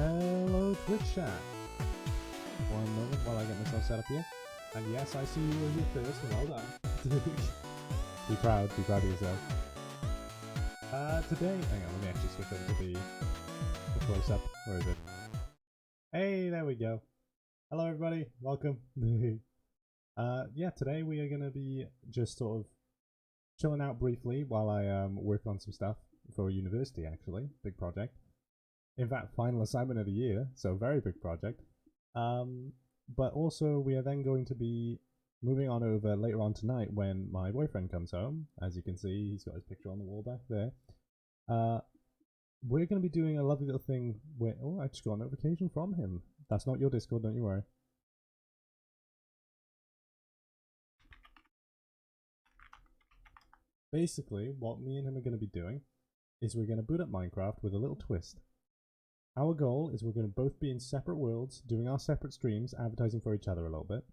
Hello Twitch chat. One moment while I get myself set up here. And yes, I see you were here first, well done. Be proud of yourself. Today, hang on, let me actually switch over to the close up. Where is it? Hey, there we go. Hello everybody, welcome. Yeah, today we are gonna be just sort of chilling out briefly while I work on some stuff for university actually, big project. In fact, final assignment of the year, so very big project. But also we are then going to be moving on over later on tonight when my boyfriend comes home. As you can see, he's got his picture on the wall back there. We're going to be doing a lovely little thing where... Oh, I just got a notification from him. That's not your Discord, don't you worry. Basically, what me and him are going to be doing is we're going to boot up Minecraft with a little twist. Our goal is we're going to both be in separate worlds, doing our separate streams, advertising for each other a little bit.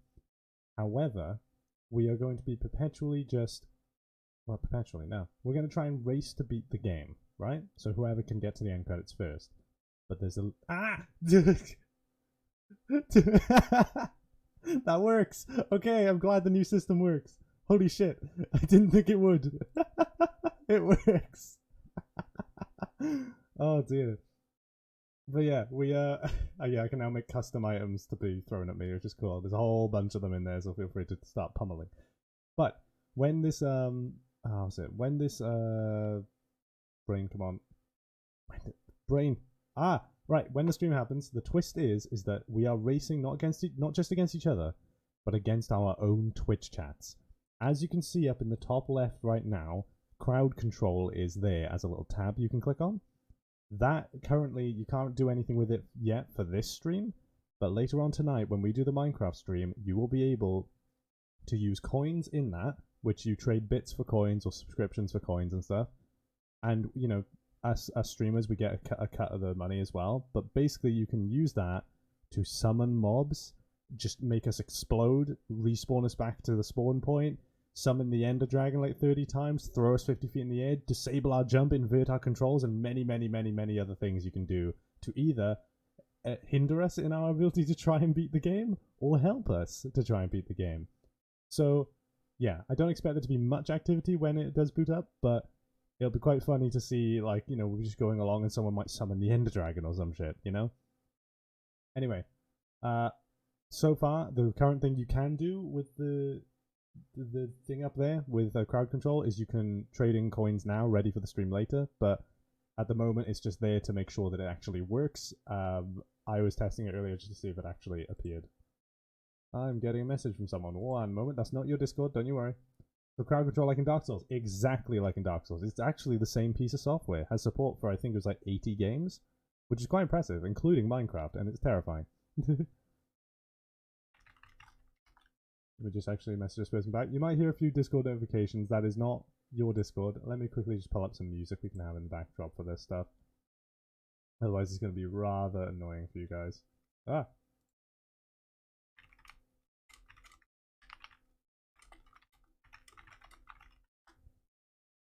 However, we are going to be perpetually just... Well, perpetually, no. We're going to try and race to beat the game, right? So whoever can get to the end credits first. But there's a... Ah! That works! Okay, I'm glad the new system works. Holy shit, I didn't think it would. It works. Oh dear. But yeah, we yeah, I can now make custom items to be thrown at me, which is cool. There's a whole bunch of them in there, so feel free to start pummeling. But when this how's it? When this brain, come on. Brain. Ah, right, when the stream happens, the twist is that we are racing not just against each other, but against our own Twitch chats. As you can see up in the top left right now, crowd control is there as a little tab you can click on. That currently you can't do anything with it yet for this stream, but later on tonight when we do the Minecraft stream, you will be able to use coins in that, which you trade bits for coins or subscriptions for coins and stuff. And you know, as streamers, we get a cut of the money as well. But basically, you can use that to summon mobs, just make us explode, respawn us back to the spawn point, summon the Ender Dragon like 30 times, throw us 50 feet in the air, disable our jump, invert our controls, and many other things you can do to either hinder us in our ability to try and beat the game, or help us to try and beat the game. So, yeah, I don't expect there to be much activity when it does boot up, but it'll be quite funny to see, like, you know, we're just going along and someone might summon the Ender Dragon or some shit, you know? Anyway, so far, the current thing you can do with the thing up there with crowd control is you can trade in coins now, ready for the stream later, but at the moment it's just there to make sure that it actually works. I was testing it earlier just to see if it actually appeared. I'm getting a message from someone. One moment, that's not your Discord, don't you worry. So crowd control like in Dark Souls, exactly like in Dark Souls. It's actually the same piece of software. It has support for, I think it was like 80 games, which is quite impressive, including Minecraft, and it's terrifying. Let me just actually message this person back. You might hear a few Discord notifications. That is not your Discord. Let me quickly just pull up some music we can have in the backdrop for this stuff. Otherwise it's going to be rather annoying for you guys. Ah!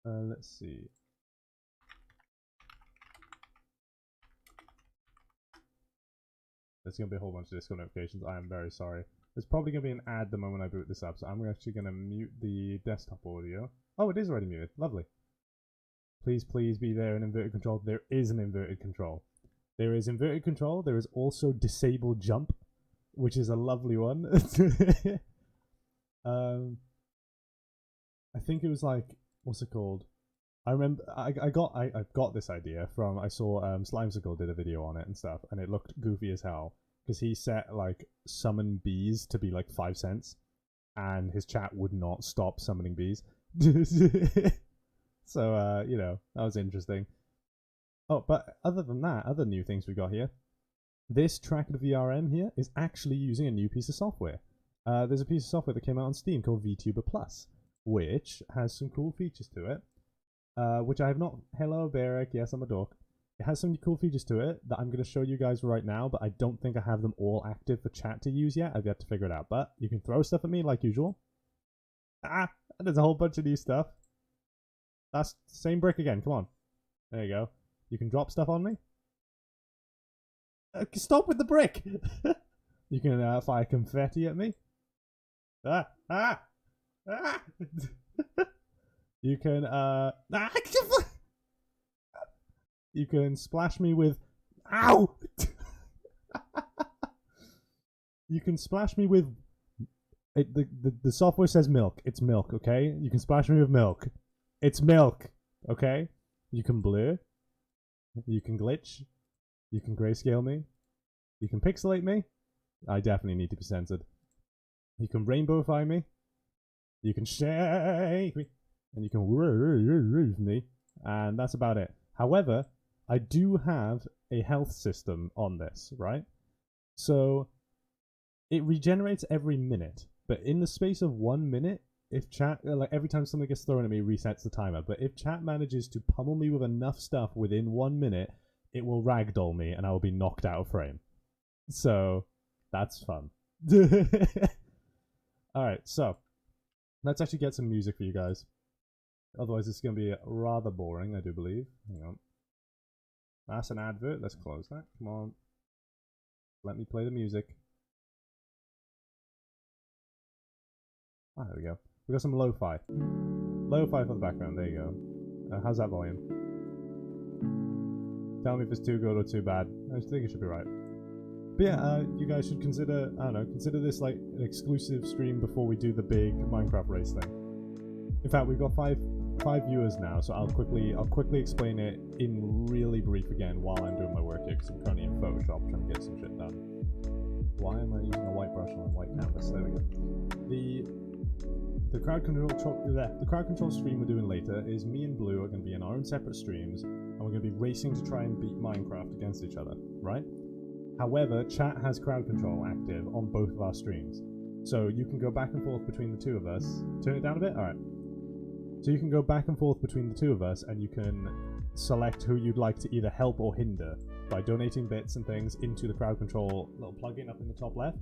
Let's see. There's going to be a whole bunch of Discord notifications. I am very sorry. There's probably going to be an ad the moment I boot this up, so I'm actually going to mute the desktop audio. Oh, it is already muted. Lovely. Please be there in inverted control. There is an inverted control. There is inverted control. There is also disable jump, which is a lovely one. I think it was like, what's it called? I remember I got this idea from, I saw Slimesicle did a video on it and stuff, and it looked goofy as hell. Because he set, like, summon bees to be, like, 5 cents. And his chat would not stop summoning bees. So, you know, that was interesting. Oh, but other than that, other new things we got here. This Tracked VRM here is actually using a new piece of software. There's a piece of software that came out on Steam called VTuber Plus, which has some cool features to it. Which I have not... Hello, Barrick. Yes, I'm a dork. It has some cool features to it that I'm going to show you guys right now, but I don't think I have them all active for chat to use yet. I've yet to figure it out, but you can throw stuff at me like usual. Ah, there's a whole bunch of new stuff. That's the same brick again. Come on. There you go. You can drop stuff on me. Stop with the brick! You can fire confetti at me. Ah! Ah! Ah! You can, you can splash me with... Ow! You can splash me with... the software says milk. It's milk, okay? You can splash me with milk. It's milk, okay? You can blur. You can glitch. You can grayscale me. You can pixelate me. I definitely need to be censored. You can rainbowify me. You can shake me. And you can roof me. And that's about it. However, I do have a health system on this, right? So it regenerates every minute. But in the space of 1 minute, if chat, like every time something gets thrown at me, resets the timer. But if chat manages to pummel me with enough stuff within 1 minute, it will ragdoll me and I will be knocked out of frame. So that's fun. Alright, so let's actually get some music for you guys. Otherwise it's going to be rather boring, I do believe. Hang on. That's an advert. Let's close that. Come on. Let me play the music. Ah, there we go. We got some lo-fi. Lo-fi for the background. There you go. How's that volume? Tell me if it's too good or too bad. I think it should be right. But yeah, you guys should consider, I don't know, consider this like an exclusive stream before we do the big Minecraft race thing. In fact, we've got five viewers now, so I'll quickly explain it in really brief again while I'm doing my work here, because I'm currently in Photoshop trying to get some shit done. Why am I using a white brush on a white canvas? There we go. The crowd control stream we're doing later is me and Blue are going to be in our own separate streams, and we're going to be racing to try and beat Minecraft against each other, right? However, chat has crowd control active on both of our streams, so you can go back and forth between the two of us. Turn it down a bit? Alright. So you can go back and forth between the two of us, and you can select who you'd like to either help or hinder by donating bits and things into the crowd control little plugin up in the top left.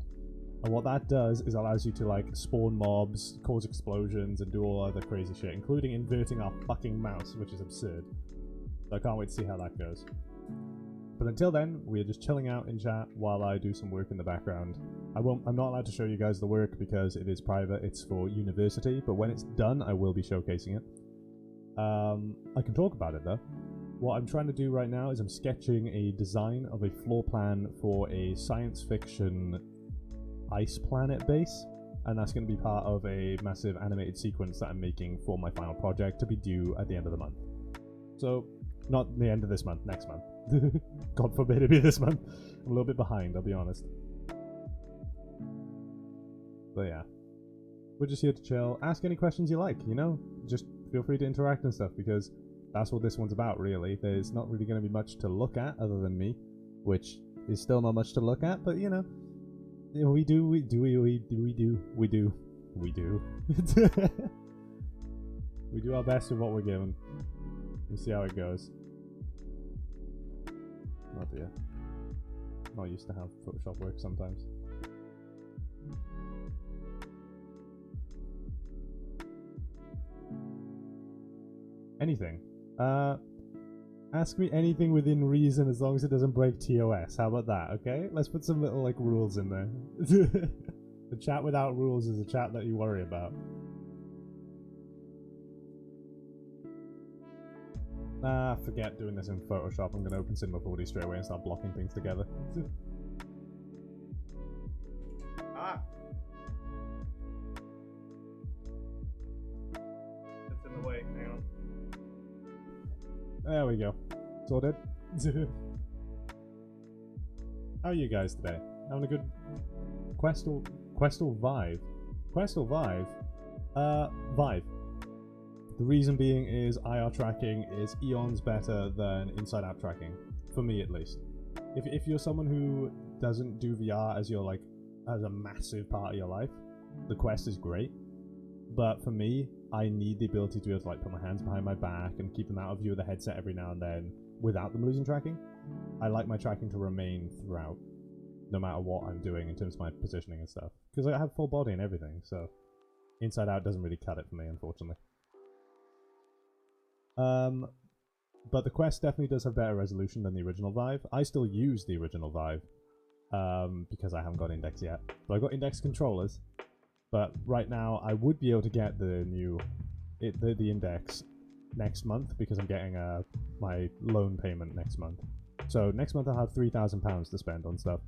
And what that does is allows you to like spawn mobs, cause explosions, and do all other crazy shit, including inverting our fucking mouse, which is absurd. So I can't wait to see how that goes. But until then, we're just chilling out in chat while I do some work in the background. I'm not allowed to show you guys the work because it is private, it's for university, but when it's done, I will be showcasing it. I can talk about it though. What I'm trying to do right now is I'm sketching a design of a floor plan for a science fiction ice planet base, and that's going to be part of a massive animated sequence that I'm making for my final project to be due at the end of the month. So, not the end of this month, next month. God forbid it be this month. I'm a little bit behind, I'll be honest. But yeah. We're just here to chill. Ask any questions you like, you know? Just feel free to interact and stuff, because that's what this one's about, really. There's not really going to be much to look at other than me, which is still not much to look at, but you know. We do. We do our best with what we're given. We'll see how it goes. Oh dear. Not used to how Photoshop works sometimes. Anything. Ask me anything within reason as long as it doesn't break TOS. How about that, okay? Let's put some little, like, rules in there. The chat without rules is a chat that you worry about. Forget doing this in Photoshop. I'm gonna open Cinema 4D straight away and start blocking things together. It's in the way, hang on. There we go. Sorted. How are you guys today? Having a good Questal Vive? Questal Vive? Vive. The reason being is IR tracking is eons better than inside-out tracking. For me, at least. If you're someone who doesn't do VR as as a massive part of your life, the Quest is great. But for me, I need the ability to be able to like put my hands behind my back and keep them out of view of the headset every now and then without them losing tracking. I like my tracking to remain throughout, no matter what I'm doing in terms of my positioning and stuff. Because I have full body and everything, so inside out doesn't really cut it for me, unfortunately. But the Quest definitely does have better resolution than the original Vive. I still use the original Vive because I haven't got Index yet. But I got Index controllers. But right now, I would be able to get the new the Index next month because I'm getting my loan payment next month. So next month I'll have £3,000 to spend on stuff.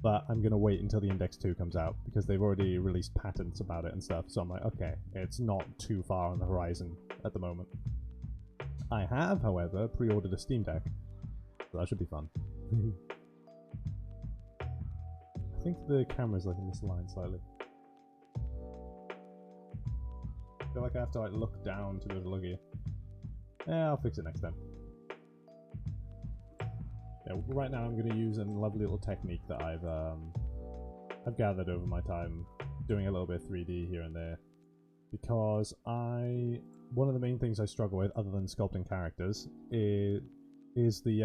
But I'm going to wait until the Index 2 comes out because they've already released patents about it and stuff. So I'm like, okay, it's not too far on the horizon at the moment. I have, however, pre-ordered a Steam Deck. So that should be fun. I think the camera's like misaligned slightly. I feel like I have to like look down to be able to look here. Yeah, I'll fix it next time. Yeah, right now I'm going to use a lovely little technique that I've gathered over my time doing a little bit of 3D here and there, because one of the main things I struggle with, other than sculpting characters, is the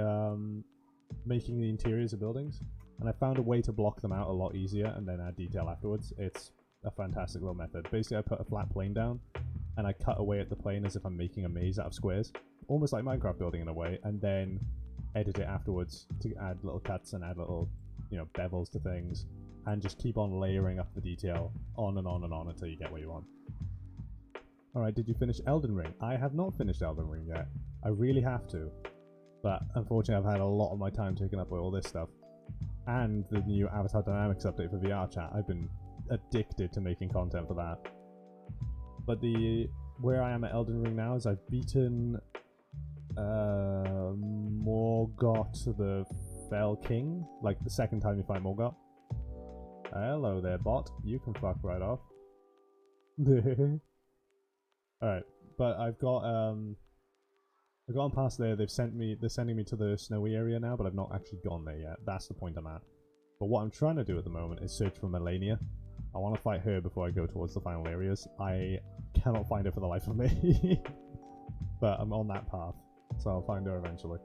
making the interiors of buildings, and I found a way to block them out a lot easier and then add detail afterwards. It's a fantastic little method. Basically, I put a flat plane down and I cut away at the plane as if I'm making a maze out of squares, almost like Minecraft building in a way, and then edit it afterwards to add little cuts and add little, bevels to things, and just keep on layering up the detail on and on and on until you get what you want. Alright, did you finish Elden Ring? I have not finished Elden Ring yet. I really have to. But unfortunately I've had a lot of my time taken up by all this stuff. And the new Avatar Dynamics update for VR chat. I've been addicted to making content for that. But where I am at Elden Ring now is I've beaten Morgott the Fell King, like the second time you fight Morgott. Hello there, bot. You can fuck right off. Alright, but I've gotten past there. They're sending me to the snowy area now, but I've not actually gone there yet. That's the point I'm at. But what I'm trying to do at the moment is search for Melania. I want to fight her before I go towards the final areas. I cannot find her for the life of me. But I'm on that path, so I'll find her eventually.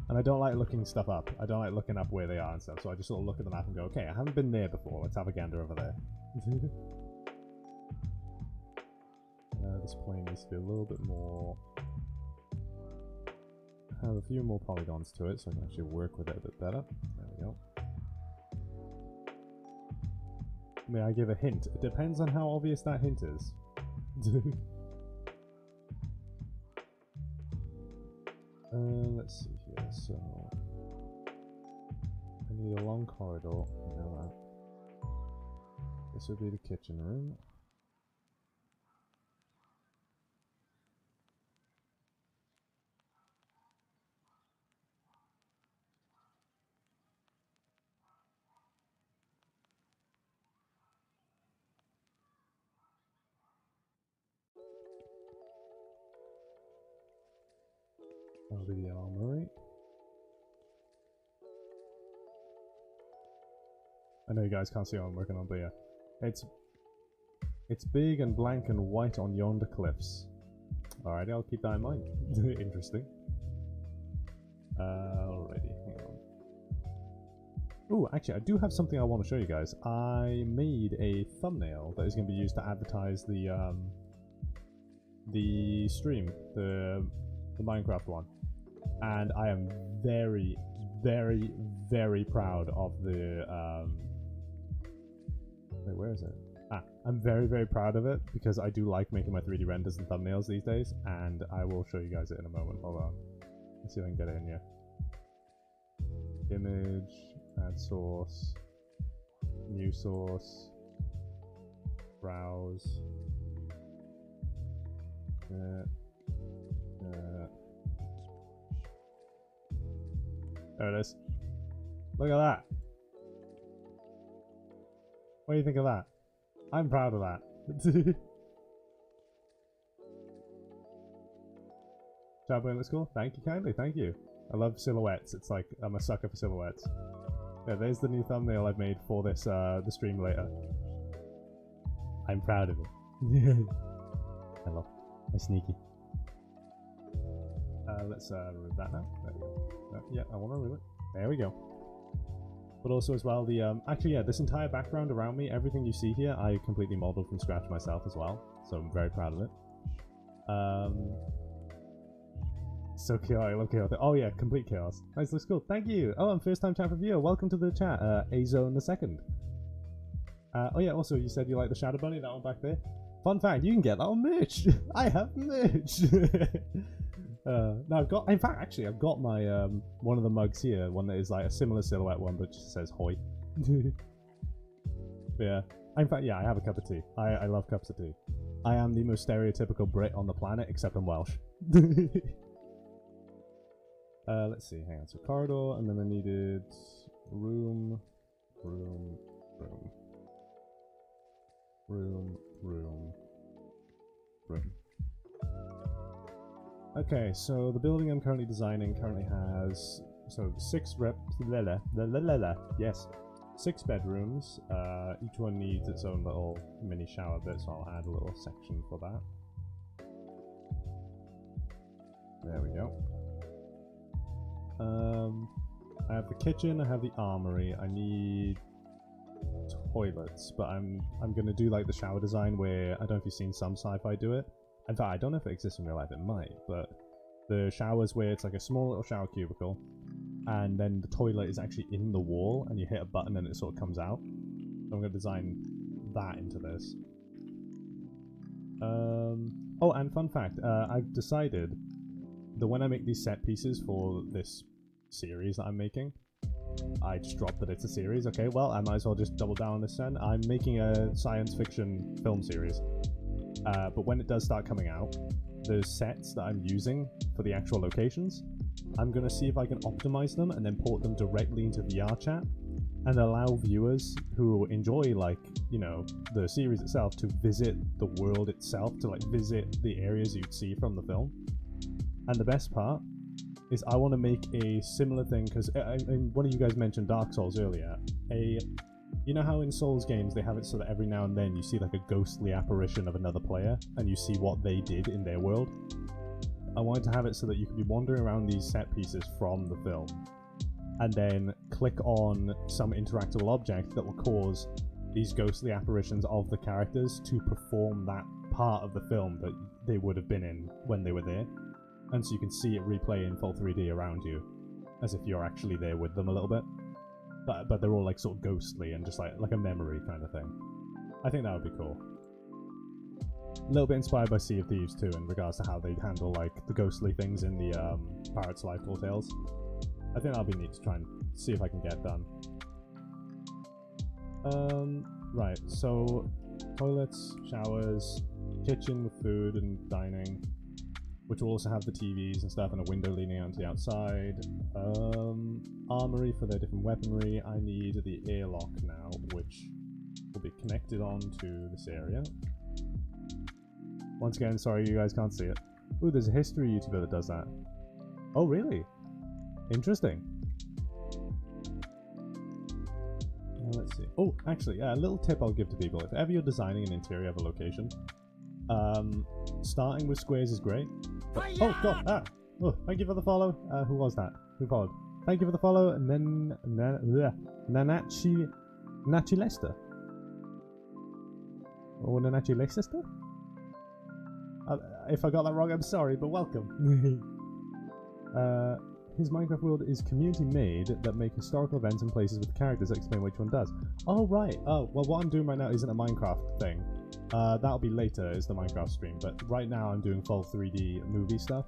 And I don't like looking stuff up. I don't like looking up where they are and stuff, so I just sort of look at the map and go, okay, I haven't been there before. Let's have a gander over there. This plane needs to be a little bit more... have a few more polygons to it so I can actually work with it a bit better. There we go. May I give a hint? It depends on how obvious that hint is. Let's see here. So I need a long corridor. I know that. This would be the kitchen room. That'll be the armory. I know you guys can't see what I'm working on, but yeah. It's big and blank and white on yonder cliffs. Alrighty, I'll keep that in mind. Interesting. Alrighty, hang on. Ooh, actually, I do have something I want to show you guys. I made a thumbnail that is going to be used to advertise the stream, the Minecraft one. And I am very, very, very proud of the wait, where is it? I'm very, very proud of it because I do like making my 3D renders and thumbnails these days, and I will show you guys it in a moment. Hold on. Let's see if I can get it in here. Image, add source, new source, browse. There it is. Look at that. What do you think of that? I'm proud of that. Chatboy looks cool. Thank you kindly. Thank you. I love silhouettes. It's like I'm a sucker for silhouettes. Yeah, there's the new thumbnail I've made for this the stream later. I'm proud of it. Hello. I'm sneaky. Let's remove that now. There we go. Yeah, I want to remove it. There we go. But also as well, the actually, yeah, this entire background around me, everything you see here, I completely modeled from scratch myself as well. So I'm very proud of it. So chaotic, I love chaotic. Oh yeah, complete chaos. Nice, looks cool. Thank you. Oh, I'm first time chat reviewer. Welcome to the chat, Azone the second. Oh yeah, also you said you like the Shadow Bunny, that one back there. Fun fact, you can get that on merch. I have merch. No, I've got. In fact, actually, I've got my one of the mugs here. One that is like a similar silhouette one, but just says "Hoi." Yeah. In fact, yeah, I have a cup of tea. I love cups of tea. I am the most stereotypical Brit on the planet, except I'm Welsh. Let's see. Hang on. So corridor, and then I needed room. Okay, so the building I'm currently designing currently has six bedrooms. Each one needs its own little mini shower bit, so I'll add a little section for that. There we go. I have the kitchen, I have the armory, I need toilets, but I'm gonna do like the shower design where, I don't know if you've seen some sci-fi do it. In fact, I don't know if it exists in real life, it might, but the showers where it's like a small little shower cubicle, and then the toilet is actually in the wall, and you hit a button and it sort of comes out. So I'm gonna design that into this. Oh, and fun fact, I've decided that when I make these set pieces for this series that I'm making, I just dropped that it's a series. Okay, well, I might as well just double down on this then. I'm making a science fiction film series. But when it does start coming out, the sets that I'm using for the actual locations, I'm going to see if I can optimize them and then port them directly into VR chat and allow viewers who enjoy, like, you know, the series itself to visit the world itself, to, like, visit the areas you'd see from the film. And the best part is I want to make a similar thing, because one of you guys mentioned Dark Souls earlier. You know how in Souls games they have it so that every now and then you see like a ghostly apparition of another player and you see what they did in their world? I wanted to have it so that you could be wandering around these set pieces from the film and then click on some interactable object that will cause these ghostly apparitions of the characters to perform that part of the film that they would have been in when they were there. And so you can see it replay in full 3D around you, as if you're actually there with them a little bit. But they're all like sort of ghostly and just like a memory kind of thing. I think that would be cool. A little bit inspired by Sea of Thieves too, in regards to how they handle like the ghostly things in the Pirates Life Tall Tales. I think that'll be neat to try and see if I can get done. Right, so toilets, showers, kitchen with food and dining, which will also have the TVs and stuff and a window leaning out to the outside. Armory for their different weaponry. I need the airlock now, which will be connected onto this area. Once again, sorry you guys can't see it. Ooh, there's a history YouTuber that does that. Oh, really? Interesting. Let's see. Oh, actually, a little tip I'll give to people. If ever you're designing an interior of a location, starting with squares is great. But, oh, God! Ah! Oh, thank you for the follow. Who was that? Who followed? Thank you for the follow. And then Nanachi Lester. Or Nanachi Leicester? If I got that wrong, I'm sorry, but welcome. His Minecraft world is community made that make historical events and places with characters that explain which one does. Oh, right. Oh, well, what I'm doing right now isn't a Minecraft thing. That'll be later, is the Minecraft stream, but right now I'm doing full 3D movie stuff.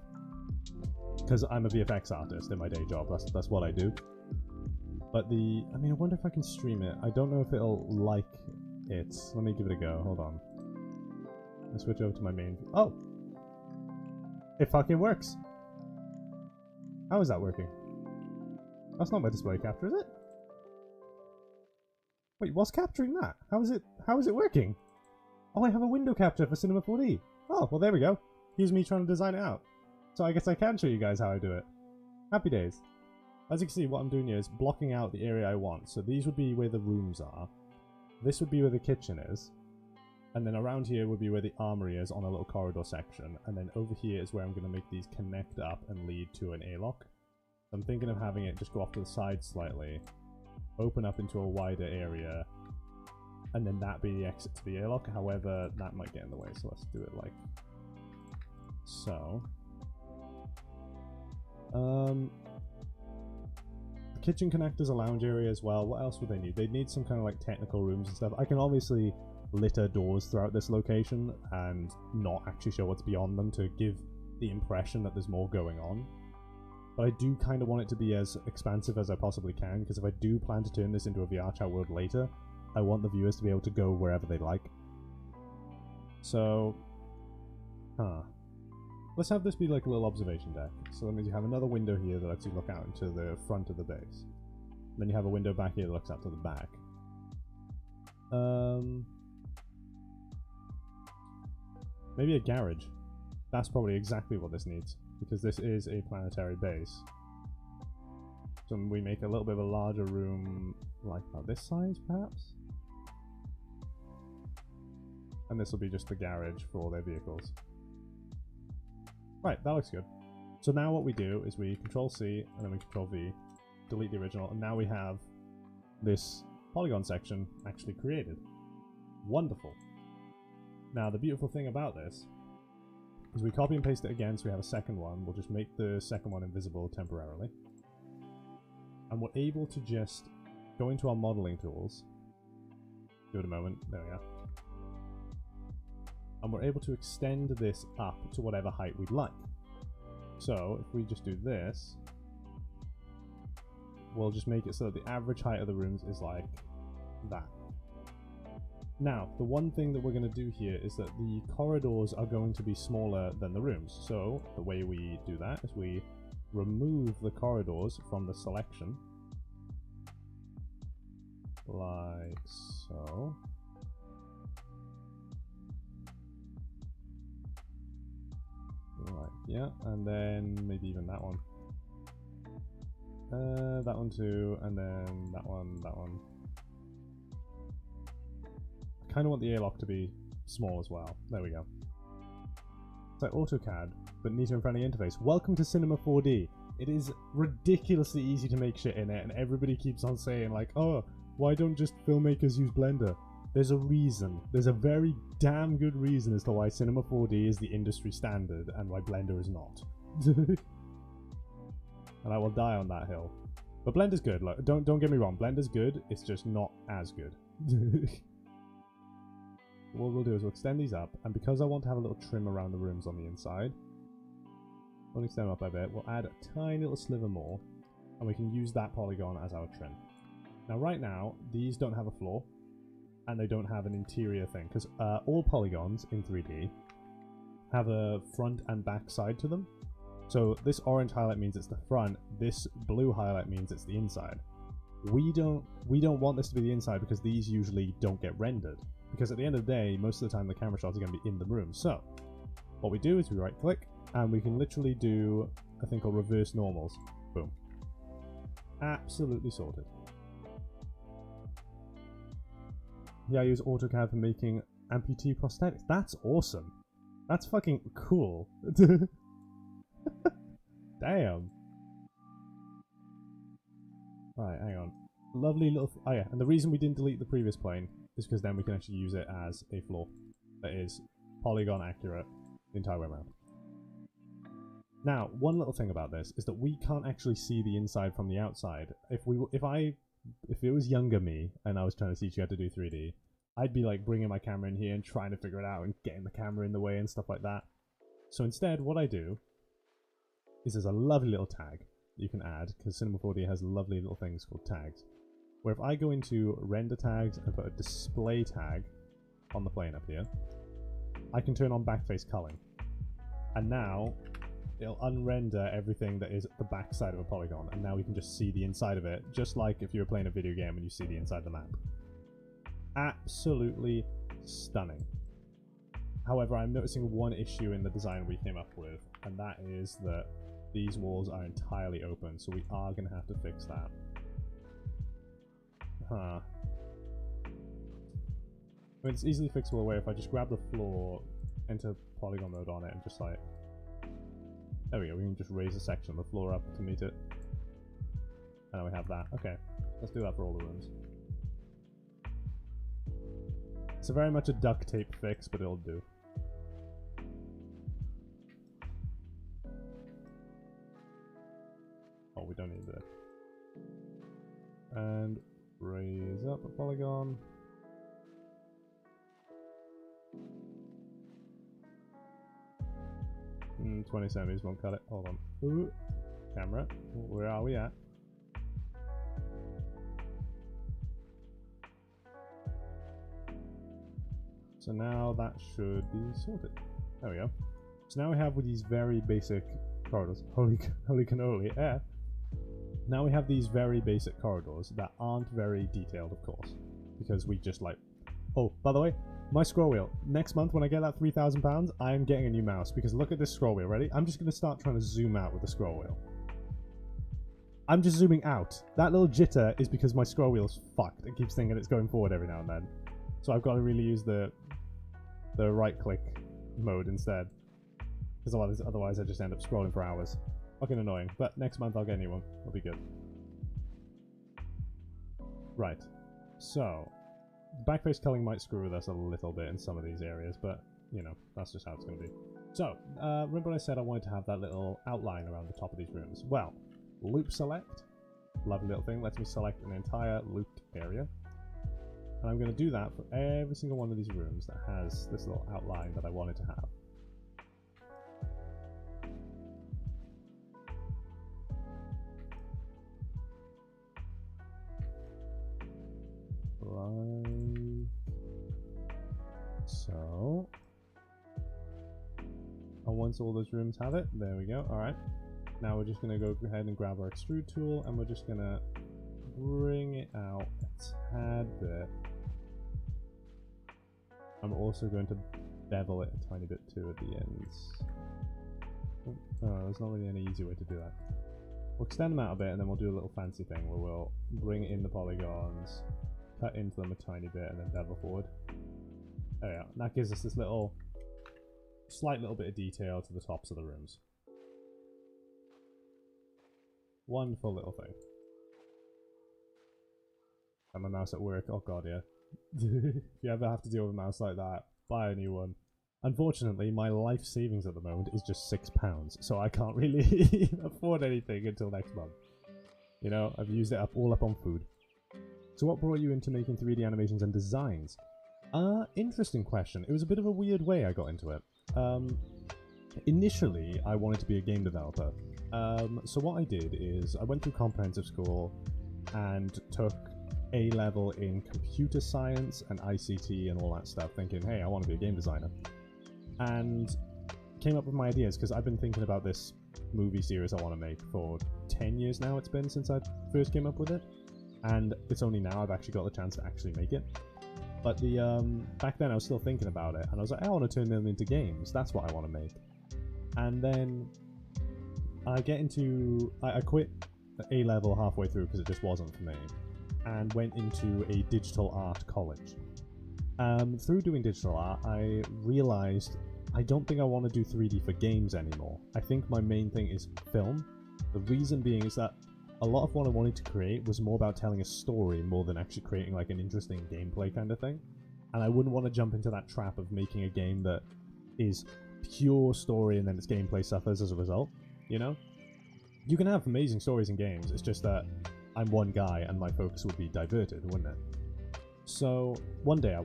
Because I'm a VFX artist in my day job, that's what I do. But I mean, I wonder if I can stream it. I don't know if it'll like it. Let me give it a go, hold on. I'll switch over to my main... Oh! It fucking works! How is that working? That's not my display capture, is it? Wait, what's capturing that? How is it working? Oh, I have a window capture for Cinema 4D. Oh, well there we go. Here's me trying to design it out. So I guess I can show you guys how I do it. Happy days. As you can see, what I'm doing here is blocking out the area I want. So these would be where the rooms are. This would be where the kitchen is. And then around here would be where the armory is on a little corridor section. And then over here is where I'm going to make these connect up and lead to an airlock. I'm thinking of having it just go off to the side slightly, open up into a wider area, and then that be the exit to the airlock. However, that might get in the way, so let's do it like so. The kitchen can act as a lounge area as well. What else would they need? They'd need some kind of like technical rooms and stuff. I can obviously litter doors throughout this location and not actually show what's beyond them to give the impression that there's more going on. But I do kind of want it to be as expansive as I possibly can, because if I do plan to turn this into a VR chat world later, I want the viewers to be able to go wherever they like. So, let's have this be like a little observation deck. So that means you have another window here that lets you look out into the front of the base. Then you have a window back here that looks out to the back. Maybe a garage. That's probably exactly what this needs, because this is a planetary base. So we make a little bit of a larger room, like about this size, perhaps? And this will be just the garage for all their vehicles. Right, that looks good. So now what we do is we Control-C, and then we Control-V, delete the original, and now we have this polygon section actually created. Wonderful. Now, the beautiful thing about this is we copy and paste it again, so we have a second one. We'll just make the second one invisible temporarily. And we're able to just go into our modeling tools. Give it a moment. There we are. And we're able to extend this up to whatever height we'd like. So, if we just do this, we'll just make it so that the average height of the rooms is like that. Now, the one thing that we're going to do here is that the corridors are going to be smaller than the rooms. So, the way we do that is we remove the corridors from the selection. Like so. Right, yeah, and then maybe even that one. That one too, and then that one, that one. I kind of want the airlock to be small as well. There we go. It's like AutoCAD, but neater and friendly interface. Welcome to Cinema 4D. It is ridiculously easy to make shit in it, and everybody keeps on saying like, oh, why don't just filmmakers use Blender? There's a reason. There's a very damn good reason as to why Cinema 4D is the industry standard and why Blender is not. And I will die on that hill. But Blender's good. Like, don't get me wrong. Blender's good. It's just not as good. What we'll do is we'll extend these up, and because I want to have a little trim around the rooms on the inside, we'll extend them up a bit. We'll add a tiny little sliver more, and we can use that polygon as our trim. Now, right now, these don't have a floor, and they don't have an interior thing, because all polygons in 3D have a front and back side to them. So this orange highlight means it's the front, this blue highlight means it's the inside. We don't want this to be the inside because these usually don't get rendered. Because at the end of the day, most of the time the camera shots are going to be in the room. So what we do is we right click, and we can literally do a thing called reverse normals. Boom. Absolutely sorted. Yeah, I use AutoCAD for making amputee prosthetics. That's awesome. That's fucking cool. Damn. Right, hang on. Lovely little... oh yeah, and the reason we didn't delete the previous plane is because then we can actually use it as a floor that is polygon accurate the entire way around. Now, one little thing about this is that we can't actually see the inside from the outside. If it was younger me and I was trying to teach you how to do 3D, I'd be like bringing my camera in here and trying to figure it out and getting the camera in the way and stuff like that. So instead, what I do is there's a lovely little tag that you can add, because Cinema 4D has lovely little things called tags, where if I go into render tags and put a display tag on the plane up here, I can turn on backface culling. And now it'll unrender everything that is at the back side of a polygon, and now we can just see the inside of it, just like if you were playing a video game and you see the inside of the map. Absolutely stunning. However, I'm noticing one issue in the design we came up with, and that is that these walls are entirely open, so we are going to have to fix that. I mean, it's easily fixable away if I just grab the floor, enter polygon mode on it, and just like... there we go, we can just raise a section of the floor up to meet it. And then we have that. Okay, let's do that for all the rooms. It's very much a duct tape fix, but it'll do. polygon. 20 centimeters won't cut it. Hold on. Ooh. Camera. Where are we at? So now that should be sorted. There we go. So now we have with these very basic corridors. Holy cannoli. Eh? Now we have these very basic corridors that aren't very detailed, of course. Because we just like... Oh, by the way, my scroll wheel. Next month when I get that £3,000, I am getting a new mouse. Because look at this scroll wheel, ready? I'm just going to start trying to zoom out with the scroll wheel. I'm just zooming out. That little jitter is because my scroll wheel's fucked. It keeps thinking it's going forward every now and then. So I've got to really use the right click mode instead. Because otherwise I just end up scrolling for hours. Fucking annoying. But next month I'll get a new one. It'll be good. Right. So, backface culling might screw with us a little bit in some of these areas, but, you know, that's just how it's going to be. So, remember when I said I wanted to have that little outline around the top of these rooms? Well, loop select. Lovely little thing. Lets me select an entire looped area. And I'm going to do that for every single one of these rooms that has this little outline that I wanted to have. Right. So. And once all those rooms have it, there we go. Alright. Now we're just going to go ahead and grab our extrude tool and we're just going to bring it out a tad bit. I'm also going to bevel it a tiny bit too at the ends. Oh, there's not really any easy way to do that. We'll extend them out a bit and then we'll do a little fancy thing where we'll bring in the polygons, cut into them a tiny bit and then bevel forward. There we are. And that gives us this little, slight little bit of detail to the tops of the rooms. Wonderful little thing. And my mouse at work, oh god, yeah. If you ever have to deal with a mouse like that, buy a new one. Unfortunately, my life savings at the moment is just £6, so I can't really afford anything until next month. You know, I've used it all up on food. So what brought you into making 3D animations and designs? Interesting question. It was a bit of a weird way I got into it. Initially, I wanted to be a game developer. So what I did is I went through comprehensive school and took A-level in computer science and ICT and all that stuff, thinking, hey, I want to be a game designer. And came up with my ideas because I've been thinking about this movie series I want to make for 10 years now. It's been since I first came up with it. And it's only now I've actually got the chance to actually make it. But back then I was still thinking about it, and I was like, I want to turn them into games. That's what I want to make. And then I quit A-level halfway through because it just wasn't for me, and went into a digital art college. Through doing digital art, I realized I don't think I want to do 3D for games anymore. I think my main thing is film. The reason being is that a lot of what I wanted to create was more about telling a story more than actually creating like an interesting gameplay kind of thing. And I wouldn't want to jump into that trap of making a game that is pure story and then its gameplay suffers as a result, you know? You can have amazing stories in games, it's just that I'm one guy and my focus would be diverted, wouldn't it? So one day I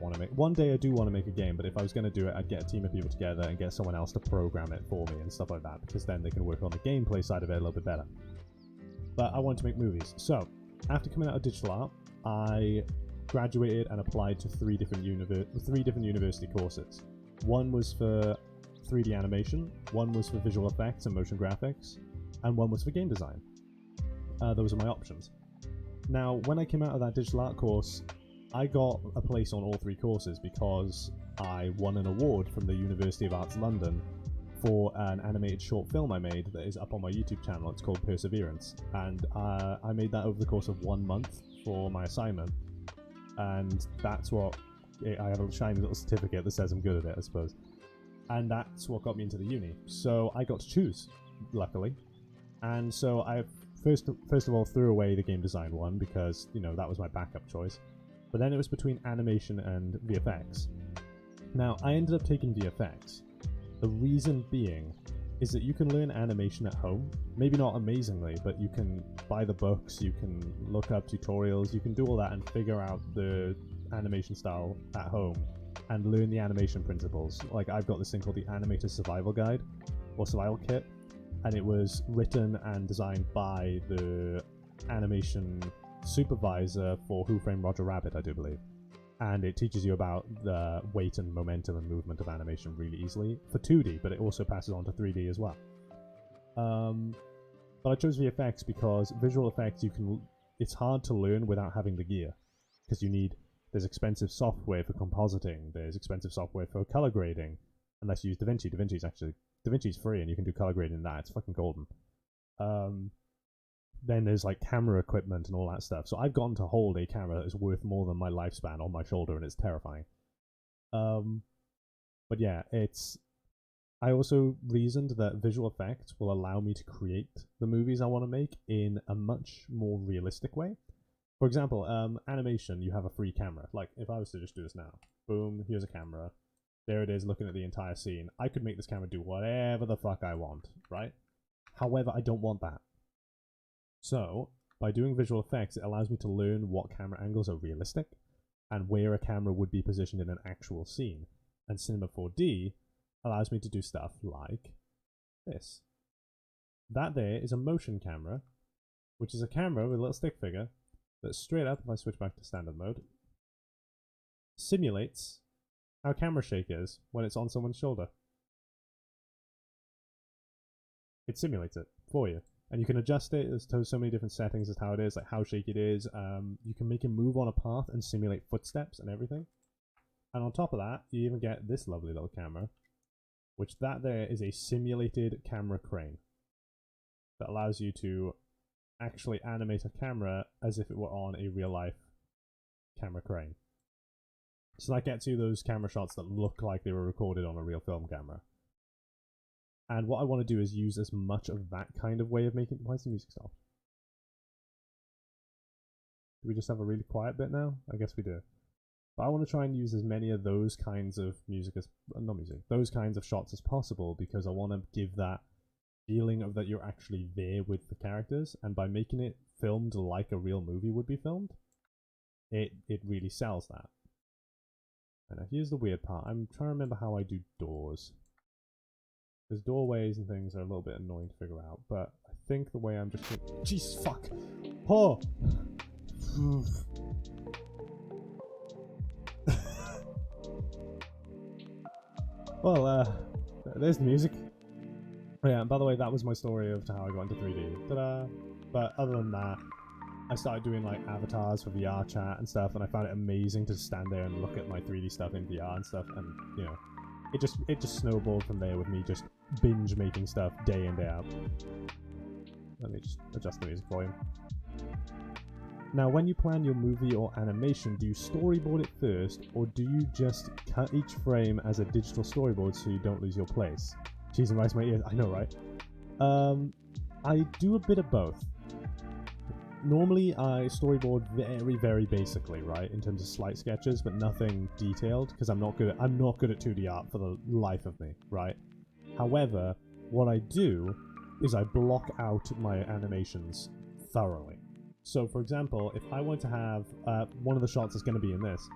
do want to make a game, but if I was going to do it, I'd get a team of people together and get someone else to program it for me and stuff like that, because then they can work on the gameplay side of it a little bit better. But I wanted to make movies. So, after coming out of digital art, I graduated and applied to three different university courses. One was for 3D animation, one was for visual effects and motion graphics, and one was for game design. Those are my options. Now, when I came out of that digital art course, I got a place on all three courses because I won an award from the University of Arts London for an animated short film I made that is up on my YouTube channel. It's called Perseverance, and I made that over the course of 1 month for my assignment, and that's what I have a shiny little certificate that says I'm good at it, I suppose, and that's what got me into the uni. So I got to choose, luckily, and so I first of all threw away the game design one because, you know, that was my backup choice, but then it was between animation and VFX. Now I ended up taking VFX. The reason being is that you can learn animation at home. Maybe not amazingly, but you can buy the books, you can look up tutorials, you can do all that and figure out the animation style at home and learn the animation principles. Like, I've got this thing called the Animator Survival Guide, or Survival Kit, and it was written and designed by the animation supervisor for Who Framed Roger Rabbit, I do believe. And it teaches you about the weight and momentum and movement of animation really easily for 2D, but it also passes on to 3D as well. But I chose VFX because visual effects, it's hard to learn without having the gear, because there's expensive software for compositing, there's expensive software for color grading, unless you use DaVinci. DaVinci's free and you can do color grading in that. It's fucking golden. Then there's like camera equipment and all that stuff. So I've gotten to hold a camera that is worth more than my lifespan on my shoulder, and it's terrifying. But yeah, I also reasoned that visual effects will allow me to create the movies I want to make in a much more realistic way. For example, animation, you have a free camera. Like, if I was to just do this now, boom, here's a camera. There it is, looking at the entire scene. I could make this camera do whatever the fuck I want, right? However, I don't want that. So, by doing visual effects, it allows me to learn what camera angles are realistic and where a camera would be positioned in an actual scene. And Cinema 4D allows me to do stuff like this. That there is a motion camera, which is a camera with a little stick figure that straight up, if I switch back to standard mode, simulates how camera shake is when it's on someone's shoulder. It simulates it for you. And you can adjust it. There's so many different settings as how it is, like how shaky it is. You can make him move on a path and simulate footsteps and everything. And on top of that, you even get this lovely little camera, which that there is a simulated camera crane that allows you to actually animate a camera as if it were on a real-life camera crane. So that gets you those camera shots that look like they were recorded on a real film camera. And what I want to do is use as much of that kind of way of making... Why is the music stopped? Do we just have a really quiet bit now? I guess we do. But I want to try and use as many of those kinds of those kinds of shots as possible, because I want to give that feeling of that you're actually there with the characters, and by making it filmed like a real movie would be filmed, it really sells that. And here's the weird part. I'm trying to remember how I do doors. Because doorways and things are a little bit annoying to figure out, but I think the way I'm just... Jesus, fuck! Oh! Well, there's the music. Oh, yeah, and by the way, that was my story of how I got into 3D. Ta-da! But other than that, I started doing like avatars for VR chat and stuff, and I found it amazing to stand there and look at my 3D stuff in VR and stuff, and, you know, it just snowballed from there with me just binge making stuff day in, day out. Let me just adjust the music volume. Now, when you plan your movie or animation, do you storyboard it first, or do you just cut each frame as a digital storyboard so you don't lose your place? Cheese and rice my ears, I know, right? I do a bit of both. Normally, I storyboard very, very basically, right, in terms of slight sketches, but nothing detailed, because I'm not good at 2D art for the life of me, right? However, what I do is I block out my animations thoroughly. So, for example, if I want to have one of the shots that's going to be in this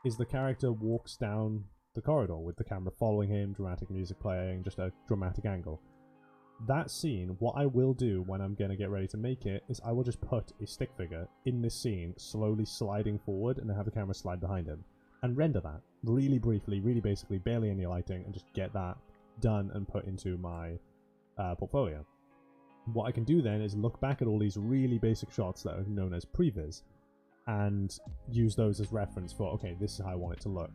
is the character walks down the corridor with the camera following him, dramatic music playing, just a dramatic angle. That scene, what I will do when I'm going to get ready to make it is I will just put a stick figure in this scene slowly sliding forward and then have the camera slide behind him and render that really briefly, really basically, barely any lighting, and just get that done and put into my portfolio. What I can do then is look back at all these really basic shots that are known as previs and use those as reference for, okay, this is how I want it to look.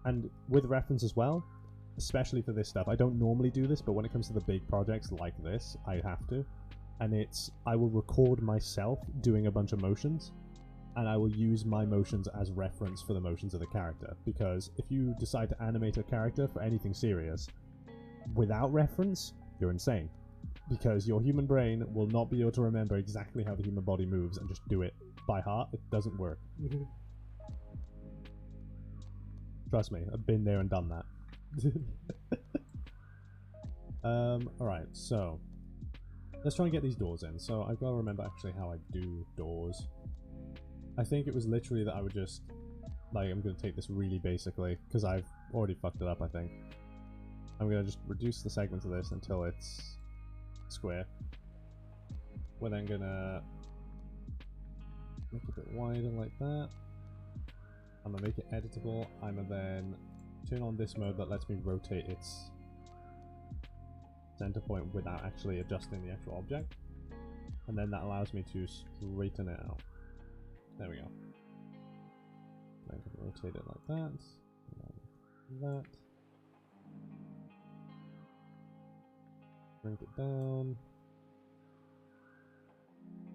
And with reference as well, especially for this stuff, I don't normally do this, but when it comes to the big projects like this, I have to. And I will record myself doing a bunch of motions, and I will use my motions as reference for the motions of the character. Because if you decide to animate a character for anything serious without reference, you're insane. Because your human brain will not be able to remember exactly how the human body moves and just do it by heart. It doesn't work. Trust me, I've been there and done that. Alright, so let's try and get these doors in. So I've got to remember actually how I do doors. I think it was literally that I would just, like, I'm going to take this really basically, because I've already fucked it up, I think. I'm going to just reduce the segments of this until it's square. We're then going to make it a bit wider like that. I'm going to make it editable. I'm going to then turn on this mode that lets me rotate its center point without actually adjusting the actual object. And then that allows me to straighten it out. There we go. I can rotate it like that. And that. Bring it down.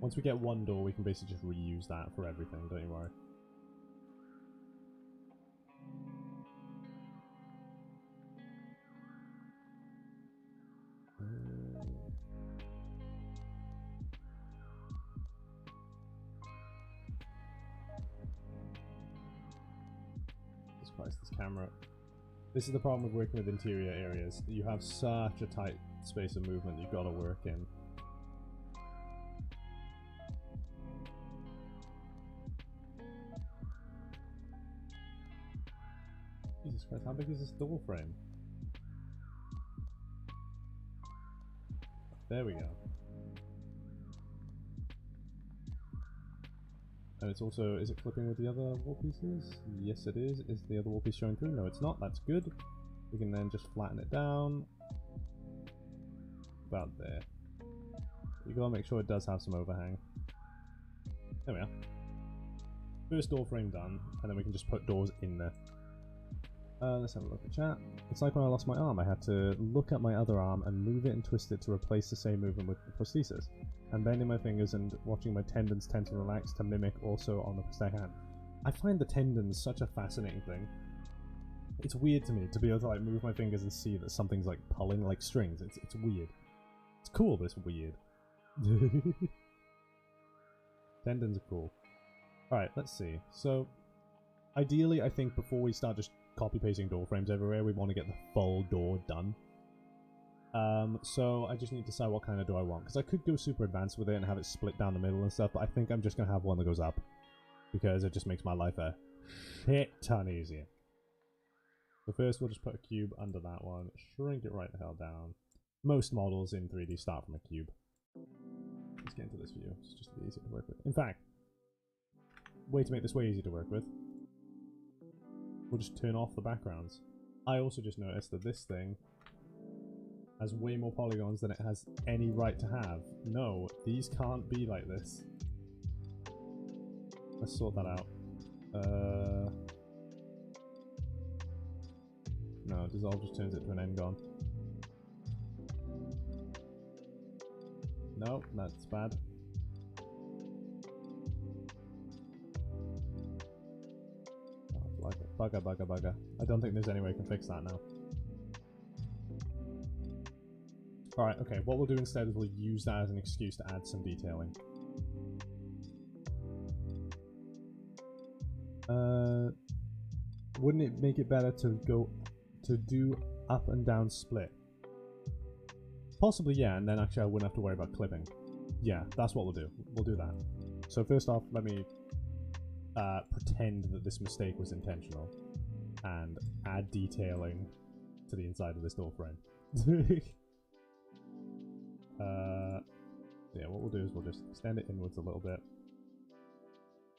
Once we get one door, we can basically just reuse that for everything, don't you worry. Jesus Christ, this camera. This is the problem with working with interior areas. You have such a tight space of movement you've got to work in. Jesus Christ, how big is this door frame? There we go. And it's also, is it clipping with the other wall pieces? Yes it is. Is the other wall piece showing through? No it's not, that's good. We can then just flatten it down. About there. You gotta make sure it does have some overhang. There we are. First door frame done, and then we can just put doors in there. Let's have a look at chat. It's like when I lost my arm. I had to look at my other arm and move it and twist it to replace the same movement with the prosthesis. And bending my fingers and watching my tendons tense and relax to mimic also on the prosthetic hand. I find the tendons such a fascinating thing. It's weird to me to be able to like move my fingers and see that something's like pulling like strings. It's weird. It's cool, but it's weird. Tendons are cool. Alright, let's see. So, ideally, I think before we start just copy-pasting door frames everywhere, we want to get the full door done. So I just need to decide what kind of door I want, because I could go super advanced with it and have it split down the middle and stuff, but I think I'm just going to have one that goes up, because it just makes my life a shit ton easier. So first we'll just put a cube under that one, shrink it right the hell down. Most models in 3D start from a cube. Let's get into this view, it's just a bit easier to work with. In fact, way to make this way easier to work with, we'll just turn off the backgrounds. I also just noticed that this thing has way more polygons than it has any right to have. No, these can't be like this. Let's sort that out. No, dissolve just turns it to an n-gon. No, that's bad. Bugger. I don't think there's any way I can fix that now. Alright, okay, what we'll do instead is we'll use that as an excuse to add some detailing. Wouldn't it make it better to do up and down split? Possibly, yeah, and then actually I wouldn't have to worry about clipping. Yeah, that's what we'll do. We'll do that. So first off, let me pretend that this mistake was intentional and add detailing to the inside of this door frame. Yeah, what we'll do is we'll just extend it inwards a little bit.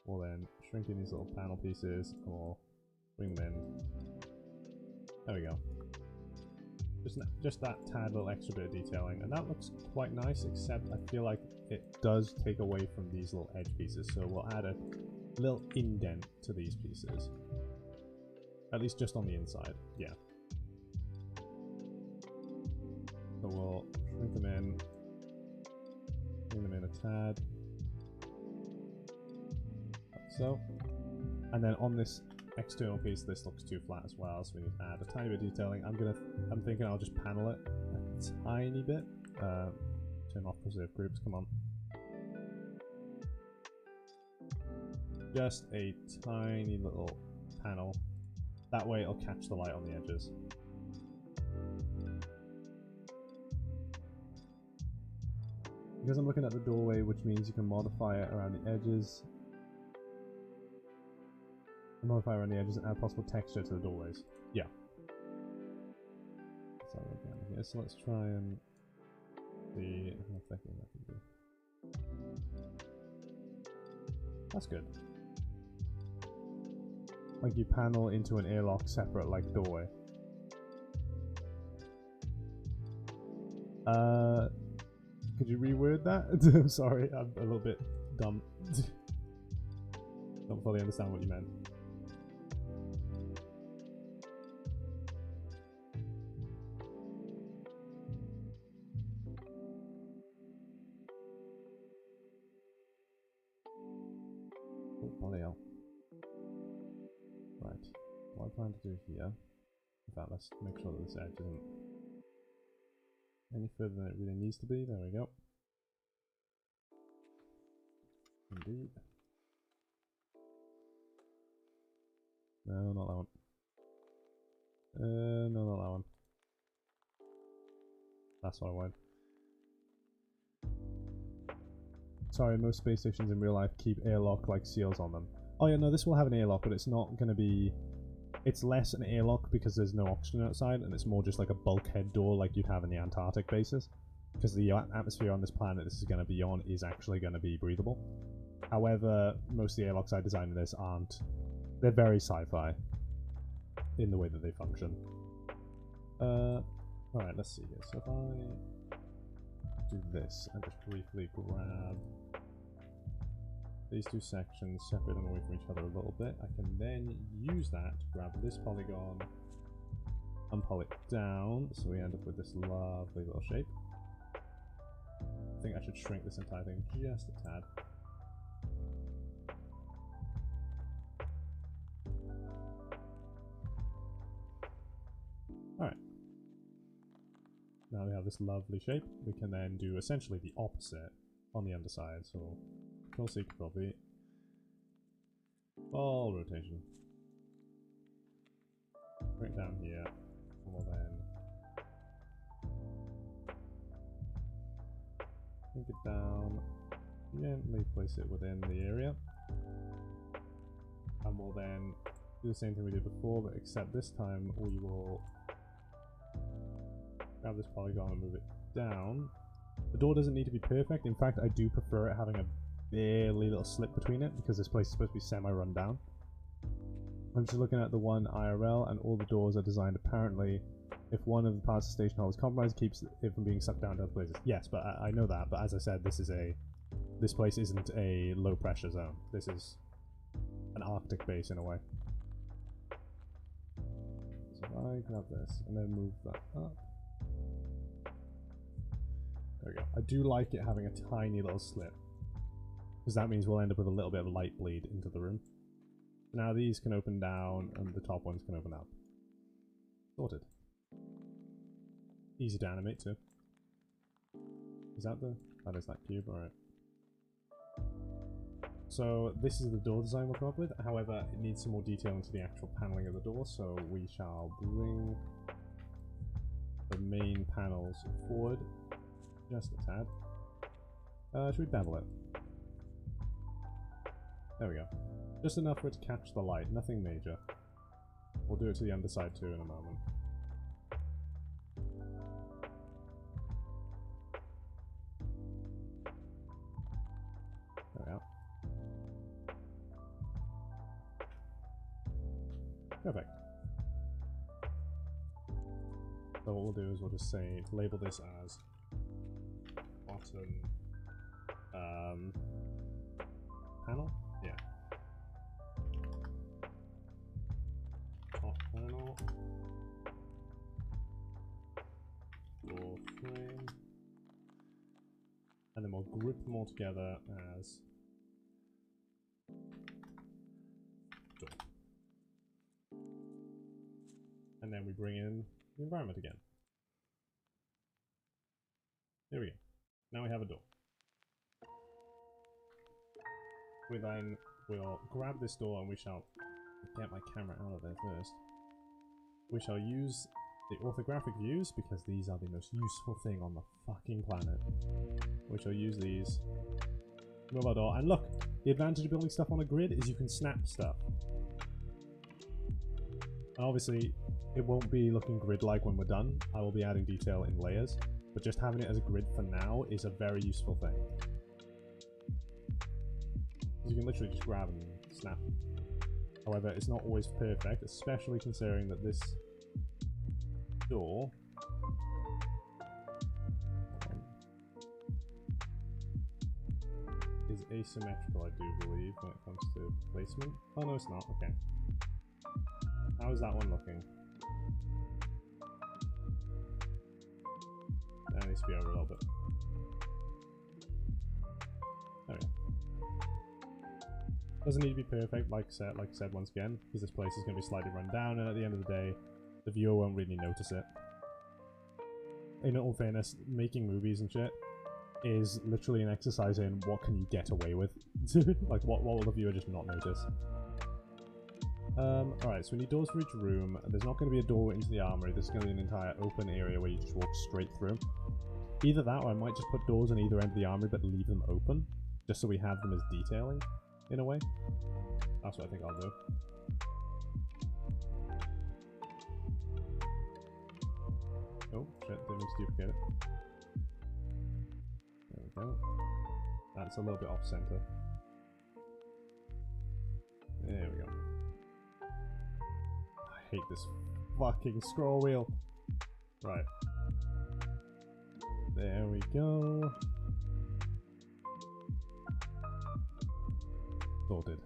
We'll then shrink in these little panel pieces and we'll bring them in. There we go. Just that tad little extra bit of detailing, and that looks quite nice, except I feel like it does take away from these little edge pieces, so we'll add a little indent to these pieces. At least just on the inside, yeah. So we'll shrink them in, bring them in a tad, like so. And then on this external piece, this looks too flat as well, so we need to add a tiny bit of detailing. I'm thinking I'll just panel it a tiny bit. Turn off preserve groups, come on. Just a tiny little panel. That way it'll catch the light on the edges. Because I'm looking at the doorway, which means you can modify it around the edges. Modify around the edges and add possible texture to the doorways. Yeah. Let's have a look down here. So let's try and see how effective that can be. That's good. Like you panel into an airlock separate like doorway. Could you reword that? I'm sorry, I'm a little bit dumb. Don't fully understand what you meant. Oh, bloody hell. Right. What I plan to do here. In fact, let's make sure that this edge isn't any further than it really needs to be. There we go. Indeed. No, not that one. No, not that one. That's what I want. Sorry, most space stations in real life keep airlock like seals on them. Oh yeah, no, this will have an airlock, but it's not going to be... It's less an airlock because there's no oxygen outside, and it's more just like a bulkhead door like you'd have in the Antarctic bases. Because the atmosphere on this planet this is going to be on is actually going to be breathable. However, most of the airlocks I designed in this aren't. They're very sci-fi in the way that they function. Alright, let's see here. So if I do this and just briefly grab these two sections, separate them away from each other a little bit, I can then use that to grab this polygon and pull it down, so we end up with this lovely little shape. I think I should shrink this entire thing just a tad. Alright. Now we have this lovely shape. We can then do essentially the opposite on the underside. So Control C, Control V. Ball rotation. Bring it down here. And we'll then bring it down. Gently place it within the area. And we'll then do the same thing we did before, but except this time we will grab this polygon and move it down. The door doesn't need to be perfect. In fact, I do prefer it having a barely little slip between it because this place is supposed to be semi-run down. I'm just looking at the one IRL, and all the doors are designed apparently if one of the parts of the station hall is compromised, it keeps it from being sucked down to other places. Yes, but I know that. But as I said, this place isn't a low pressure zone. This is an Arctic base in a way. So if I grab this and then move that up. There we go. I do like it having a tiny little slip, because that means we'll end up with a little bit of light bleed into the room. Now these can open down, and the top ones can open up. Sorted. Easy to animate too. Is that the... that is that cube, alright. So this is the door design we'll come up with, however it needs some more detail into the actual paneling of the door, so we shall bring the main panels forward just a tad. Should we bevel it? There we go. Just enough for it to catch the light, nothing major. We'll do it to the underside too in a moment. There we are. Perfect. So what we'll do is we'll just say, label this as bottom panel? Yeah. Top panel. Door frame. And then we'll group them all together as door. And then we bring in the environment again. There we go. Now we have a door. We then will grab this door and we shall get my camera out of there first. We shall use the orthographic views, because these are the most useful thing on the fucking planet. We shall use these. Mobile door. And look, the advantage of building stuff on a grid is you can snap stuff. And obviously, it won't be looking grid-like when we're done. I will be adding detail in layers. But just having it as a grid for now is a very useful thing. You can literally just grab and snap. However, it's not always perfect, especially considering that this door is asymmetrical, I do believe, when it comes to placement. Oh no, it's not. Okay. How is that one looking? That needs to be over a little bit. There we go. Doesn't need to be perfect, like I said once again, because this place is going to be slightly run down, and at the end of the day, the viewer won't really notice it. In all fairness, making movies and shit is literally an exercise in what can you get away with. Like, what will the viewer just not notice? Alright, so we need doors for each room. There's not going to be a door into the armory. There's going to be an entire open area where you just walk straight through. Either that, or I might just put doors on either end of the armory, but leave them open, just so we have them as detailing. In a way. That's what I think I'll do. Oh, shit, didn't mean to duplicate it. There we go. That's a little bit off center. There we go. I hate this fucking scroll wheel. Right. There we go. Sorted.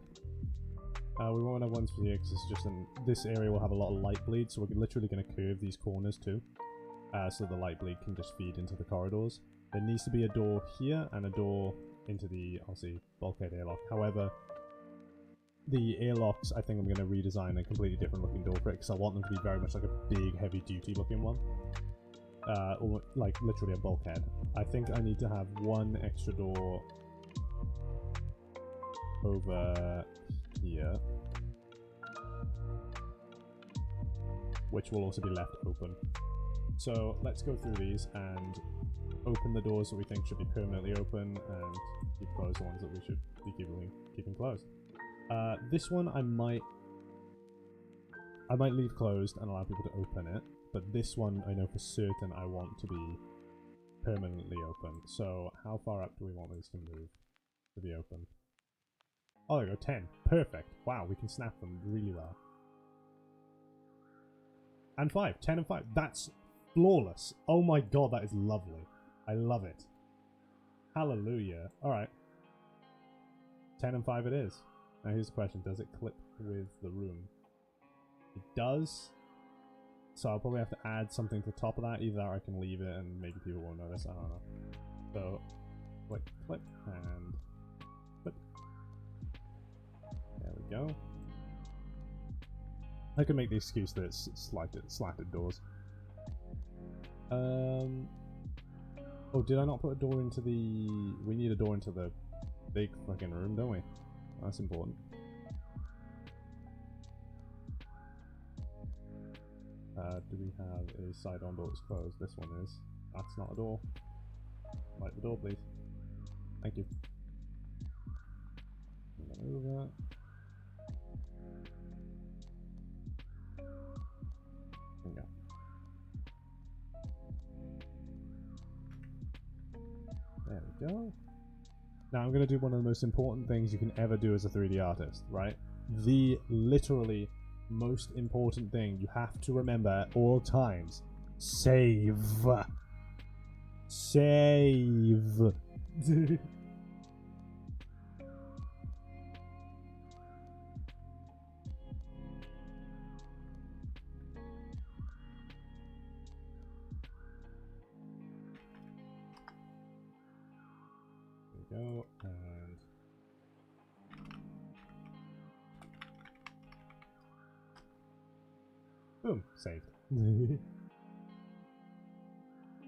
We won't have ones for here because it's just in this area will have a lot of light bleed, so we're literally going to curve these corners too, so the light bleed can just feed into the corridors. There needs to be a door here and a door into the, obviously, bulkhead airlock. However, the airlocks, I think I'm going to redesign a completely different looking door for it because I want them to be very much like a big, heavy duty looking one. Or like literally a bulkhead. I think I need to have one extra door over here, which will also be left open. So let's go through these and open the doors that we think should be permanently open and keep closed the ones that we should be keeping closed. This one I might leave closed and allow people to open it, but this one I know for certain I want to be permanently open. So how far up do we want these to move to be open? Oh, there we go, 10. Perfect. Wow, we can snap them really well. And 5. 10 and 5. That's flawless. Oh my god, that is lovely. I love it. Hallelujah. Alright. 10 and 5 it is. Now here's the question. Does it clip with the room? It does. So I'll probably have to add something to the top of that. Either that or I can leave it and maybe people won't notice. I don't know. So, click, click, and clip. There we go. I can make the excuse that it's slatted doors. Oh, did I not put a door into the... We need a door into the big fucking room, don't we? That's important. Do we have a side-on door that's closed? This one is. That's not a door. Light the door, please. Thank you. Move that. There we go. There we go. Now I'm going to do one of the most important things you can ever do as a 3D artist, right? The literally most important thing you have to remember at all times. Save. Save. There we go, and boom, saved.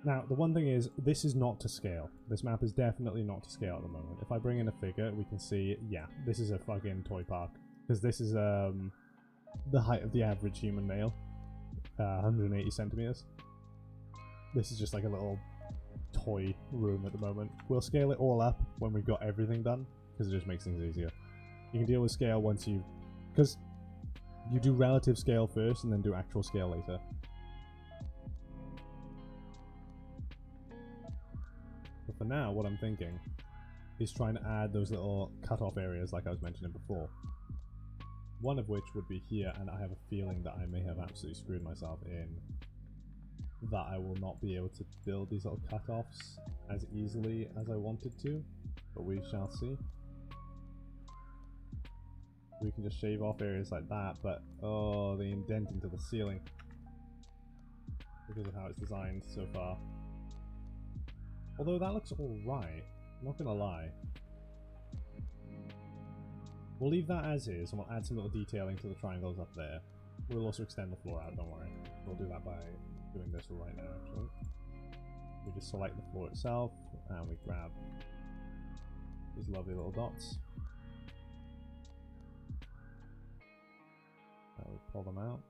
Now, the one thing is, this is not to scale. This map is definitely not to scale at the moment. If I bring in a figure, we can see, yeah, this is a fucking toy park. Because this is the height of the average human male. 180 centimeters. This is just like a little toy room at the moment. We'll scale it all up when we've got everything done, because it just makes things easier. You can deal with scale once you... because you do relative scale first and then do actual scale later. But for now, what I'm thinking is trying to add those little cut-off areas like I was mentioning before. One of which would be here, and I have a feeling that I may have absolutely screwed myself in that I will not be able to build these little cut-offs as easily as I wanted to, but we shall see. We can just shave off areas like that, but oh, they indent into the ceiling because of how it's designed so far. Although that looks alright, I'm not gonna lie. We'll leave that as is, and we'll add some little detailing to the triangles up there. We'll also extend the floor out, don't worry. We'll do that by doing this right now, actually. We just select the floor itself, and we grab these lovely little dots. And we pull them out.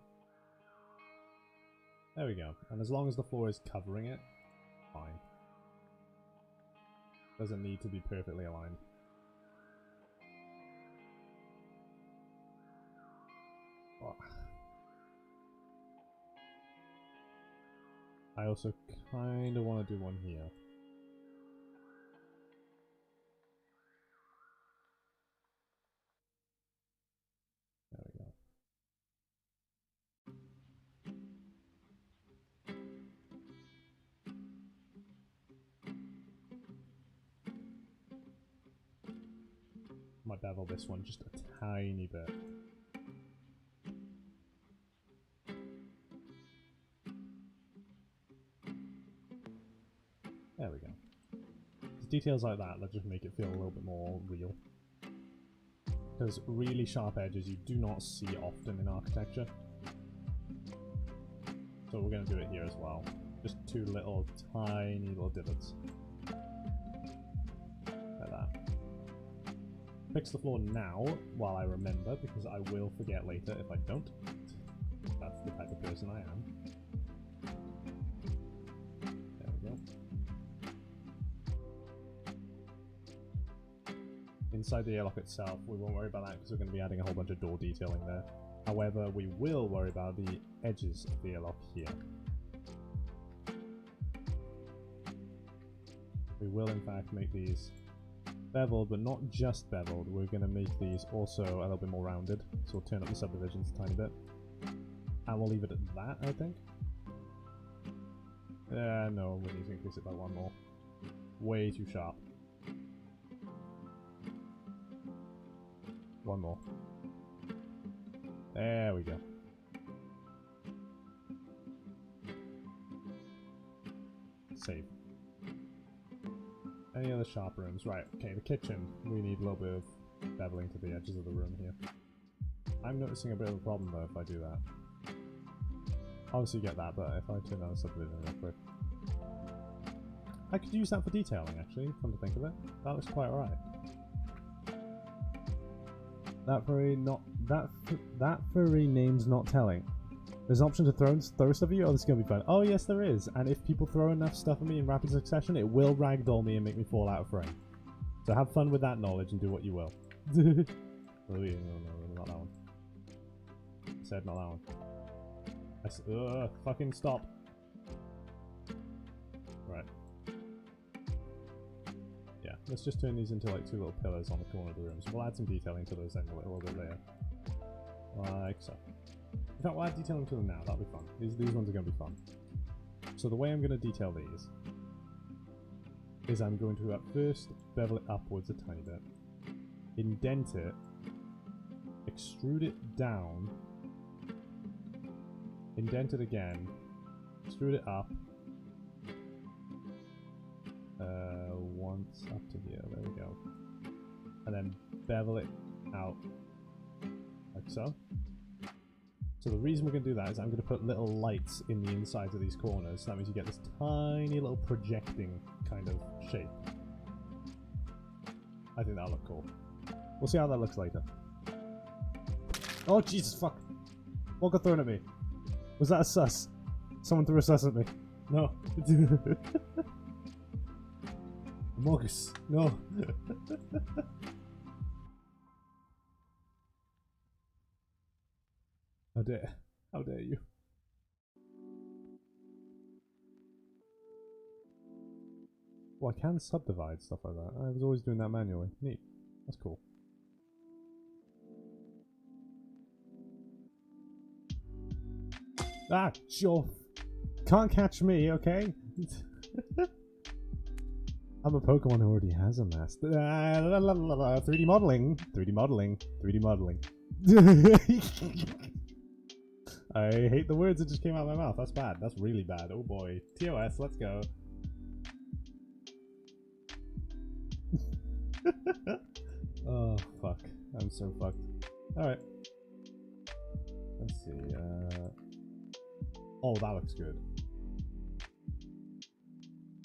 There we go. And as long as the floor is covering it, fine. Doesn't need to be perfectly aligned. Oh. I also kind of want to do one here. There we go. Might bevel this one just a tiny bit. There we go. Details like that just make it feel a little bit more real. Because really sharp edges you do not see often in architecture. So we're going to do it here as well. Just two little tiny little divots. Like that. Fix the floor now while I remember, because I will forget later if I don't. That's the type of person I am. There we go. Inside the airlock itself, we won't worry about that because we're going to be adding a whole bunch of door detailing there. However, we will worry about the edges of the airlock here. We will in fact make these beveled, but not just beveled. We're going to make these also a little bit more rounded, so we'll turn up the subdivisions a tiny bit. And we'll leave it at that, I think. No, we need to increase it by one more. Way too sharp. One more. There we go. Save. Any other sharp rooms? Right, okay, the kitchen. We need a little bit of beveling to the edges of the room here. I'm noticing a bit of a problem though if I do that. Obviously get that, but if I turn on the subdivision real quick. I could use that for detailing actually, come to think of it. That looks quite alright. That furry name's not telling. There's an option to throw stuff at you? Oh, this is going to be fun. Oh, yes, there is. And if people throw enough stuff at me in rapid succession, it will ragdoll me and make me fall out of frame. So have fun with that knowledge and do what you will. No, not that one. I said not that one. Fucking stop. Right. Yeah, let's just turn these into like two little pillars on the corner of the room. So we'll add some detailing to those then a little bit later. Like so. In fact, we'll add detailing to them now, that'll be fun. These ones are going to be fun. So the way I'm going to detail these is I'm going to at first bevel it upwards a tiny bit, indent it, extrude it down, indent it again, extrude it up, once up to here, there we go, and then bevel it out like so. So the reason we're going to do that is I'm going to put little lights in the insides of these corners, so that means you get this tiny little projecting kind of shape. I think that'll look cool. We'll see how that looks later. Oh Jesus fuck! What got thrown at me? Was that a sus? Someone threw a sus at me. No. Amogus. No. How dare. How dare you. Well, I can subdivide stuff like that. I was always doing that manually. Neat. That's cool. Ah, sure. Can't catch me, okay? I'm a Pokemon who already has a mask. 3D modeling. 3D modeling. 3D modeling. I hate the words that just came out of my mouth. That's bad. That's really bad. Oh boy. TOS, let's go. Oh, fuck. I'm so fucked. Alright. Let's see. Oh, that looks good.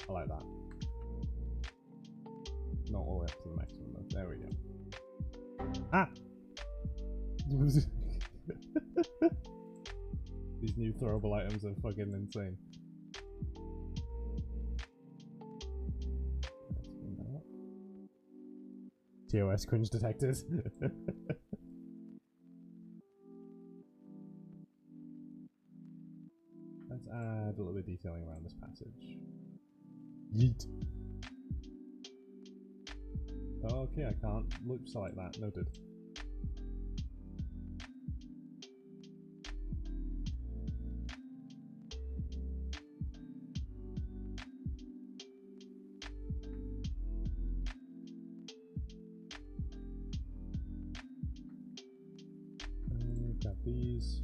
I like that. Not all the way up to the maximum though. There we go. Ah! These new throwable items are fucking insane. TOS cringe detected. Let's add a little bit of detailing around this passage. Yeet. Okay, I can't loop select that. Noted. Got these.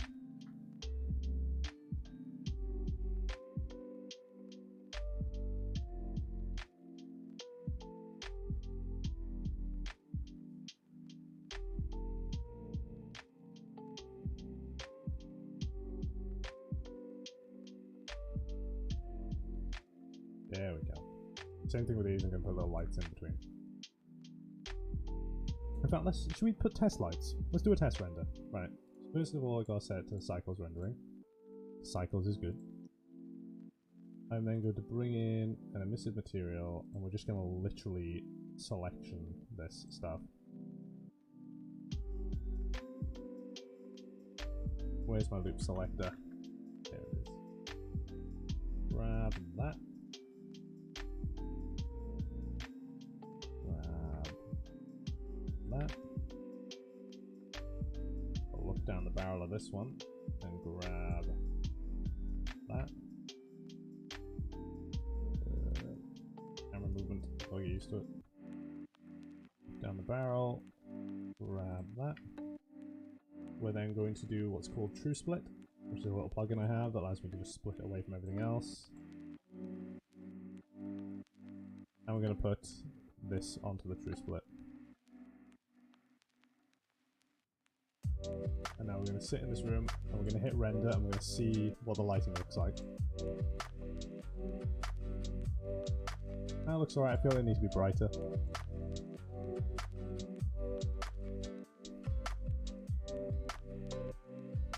There we go. Same thing with these, I'm going to put little lights in between. In fact, should we put test lights? Let's do a test render. Right. First of all, I gotta set it to cycles rendering. Cycles is good. I'm then going to bring in an emissive material, and we're just going to literally selection this stuff. Where's my loop selector? There it is. Grab that. Grab that. I'll look down the barrel of this one and grab that. Camera movement, I'll get used to it. Down the barrel, grab that. We're then going to do what's called True Split, which is a little plugin I have that allows me to just split it away from everything else. And we're going to put this onto the True Split. And now we're going to sit in this room, and we're going to hit render, and we're going to see what the lighting looks like. That looks alright, I feel it needs to be brighter.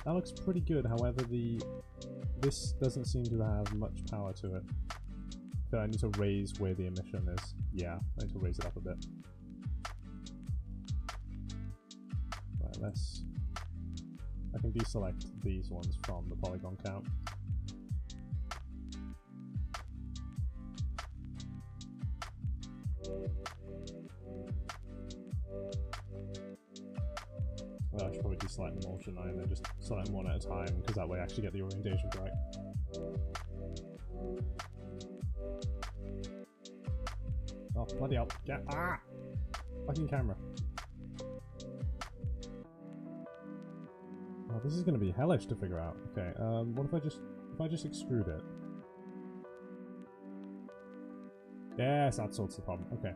That looks pretty good, however this doesn't seem to have much power to it. So I need to raise where the emission is. Yeah, I need to raise it up a bit. Right, I can deselect these ones from the polygon count. Well, I should probably deselect them all, shouldn't I? And then just select them one at a time, because that way I actually get the orientation right. Oh, bloody hell. Get. Ah! Fucking camera. Oh, this is going to be hellish to figure out. Okay, what if I just extrude it? Yes, that sorts the problem. Okay.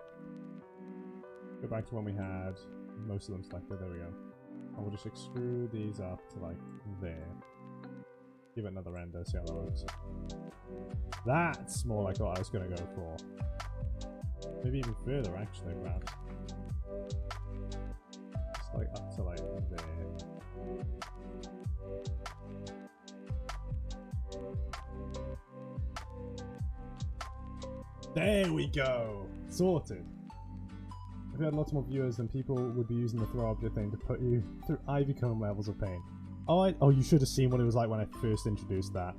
Go back to when we had most of them selected. There we go. And we'll just extrude these up to like there. Give it another render, see how that looks. That's more like what I was going to go for. Maybe even further actually, perhaps. Just like up to like there. There we go! Sorted. If we had lots more viewers, then people would be using the throw object thing to put you through ivy cone levels of pain. Oh, you should have seen what it was like when I first introduced that.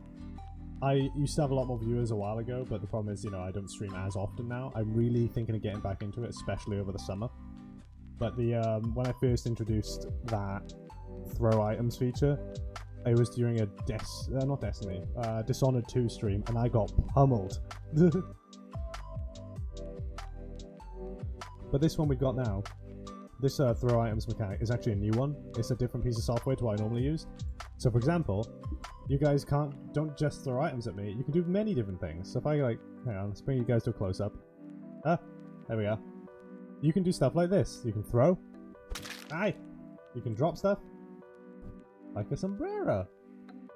I used to have a lot more viewers a while ago, but the problem is, you know, I don't stream as often now. I'm really thinking of getting back into it, especially over the summer. But the when I first introduced that throw items feature, it was during a Dishonored 2 stream, and I got pummeled. But this one we've got now, this throw items mechanic is actually a new one. It's a different piece of software to what I normally use. So for example, you guys don't just throw items at me, you can do many different things. So if I hang on, let's bring you guys to a close-up. Ah, there we go. You can do stuff like this. You can throw. Aye! You can drop stuff. Like a sombrero.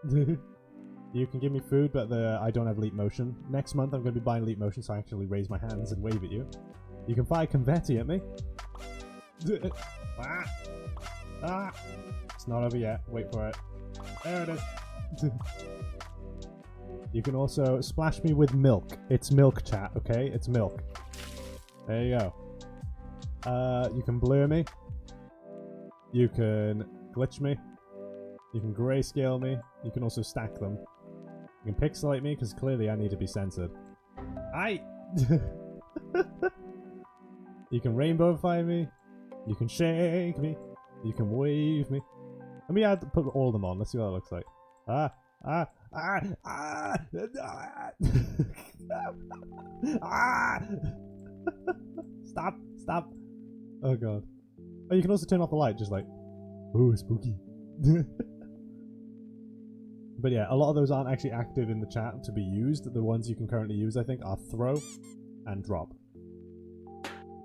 You can give me food, but I don't have leap motion. Next month I'm going to be buying leap motion, so I actually raise my hands and wave at you. You can fire confetti at me. Ah! Ah! It's not over yet. Wait for it. There it is. You can also splash me with milk. It's milk, chat, okay? It's milk. There you go. You can blur me. You can glitch me. You can grayscale me. You can also stack them. You can pixelate me, because clearly I need to be censored. Aye! You can rainbowify me. You can shake me. You can wave me. Let me put all of them on. Let's see what that looks like. Ah! Ah! Ah! Ah! Ah! Stop! Stop! Oh god. Oh, you can also turn off the light, just like, ooh, spooky. But yeah, a lot of those aren't actually active in the chat to be used. The ones you can currently use, I think, are throw and drop.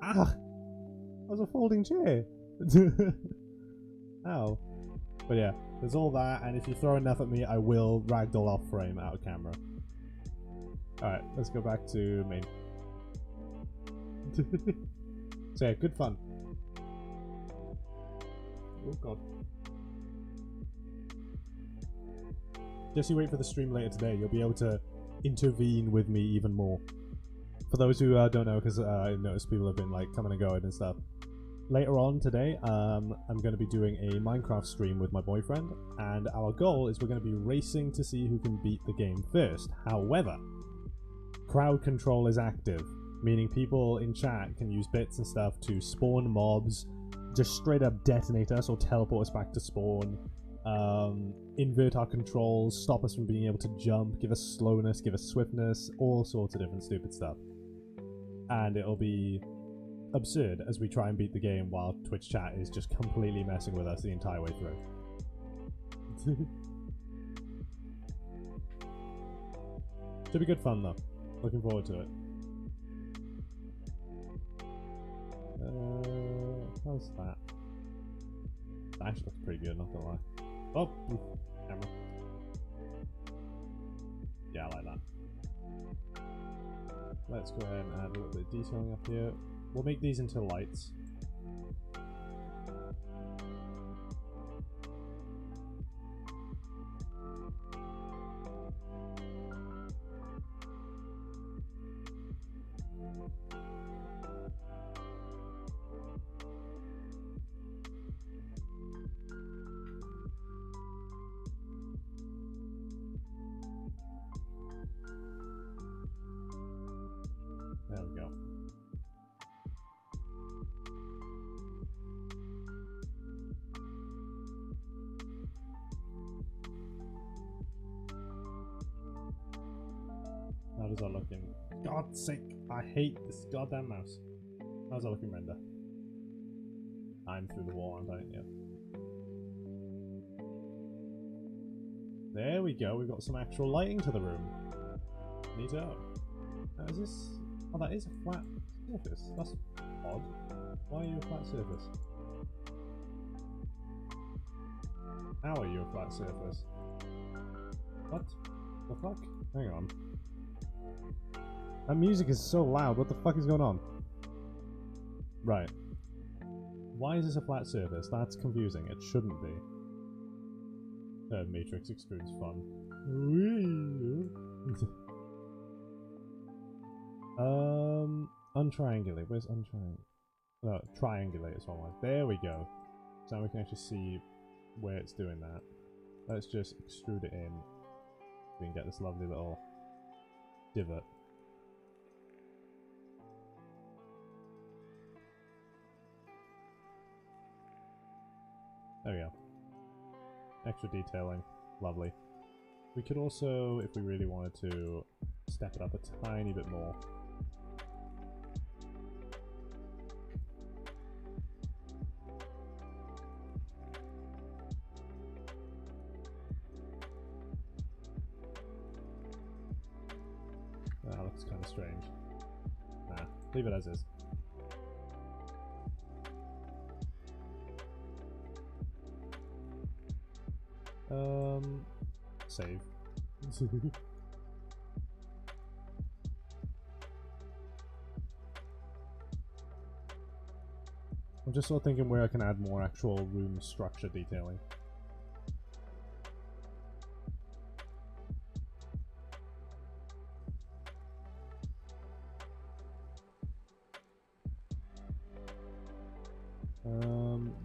Ah! That was a folding chair. Ow. But yeah, there's all that, and if you throw enough at me, I will ragdoll off frame out of camera. Alright, let's go back to main. So yeah, good fun. Oh god. Just you wait for the stream later today, you'll be able to intervene with me even more. For those who don't know, because I noticed people have been like coming and going and stuff. Later on today, I'm going to be doing a Minecraft stream with my boyfriend, and our goal is we're going to be racing to see who can beat the game first. However, crowd control is active, meaning people in chat can use bits and stuff to spawn mobs, just straight up detonate us or teleport us back to spawn, invert our controls, stop us from being able to jump, give us slowness, give us swiftness, all sorts of different stupid stuff. And it'll be absurd as we try and beat the game while Twitch chat is just completely messing with us the entire way through. Should be good fun though. Looking forward to it. How's that? That actually looks pretty good, not gonna lie. Oh! Camera. Yeah, I like that. Let's go ahead and add a little bit of detailing up here. We'll make these into lights. There we go. How does that look in? God's sake, I hate this goddamn mouse. How's that looking, render? I'm through the wall, aren't I? Yeah. There we go, we've got some actual lighting to the room. Neato. Now is this... Oh, that is a flat surface. That's odd. Why are you a flat surface? How are you a flat surface? What? The fuck? Hang on. That music is so loud, what the fuck is going on? Right. Why is this a flat surface? That's confusing. It shouldn't be. Matrix extrudes fun. untriangulate. Where's untriangulate? No, triangulate is one word. There we go. So now we can actually see where it's doing that. Let's just extrude it in. We can get this lovely little divot. There we go. Extra detailing. Lovely. We could also, if we really wanted to, step it up a tiny bit more. That looks kind of strange. Nah, leave it as is. Save. I'm just sort of thinking where I can add more actual room structure detailing.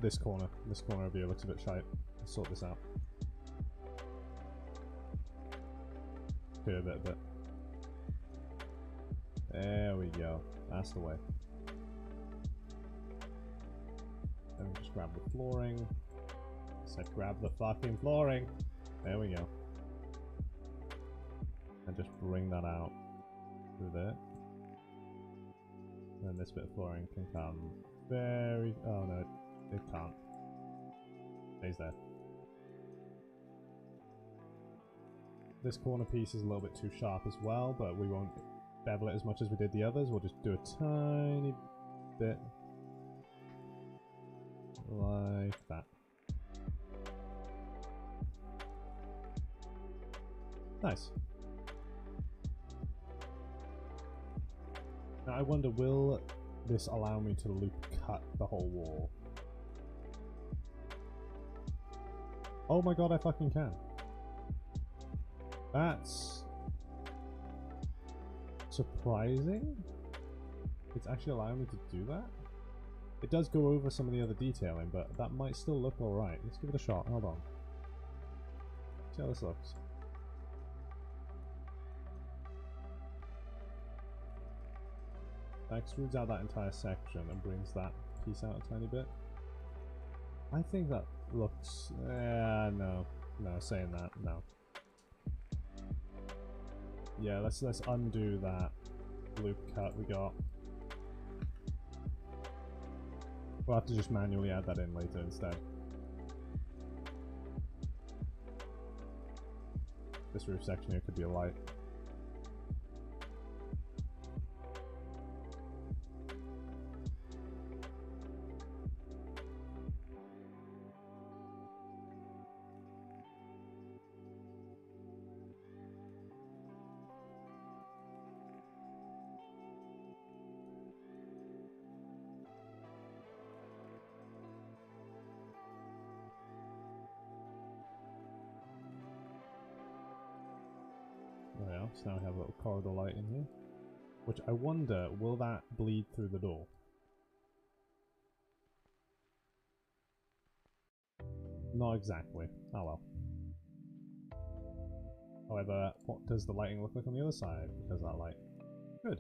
This corner over here looks a bit shite. Let's sort this out. Curve it a bit. There we go. That's the way. Then we just grab the flooring. I said grab the fucking flooring. There we go. And just bring that out through there. And then this bit of flooring can come very... Oh no, it can't. Stays there. This corner piece is a little bit too sharp as well, but we won't bevel it as much as we did the others. We'll just do a tiny bit like that. Nice. Now I wonder, will this allow me to loop cut the whole wall? Oh my god, I fucking can. That's surprising. It's actually allowing me to do that. It does go over some of the other detailing, but that might still look alright. Let's give it a shot. Hold on. See how this looks. That extrudes out that entire section and brings that piece out a tiny bit. I think that looks... no. No, saying that, no. Yeah, let's undo that loop cut we got. We'll have to just manually add that in later instead. This roof section here could be a light. There we are. So now we have a little corridor light in here. Which I wonder, will that bleed through the door? Not exactly. Oh well. However, what does the lighting look like on the other side because of that light? Good.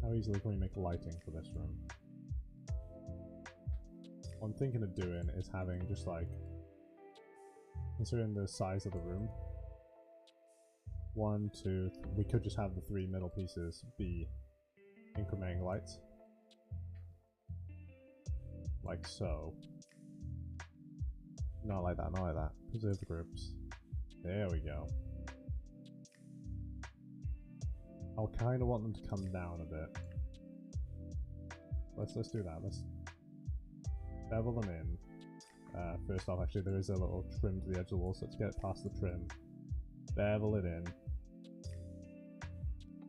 How easily can we make lighting for this room? What I'm thinking of doing is having just like, considering the size of the room, 1, 2, we could just have the 3 middle pieces be incrementing lights. Like so. Not like that, not like that. Preserve the groups. There we go. I'll kind of want them to come down a bit. Let's do that. Let's bevel them in. First off, actually, there is a little trim to the edge of the wall, so let's get it past the trim. Bevel it in.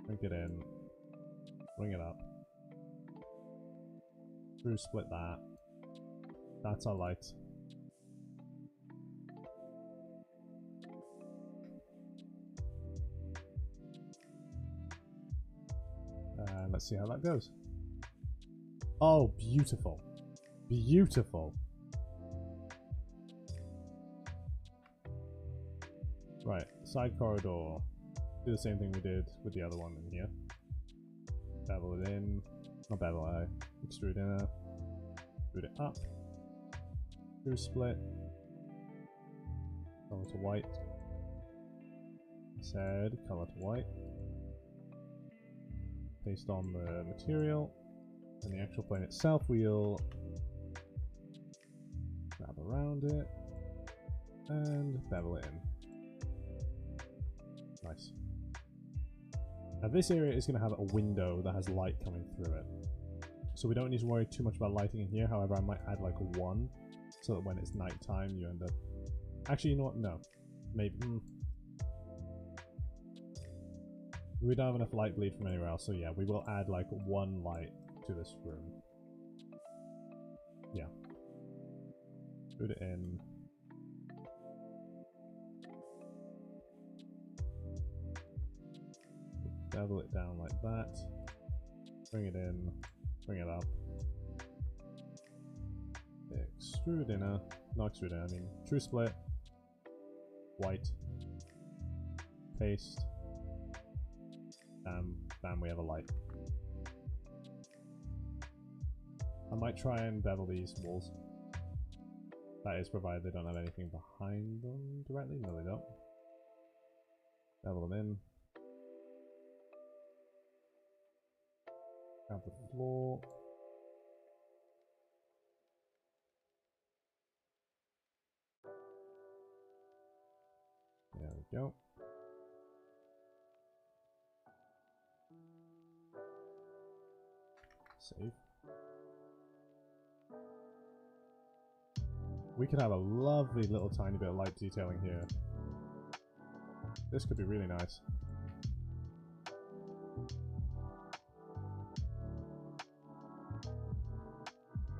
Shrink it in. Bring it up. Screw split that. That's our light. let's see how that goes. Oh, beautiful. Beautiful. Right, side corridor. Do the same thing we did with the other one in here. Bevel it in. Not bevel, extrude inner. Extrude it up. Screw split. Color to white. Said color to white. Paste on the material. And the actual plane itself, we'll wrap around it and bevel it in. Nice. Now this area is going to have a window that has light coming through it. So we don't need to worry too much about lighting in here. However, I might add like one so that when it's nighttime you end up... Actually, you know what? No. Maybe... We don't have enough light bleed from anywhere else, so yeah, we will add like one light to this room. Yeah. Put it in. Bevel it down like that. Bring it in. Bring it up. Extrude inner. Not extrude inner, I mean true split. White. Paste. Bam, we have a light. I might try and bevel these walls. That is provided they don't have anything behind them directly. No, they don't. Bevel them in. Grab the floor. There we go. Save. We could have a lovely little tiny bit of light detailing here. This could be really nice.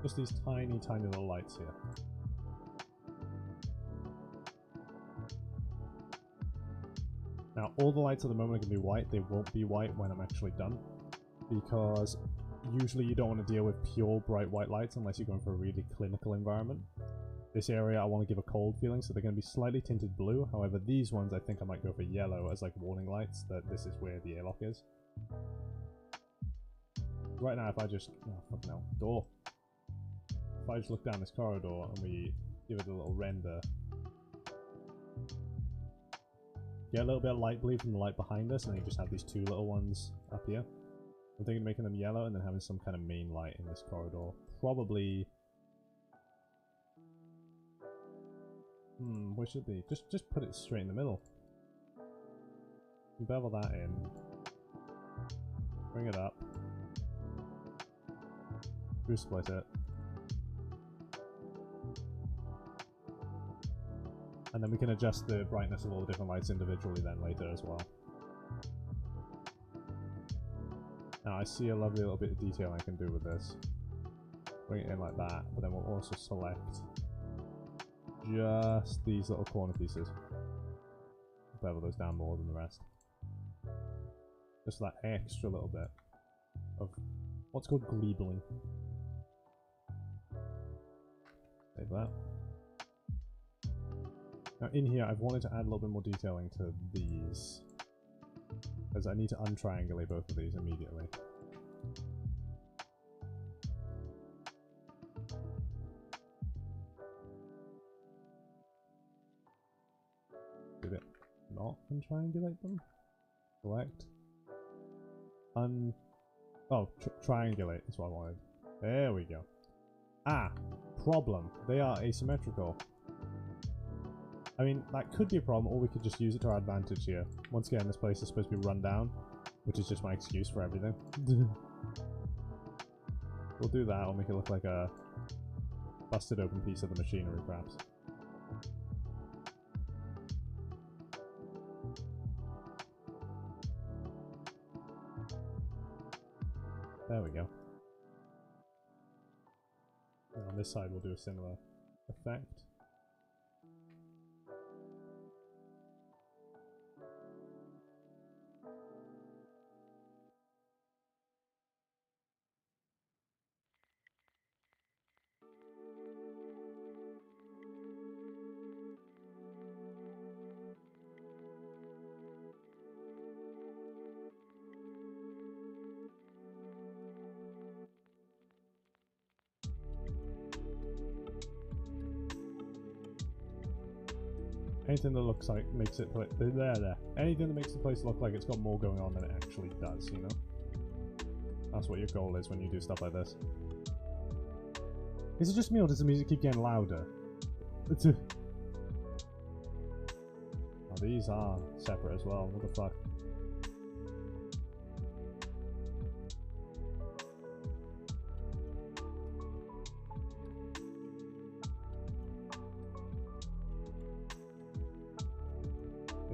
Just these tiny little lights here. Now, all the lights at the moment are going to be white. They won't be white when I'm actually done, because usually you don't want to deal with pure bright white lights unless you're going for a really clinical environment. This area I want to give a cold feeling, so they're going to be slightly tinted blue. However, these ones I think I might go for yellow as like warning lights that this is where the airlock is. Right now, if I just... oh, fuck no. Door. If I just look down this corridor and we give it a little render, get a little bit of light bleed from the light behind us, and then you just have these two little ones up here. I'm thinking of making them yellow and then having some kind of main light in this corridor. Probably... where should it be? Just put it straight in the middle. Bevel that in. Bring it up. Screw split it. And then we can adjust the brightness of all the different lights individually then later as well. Now I see a lovely little bit of detail I can do with this. Bring it in like that, but then we'll also select just these little corner pieces. Bevel those down more than the rest. Just that extra little bit of what's called greebling. Save that. Now in here I've wanted to add a little bit more detailing to these, because I need to untriangulate both of these immediately. Did it not untriangulate them? Select. Oh, triangulate is what I wanted. There we go. Ah, problem. They are asymmetrical. I mean, that could be a problem, or we could just use it to our advantage here. Once again, this place is supposed to be run down, which is just my excuse for everything. We'll do that, we'll make it look like a busted open piece of the machinery, perhaps. There we go. And on this side we'll do a similar effect. anything that looks like makes it anything that makes the place look like it's got more going on than it actually does, you know? That's what your goal is when you do stuff like this. Is it just me or does the music keep getting louder? Oh, these are separate as well, what the fuck?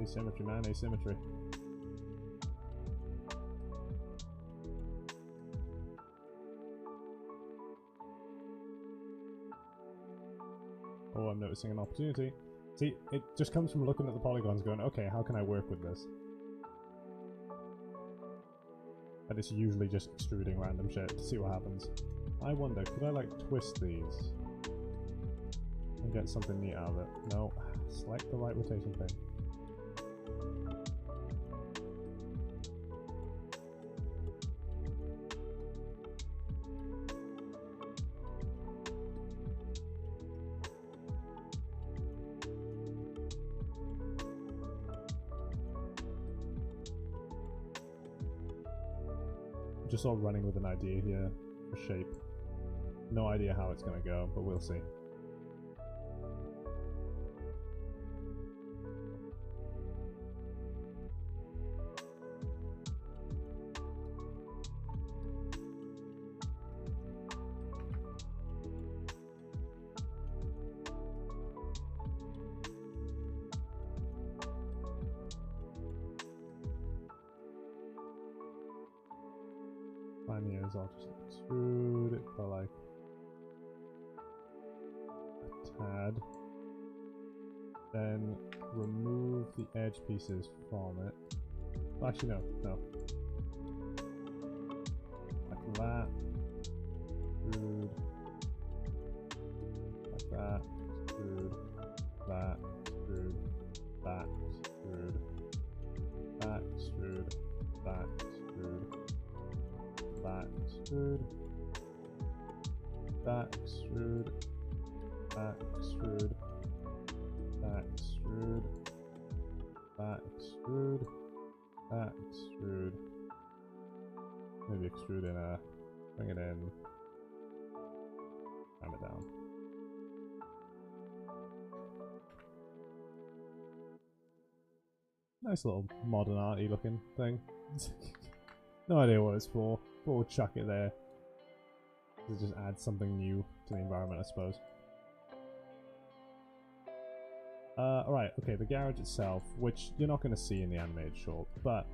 Asymmetry, man, asymmetry. Oh, I'm noticing an opportunity. See, it just comes from looking at the polygons going, okay, how can I work with this? And it's usually just extruding random shit to see what happens. I wonder, could I like twist these? And get something neat out of it? No. Select the right rotation thing. Just sort of running with an idea here for shape. No idea how it's going to go, but we'll see. I'll just extrude it for like a tad. Then remove the edge pieces from it. Oh, actually, no. Like that. Extrude. Like that. Extrude. That. Extrude. That. Extrude. That. Extrude. That. Extrude. That extrude, that extrude, that extrude, that extrude, that extrude, that extrude. Maybe extrude in a, bring it in, ram it down. Nice little modern arty looking thing. No idea what it's for. We'll chuck it there. To just add something new to the environment, I suppose. Alright, okay, the garage itself, which you're not going to see in the animated short, but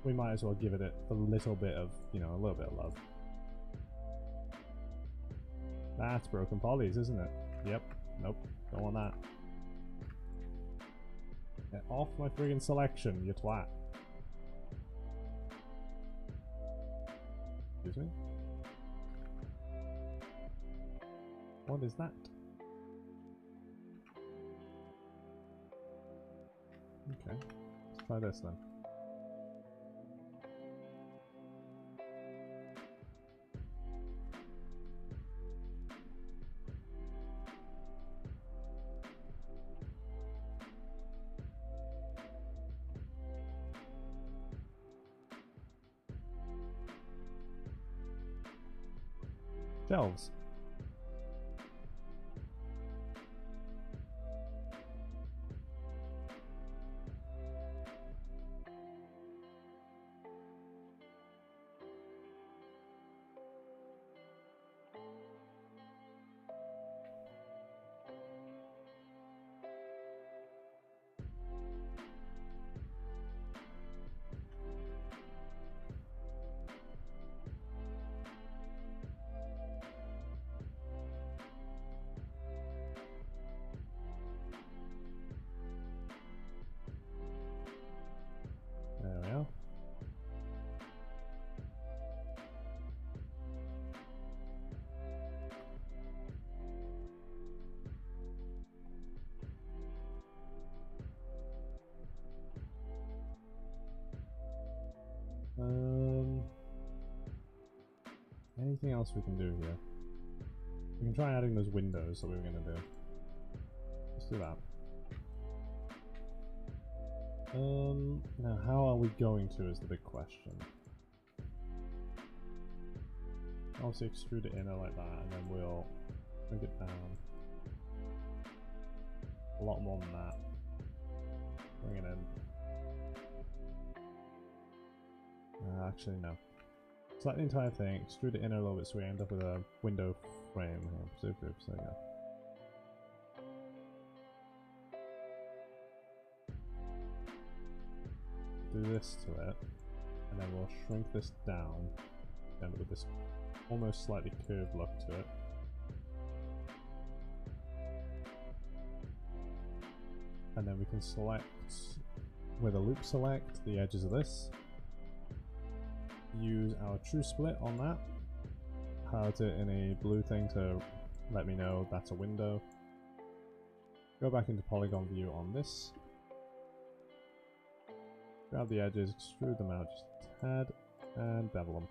we might as well give it a little bit of, you know, a little bit of love. That's broken polys, isn't it? Yep. Nope. Don't want that. Get off my friggin' selection, you twat. Excuse me? What is that? Okay, let's try this then. Shelves. There we are. Anything else we can do here? We can try adding those windows that we were going to do. Let's do that. Now how are we going to is the big question. Obviously extrude it inner like that, and then we'll bring it down a lot more than that. Bring it in. Actually, no. Select the entire thing, extrude it inner a little bit so we end up with a window frame here. Super, so yeah. Do this to it, and then we'll shrink this down, and with this almost slightly curved look to it. And then we can select, with a loop select, the edges of this. Use our true split on that. Highlight it in a blue thing to let me know that's a window. Go back into polygon view on this. Grab the edges, extrude them out just a tad, and bevel them.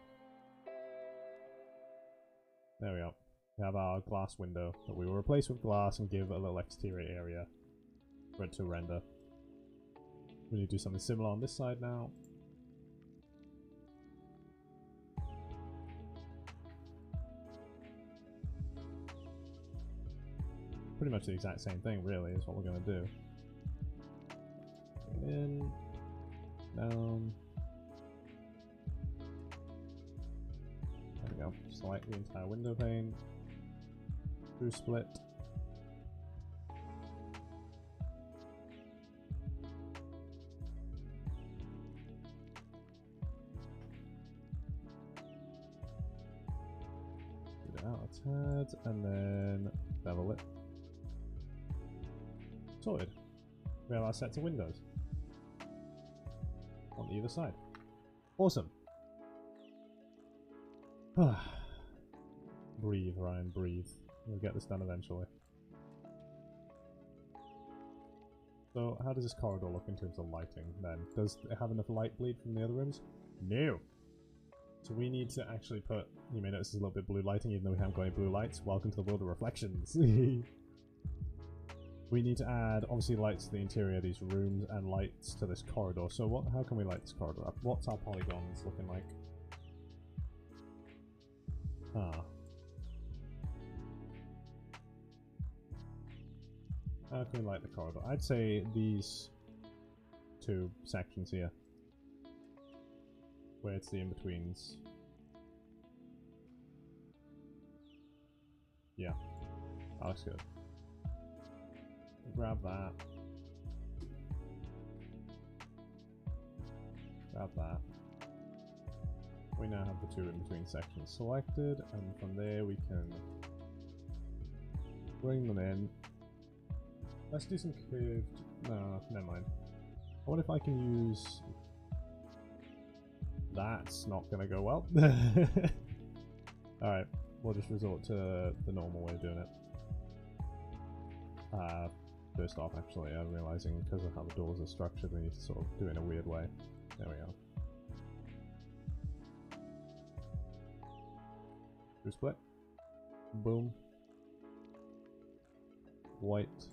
There we go. We have our glass window that we will replace with glass and give a little exterior area for it to render. We need to do something similar on this side now. Pretty much the exact same thing, really, is what we're going to do. In, down. There we go. Select the entire window pane. True split. Get it out a tad, and then bevel it. Sorted. We have our sets of windows on either side. Awesome. Breathe, Ryan, breathe. We'll get this done eventually. So, how does this corridor look in terms of lighting then? Does it have enough light bleed from the other rooms? No! So we need to actually put, you may notice there's a little bit blue lighting even though we haven't got any blue lights. Welcome to the world of reflections. We need to add, obviously, lights to the interior of these rooms and lights to this corridor. So how can we light this corridor up? What's our polygons looking like? How can we light the corridor? I'd say these two sections here, where it's the in-betweens. Yeah, that looks good. Grab that. Grab that. We now have the two in-between sections selected, and from there we can bring them in. Let's do some curved... No, never mind. I wonder if I can use... That's not gonna go well. Alright, we'll just resort to the normal way of doing it. First off, actually, I'm realizing because of how the doors are structured, we need to sort of do it in a weird way. There we go. True split. Boom. White.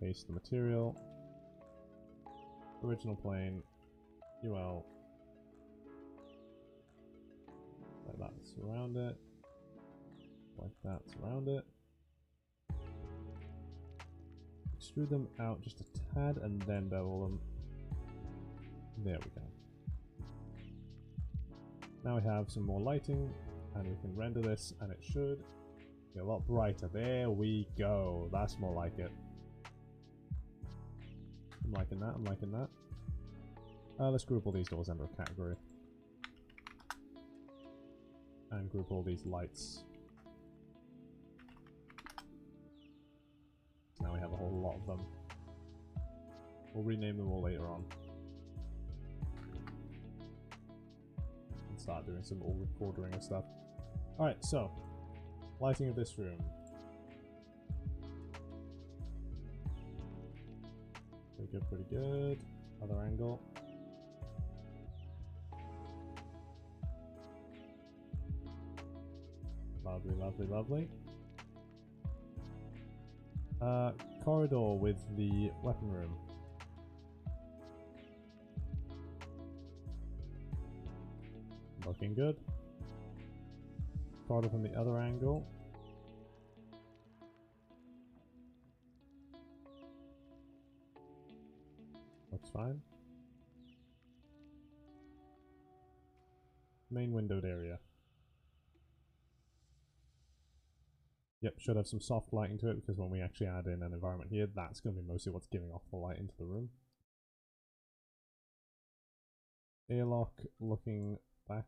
Paste the material. Original plane. UL. Like that, surround it. Like that, surround it. Extrude them out just a tad and then bevel them. There we go. Now we have some more lighting and we can render this and it should be a lot brighter. There we go. That's more like it. I'm liking that, I'm liking that. Let's group all these doors under a category. And group all these lights. Now we have a whole lot of them. We'll rename them all later on. And start doing some old ordering of stuff. Alright, so, lighting of this room. Pretty good, pretty good. Other angle. Lovely, lovely, lovely. Corridor with the weapon room. Looking good. Corridor from the other angle. Looks fine. Main windowed area. Yep, should have some soft lighting to it because when we actually add in an environment here, that's going to be mostly what's giving off the light into the room. Airlock looking back.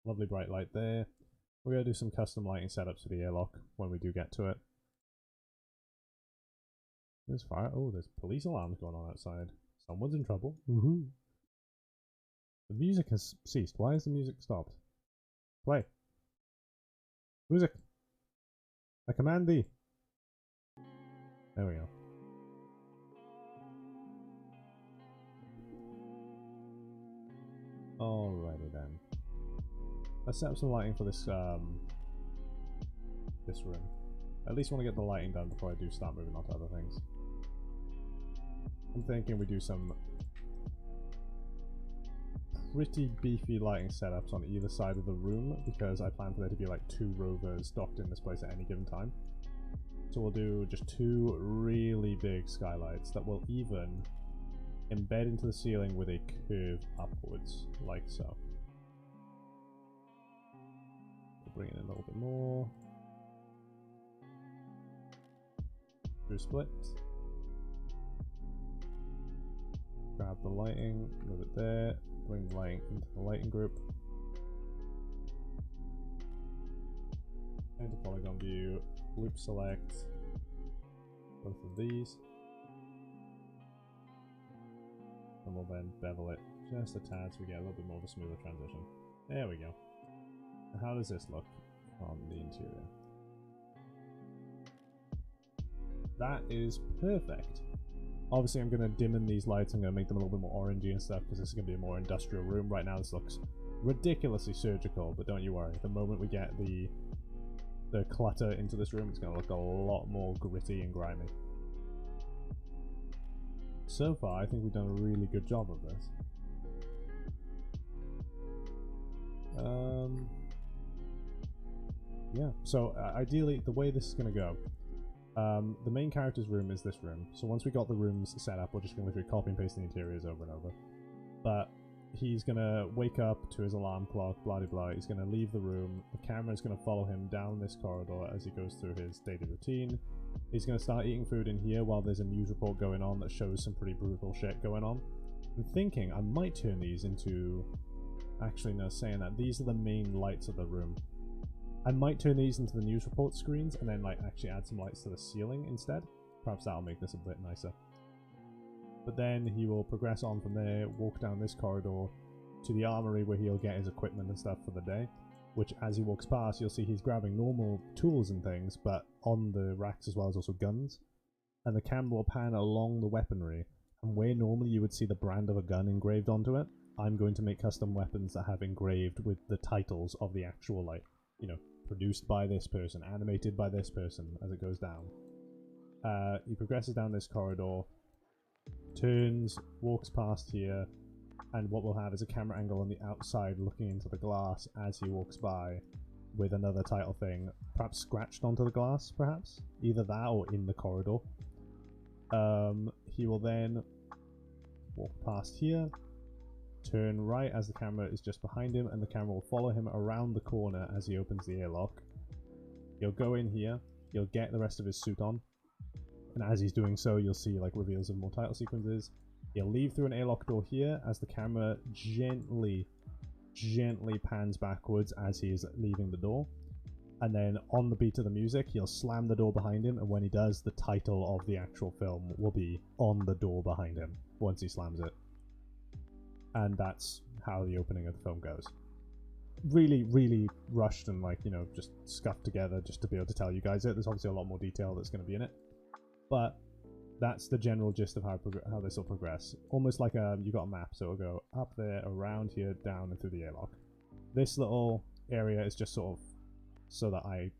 Lovely bright light there. We're going to do some custom lighting setups for the airlock when we do get to it. There's fire. Oh, there's police alarms going on outside. Someone's in trouble. Woohoo! The music has ceased. Why has the music stopped? Play. Music. I command thee. There we go. Alrighty then. Let's set up some lighting for this this room. At least want to get the lighting done before I do start moving on to other things. I'm thinking we do some pretty beefy lighting setups on either side of the room because I plan for there to be like 2 rovers docked in this place at any given time. So we'll do just 2 really big skylights that will even embed into the ceiling with a curve upwards, like so. We'll bring it in a little bit more. Screw split. Grab the lighting, move it there, bring the lighting into the lighting group. Into polygon view, loop select both of these. And we'll then bevel it just a tad so we get a little bit more of a smoother transition. There we go. Now how does this look on the interior? That is perfect. Obviously I'm going to dim in these lights, I'm going to make them a little bit more orangey and stuff because this is going to be a more industrial room. Right now this looks ridiculously surgical, but don't you worry, the moment we get the clutter into this room it's going to look a lot more gritty and grimy. So far I think we've done a really good job of this. Yeah, so ideally the way this is going to go, the main character's room is this room. So once we got the rooms set up, we're just going to literally copy and paste the interiors over and over. But he's going to wake up to his alarm clock, blah blah blah. He's going to leave the room. The camera is going to follow him down this corridor as he goes through his daily routine. He's going to start eating food in here while there's a news report going on that shows some pretty brutal shit going on. I'm thinking I might turn these into... Actually, no, saying that, these are the main lights of the room. I might turn these into the news report screens and then like actually add some lights to the ceiling instead. Perhaps that'll make this a bit nicer. But then he will progress on from there, walk down this corridor to the armory where he'll get his equipment and stuff for the day. Which, as he walks past, you'll see he's grabbing normal tools and things, but on the racks as well as also guns. And the camera will pan along the weaponry, and where normally you would see the brand of a gun engraved onto it, I'm going to make custom weapons that have engraved with the titles of the actual, like, you know, produced by this person, animated by this person as it goes down. He progresses down this corridor, turns, walks past here, and what we'll have is a camera angle on the outside looking into the glass as he walks by with another title thing, perhaps scratched onto the glass, perhaps? Either that or in the corridor. He will then walk past here, turn right as the camera is just behind him, and the camera will follow him around the corner as he opens the airlock. He'll go in here, he'll get the rest of his suit on, and as he's doing so you'll see like reveals of more title sequences. He'll leave through an airlock door here as the camera gently pans backwards as he is leaving the door. And then on the beat of the music, he'll slam the door behind him, and when he does, the title of the actual film will be on the door behind him once he slams it. And that's how the opening of the film goes. Really, really rushed and like, you know, just scuffed together just to be able to tell you guys it. There's obviously a lot more detail that's going to be in it. But that's the general gist of how this will progress. Almost like you got a map, so it'll go up there, around here, down, and through the airlock. This little area is just sort of so that I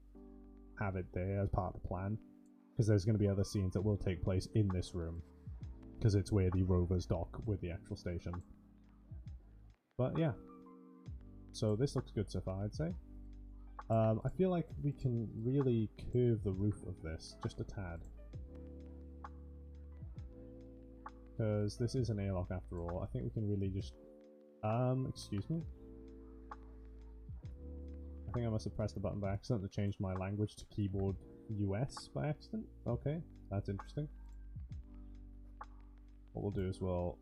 have it there as part of the plan, because there's going to be other scenes that will take place in this room. because it's where the rovers dock with the actual station. But yeah, so this looks good so far, I'd say. I feel like we can really curve the roof of this just a tad. Because this is an airlock after all. I think we can really just... excuse me? I think I must have pressed the button by accident to change my language to keyboard US by accident. Okay, that's interesting. What we'll do is we'll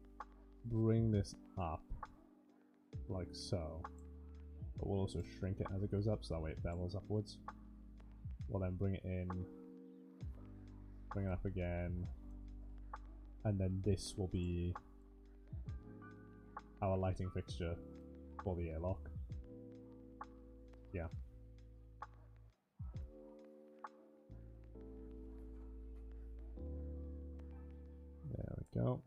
bring this up like so. But we'll also shrink it as it goes up, so that way it bevels upwards. We'll then bring it in, bring it up again, and then this will be our lighting fixture for the airlock. Yeah. There we go.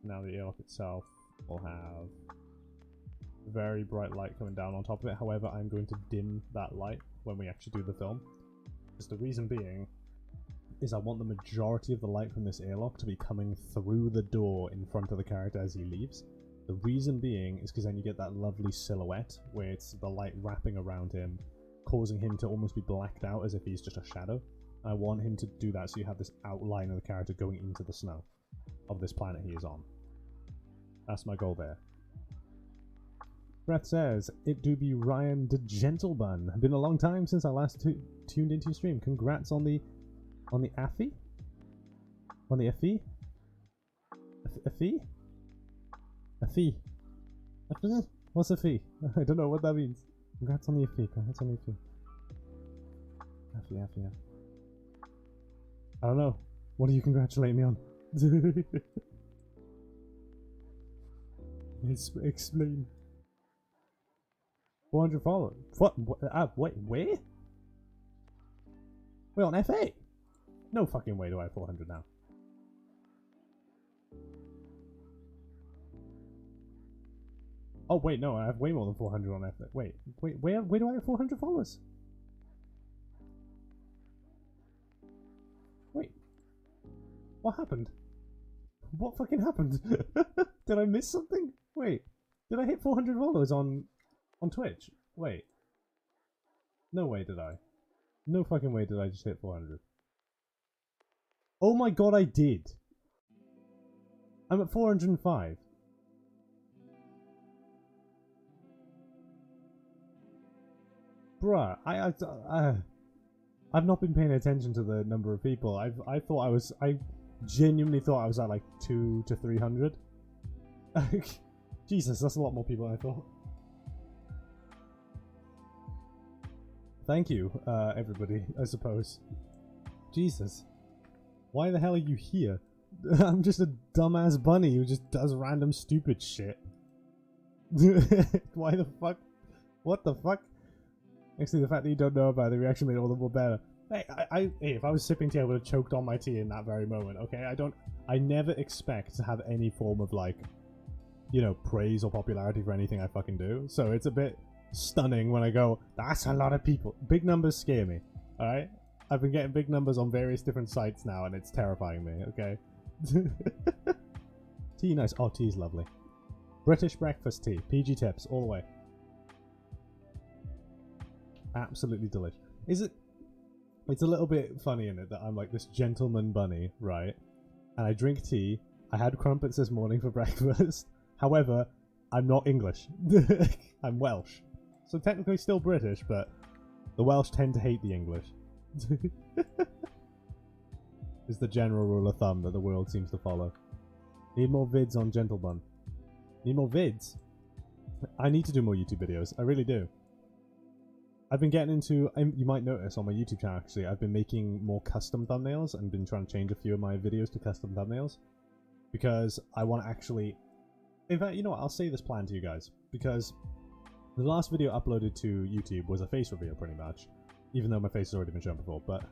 Now the airlock itself will have very bright light coming down on top of it. However, I'm going to dim that light when we actually do the film. Because the reason being is I want the majority of the light from this airlock to be coming through the door in front of the character as he leaves. The reason being is because then you get that lovely silhouette where it's the light wrapping around him, causing him to almost be blacked out as if he's just a shadow. I want him to do that so you have this outline of the character going into the snow of this planet he is on. That's my goal there. Brett says, it do be Ryan the Gentlebun. Been a long time since I last tuned into your stream. Congrats on the AFI? On the AFI? AFI? AFI? What's AFI? I don't know what that means. Congrats on the AFI. Congrats on the AFI. AFI. I don't know. What are you congratulating me on? Explain. 400 followers. What? Wait, where? Wait, on FA? No fucking way do I have 400 now. Oh wait, no, I have way more than 400 on FA. Wait, where do I have 400 followers? Wait. What happened? What fucking happened? Did I miss something? Wait, did I hit 400 followers on Twitch? Wait. No way did I. No fucking way did I just hit 400. Oh my god, I did. I'm at 405. Bruh, I've not been paying attention to the number of people. I genuinely thought I was at like 200 to 300. Jesus, that's a lot more people than I thought. Thank you, everybody, I suppose. Jesus. Why the hell are you here? I'm just a dumbass bunny who just does random stupid shit. Why the fuck? What the fuck? Actually, the fact that you don't know about it, the reaction made it all the more better. Hey, hey, if I was sipping tea, I would have choked on my tea in that very moment, okay? I never expect to have any form of, like, you know, praise or popularity for anything I fucking do. So it's a bit stunning when I go, that's a lot of people. Big numbers scare me, alright? I've been getting big numbers on various different sites now, and it's terrifying me, okay? Tea, nice. Oh, tea's lovely. British breakfast tea. PG tips, all the way. Absolutely delicious. Is it... It's a little bit funny in it that I'm like this gentleman bunny, right? And I drink tea. I had crumpets this morning for breakfast. However, I'm not English. I'm Welsh. So technically still British, but the Welsh tend to hate the English. Is the general rule of thumb that the world seems to follow. Need more vids on Gentlebun. Need more vids? I need to do more YouTube videos. I really do. I've been getting into, you might notice on my YouTube channel actually, I've been making more custom thumbnails and been trying to change a few of my videos to custom thumbnails. Because I want to actually, in fact, you know what, I'll say this plan to you guys. Because the last video uploaded to YouTube was a face reveal pretty much. Even though my face has already been shown before, but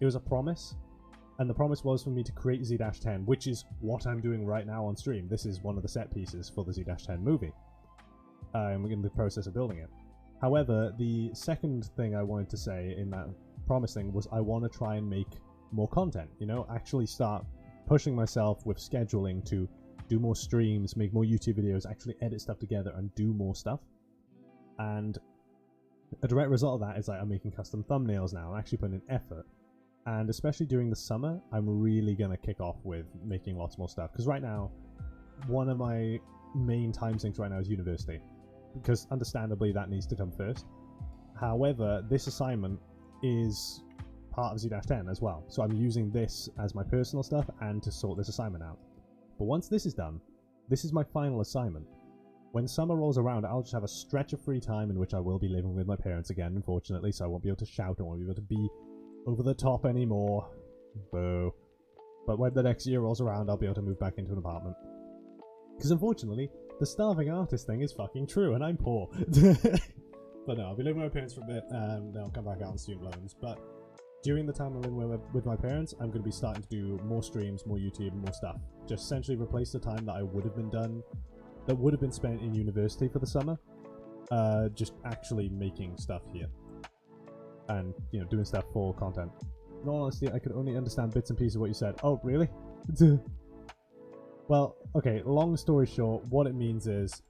it was a promise. And the promise was for me to create Z-10, which is what I'm doing right now on stream. This is one of the set pieces for the Z-10 movie. And we're in the process of building it. However, the second thing I wanted to say in that promising was I want to try and make more content, you know, actually start pushing myself with scheduling to do more streams, make more YouTube videos, actually edit stuff together and do more stuff. And a direct result of that is like I'm making custom thumbnails now. I'm actually putting in effort. And especially during the summer, I'm really going to kick off with making lots more stuff. Because right now, one of my main time sinks right now is university. Because understandably, that needs to come first. However, this assignment is part of Z-10 as well. So I'm using this as my personal stuff and to sort this assignment out. But once this is done, this is my final assignment. When summer rolls around, I'll just have a stretch of free time in which I will be living with my parents again, unfortunately, so I won't be able to shout, I won't be able to be over the top anymore. Boo. But when the next year rolls around, I'll be able to move back into an apartment. Because unfortunately, the starving artist thing is fucking true, and I'm poor. But no, I'll be living with my parents for a bit, and then I'll come back out on student loans. But during the time I'm living with my parents, I'm going to be starting to do more streams, more YouTube, more stuff. Just essentially replace the time that I would have been done, that would have been spent in university for the summer, just actually making stuff here. And, you know, doing stuff for content. In all honesty, I could only understand bits and pieces of what you said. Oh, really? Well, okay, long story short, what it means is,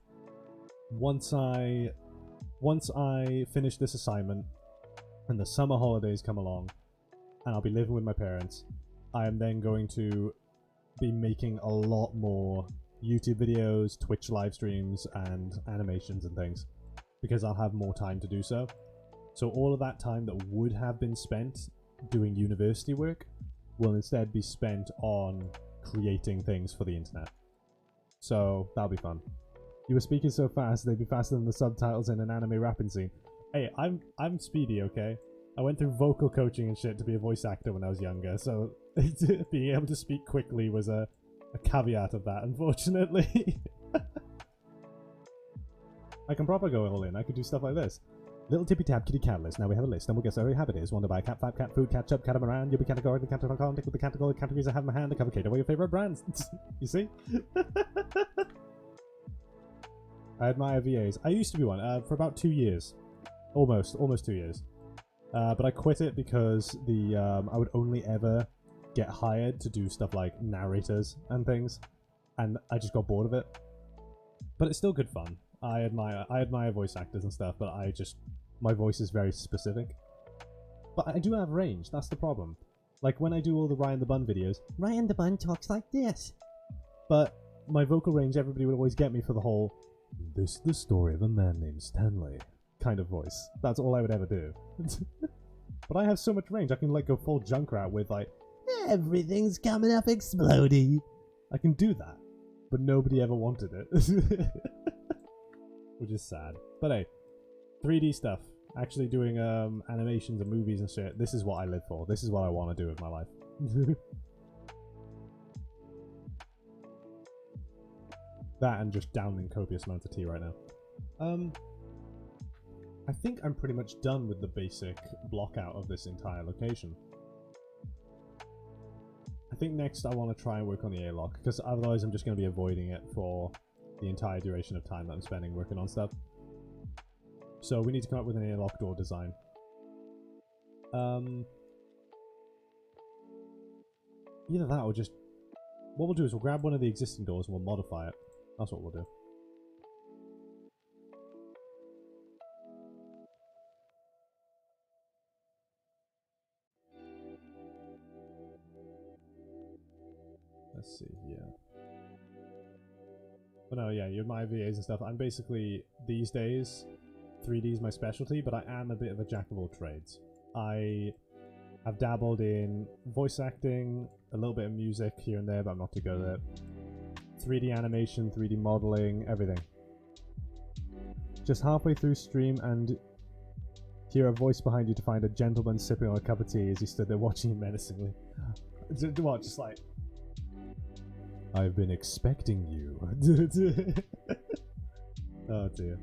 once I finish this assignment, and the summer holidays come along, and I'll be living with my parents, I am then going to be making a lot more YouTube videos, Twitch live streams, and animations and things, because I'll have more time to do so. So all of that time that would have been spent doing university work will instead be spent on creating things for the internet. So that'll be fun. You were speaking so fast, they'd be faster than the subtitles in an anime rapping scene. Hey, I'm speedy, okay? I went through vocal coaching and shit to be a voice actor when I was younger, so being able to speak quickly was a caveat of that, unfortunately. I can proper go all in. I could do stuff like this. Little tippy tap kitty catalyst. Now we have a list, and we'll guess every habit is. Wonder by cat, flap, cat, food, catch up, catamaran. You'll be categorically cat.com. Tick with the categories I have in my hand. The cover Kate. What are your favorite brands? You see? I admire VAs. I used to be one for about 2 years. Almost 2 years. But I quit it because I would only ever get hired to do stuff like narrators and things, and I just got bored of it. But it's still good fun. I admire voice actors and stuff, but my voice is very specific. But I do have range, that's the problem. Like when I do all the Ryan the Bun videos, Ryan the Bun talks like this. But my vocal range, everybody would always get me for the whole, this is the story of a man named Stanley kind of voice. That's all I would ever do. But I have so much range, I can like go full Junkrat with like, everything's coming up exploding. I can do that, but nobody ever wanted it. Which is sad. But hey, 3D stuff. Actually doing animations and movies and shit. This is what I live for. This is what I want to do with my life. That and just downing copious amounts of tea right now. I think I'm pretty much done with the basic block out of this entire location. I think next I want to try and work on the airlock, because otherwise I'm just going to be avoiding it for the entire duration of time that I'm spending working on stuff. So we need to come up with an airlock door design. Either that or just... What we'll do is we'll grab one of the existing doors and we'll modify it. That's what we'll do. Let's see here. But no, yeah, you admire VAs and stuff. I'm basically, these days, 3D is my specialty, but I am a bit of a jack of all trades. I have dabbled in voice acting, a little bit of music here and there, but I'm not too good at it. 3D animation, 3D modeling, everything. Just halfway through stream and hear a voice behind you to find a gentleman sipping on a cup of tea as he stood there watching you menacingly. What, just like... I've been expecting you. Oh dear.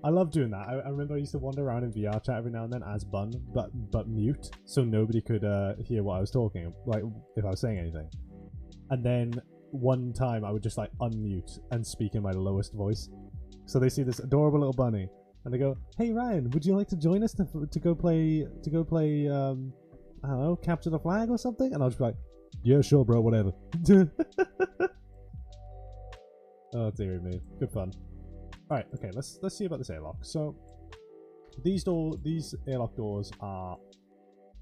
I love doing that. I remember I used to wander around in VR chat every now and then as Bun, but mute, so nobody could hear what I was talking, like if I was saying anything. And then one time I would just like unmute and speak in my lowest voice. So they see this adorable little bunny and they go, "Hey Ryan, would you like to join us to go play I don't know, capture the flag or something?" And I'll just be like, "Yeah, sure, bro, whatever." Oh dear me, good fun. All right, okay, let's see about this airlock. So these airlock doors are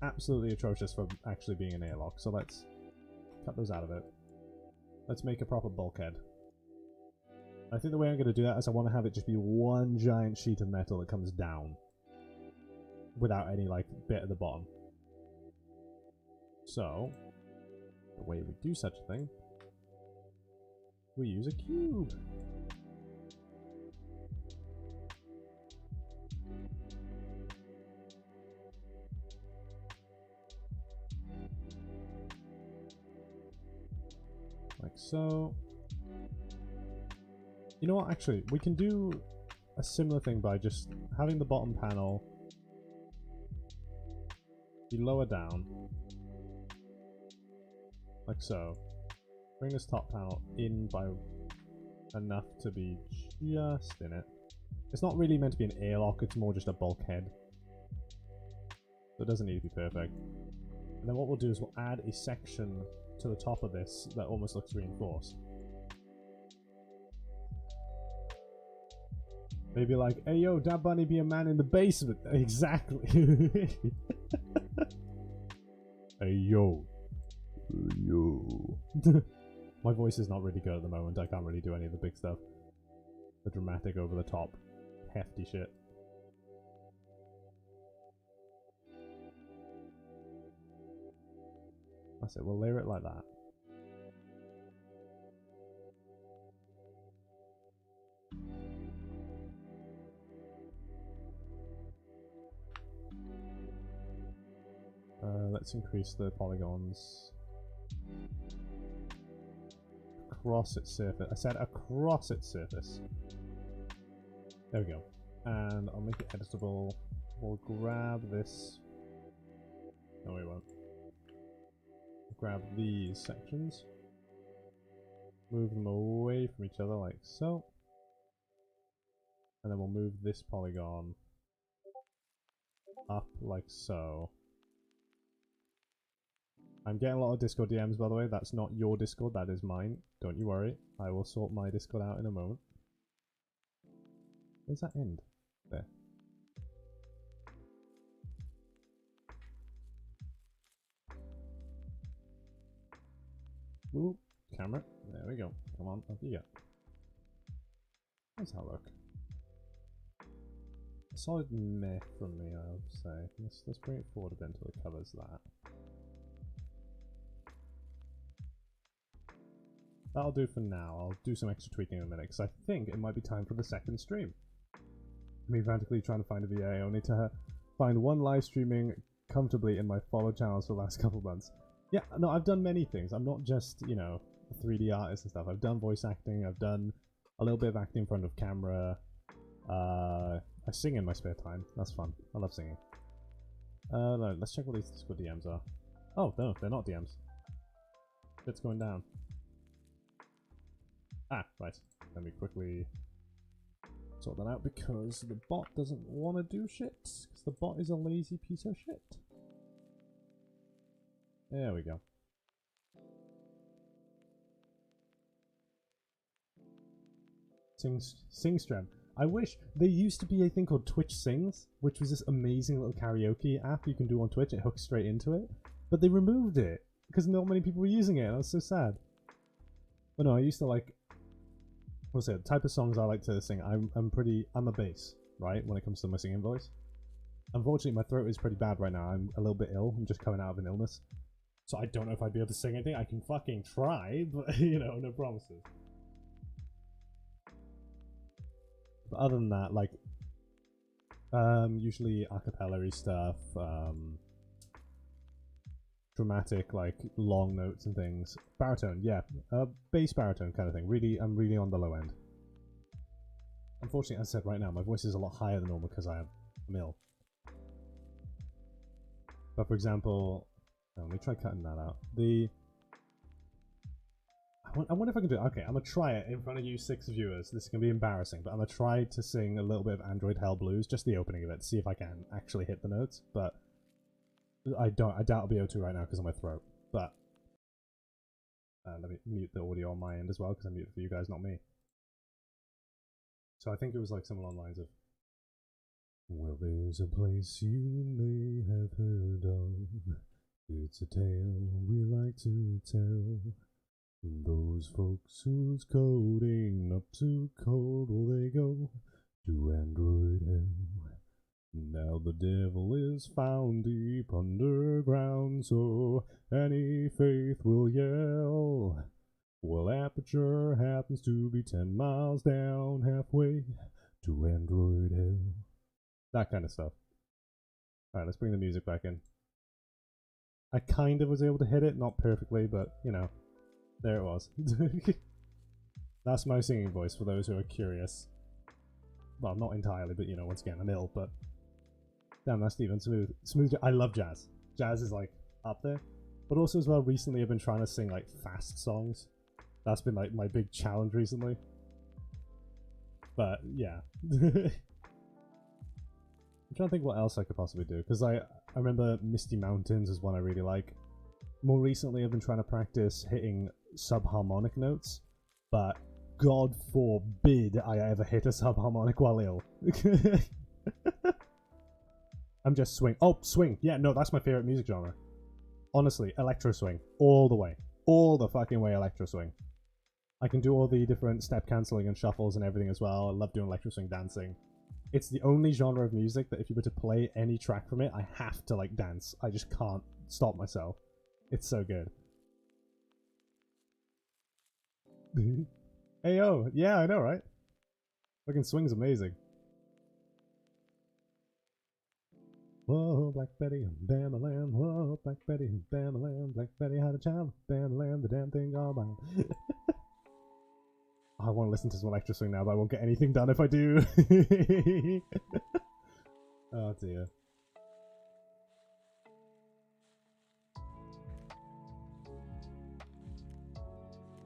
absolutely atrocious for actually being an airlock. So let's cut those out of it. Let's make a proper bulkhead. I think the way I'm going to do that is I want to have it just be one giant sheet of metal that comes down without any like bit at the bottom. So the way we do such a thing, we use a cube. Like so. You know what, actually, we can do a similar thing by just having the bottom panel be lower down. Like so. Bring this top panel in by enough to be just in it. It's not really meant to be an airlock, it's more just a bulkhead. So it doesn't need to be perfect. And then what we'll do is we'll add a section to the top of this that almost looks reinforced. Maybe like, "Hey yo, that bunny be a man in the basement." Exactly. Hey yo. Yo. My voice is not really good at the moment. I can't really do any of the big stuff. The dramatic, over the top, hefty shit. That's it. We'll layer it like that. Let's increase the polygons across its surface. I said across its surface. There we go. And I'll make it editable. We'll grab this. No, we won't. Grab these sections. Move them away from each other like so. And then we'll move this polygon up like so. I'm getting a lot of Discord DMs, by the way. That's not your Discord, that is mine. Don't you worry. I will sort my Discord out in a moment. Where's that end? There. Ooh, camera. There we go. Come on, up you go. How's that look? A solid meh from me, I would say. Let's bring it forward a bit until it covers that. That'll do for now. I'll do some extra tweaking in a minute, because I think it might be time for the second stream. Me frantically trying to find a VA, only to find one live streaming comfortably in my follow channels for the last couple months. Yeah, no, I've done many things. I'm not just, you know, a 3D artist and stuff. I've done voice acting, I've done a little bit of acting in front of camera. I sing in my spare time. That's fun. I love singing. No, let's check what these Discord DMs are. Oh, no, they're not DMs. Shit's going down. Ah, right. Let me quickly sort that out because the bot doesn't want to do shit. Because the bot is a lazy piece of shit. There we go. Singstram. I wish there used to be a thing called Twitch Sings, which was this amazing little karaoke app you can do on Twitch. It hooks straight into it. But they removed it because not many people were using it. That's so sad. But no, I used to like... What's it? The type of songs I like to sing. I'm a bass, right? When it comes to my singing voice. Unfortunately, my throat is pretty bad right now. I'm a little bit ill. I'm just coming out of an illness. So I don't know if I'd be able to sing anything. I can fucking try, but, you know, no promises. But other than that, like, usually a cappella-y stuff, dramatic, like, long notes and things. Baritone, yeah. Bass baritone kind of thing. I'm really on the low end. Unfortunately, as I said right now, my voice is a lot higher than normal because I'm ill. But for example, let me try cutting that out. I wonder if I can do it. Okay, I'm gonna try it in front of you 6 viewers. This is gonna be embarrassing, but I'm gonna try to sing a little bit of Android Hell Blues, just the opening of it, to see if I can actually hit the notes. But I doubt I'll be able to right now because of my throat. But let me mute the audio on my end as well because I muted for you guys, not me. So I think it was like something along the lines of, well, there's a place you may have heard of. It's a tale we like to tell. Those folks whose code ain't up to code, will they go to Android hell? Now the devil is found deep underground, so any faith will yell. Well, Aperture happens to be 10 miles down, halfway to Android hell. That kind of stuff. Alright, let's bring the music back in. I kind of was able to hit it, not perfectly, but, you know, there it was. That's my singing voice, for those who are curious. Well, not entirely, but, you know, once again, I'm ill, but... Damn, that's even smooth. Smooth. I love jazz. Jazz is, like, up there. But also, as well, recently I've been trying to sing, like, fast songs. That's been, like, my big challenge recently. But, yeah. I'm trying to think what else I could possibly do, because I remember Misty Mountains is one I really like. More recently, I've been trying to practice hitting subharmonic notes, but God forbid I ever hit a subharmonic while ill. I'm just swing. Oh, swing. Yeah, no, that's my favorite music genre. Honestly, electro swing. All the way. All the fucking way electro swing. I can do all the different step cancelling and shuffles and everything as well. I love doing electro swing dancing. It's the only genre of music that if you were to play any track from it, I have to, like, dance. I just can't stop myself. It's so good. Ayo! Yeah, I know, right? Fucking swing's amazing. Whoa, Black Betty, Bam-a-lam. Whoa, Black Betty, Bam-a-lam. Black Betty had a child, Bam-a-lam, the damn thing all by. I want to listen to some electro swing now, but I won't get anything done if I do. Oh dear.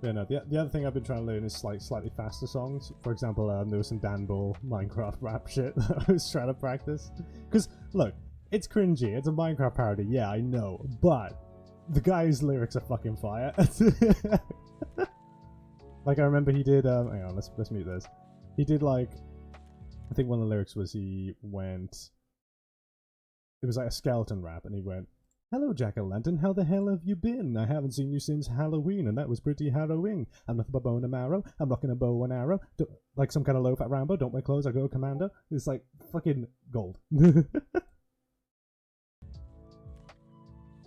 Yeah, no, the other thing I've been trying to learn is like slightly faster songs. For example, there was some Dan Bull Minecraft rap shit that I was trying to practice. Because, look, it's cringy, it's a Minecraft parody, yeah, I know, but the guy's lyrics are fucking fire. Like, I remember he did, hang on, let's mute this. He did, like, I think one of the lyrics was he went, it was like a skeleton rap, and he went, "Hello, Jack-o'-lantern, how the hell have you been? I haven't seen you since Halloween, and that was pretty harrowing. I'm nothing but bone and marrow, I'm rocking a bow and arrow, like some kind of low-fat Rambo, don't wear clothes, I go commando." It's like, fucking gold.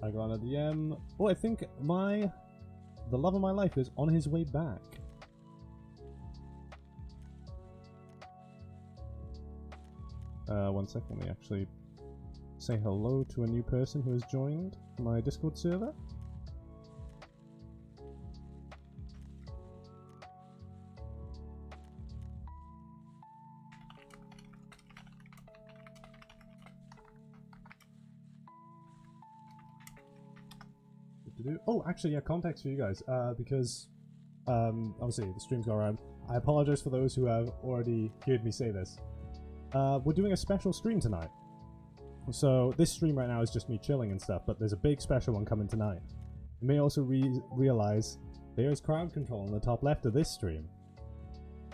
I got a DM. Oh, I think the love of my life is on his way back. One second, let me actually say hello to a new person who has joined my Discord server. Oh, actually, yeah, context for you guys, because obviously the streams go around. I apologize for those who have already heard me say this. We're doing a special stream tonight. So this stream right now is just me chilling and stuff, but there's a big special one coming tonight. You may also realize there is crowd control on the top left of this stream.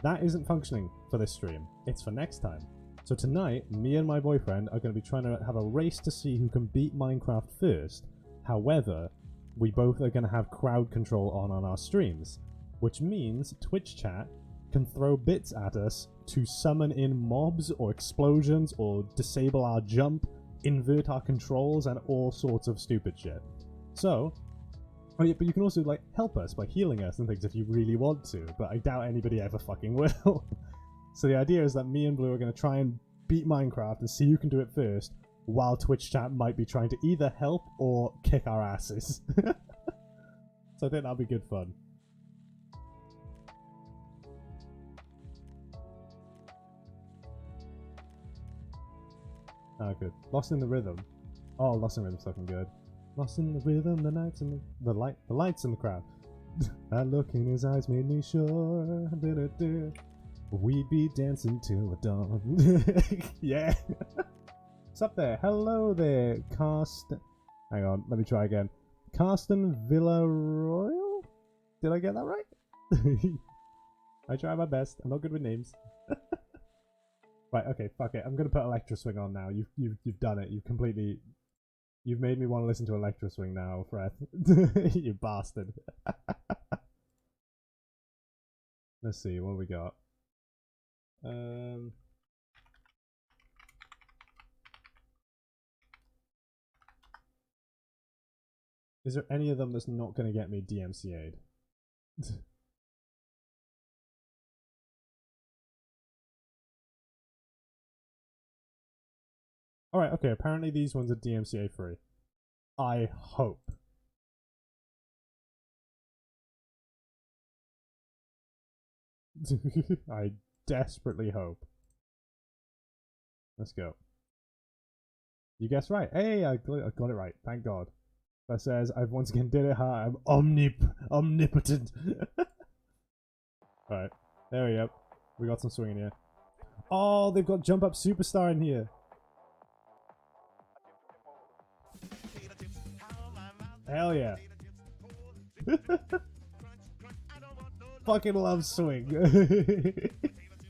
That isn't functioning for this stream. It's for next time. So tonight, me and my boyfriend are going to be trying to have a race to see who can beat Minecraft first. However, we both are going to have crowd control on our streams, which means Twitch chat can throw bits at us to summon in mobs or explosions or disable our jump, invert our controls, and all sorts of stupid shit. So, oh yeah, but you can also like help us by healing us and things if you really want to, but I doubt anybody ever fucking will. So the idea is that me and Blue are going to try and beat Minecraft and see who can do it first, while Twitch chat might be trying to either help or kick our asses. So I think that'll be good fun. Oh, good. Lost in the Rhythm. Oh, Lost in the Rhythm's looking good. Lost in the Rhythm, the nights and the lights in the crowd. That look in his eyes made me sure we'd be dancing till the dawn. Yeah. What's up there? Hello there, Hang on, let me try again. Carsten Villaroyal? Did I get that right? I try my best. I'm not good with names. Right, okay, fuck it. I'm gonna put Electro Swing on now. You've done it. You've made me want to listen to Electro Swing now, Fred. You bastard. Let's see, what we got? Is there any of them that's not going to get me DMCA'd? Alright, okay, apparently these ones are DMCA free. I hope. I desperately hope. Let's go. You guessed right. Hey, I got it right. Thank God. That says I've once again did it. I'm omnipotent. Alright, there we go. We got some swinging here. Oh, they've got Jump Up Superstar in here. Hell yeah. Fucking love swing.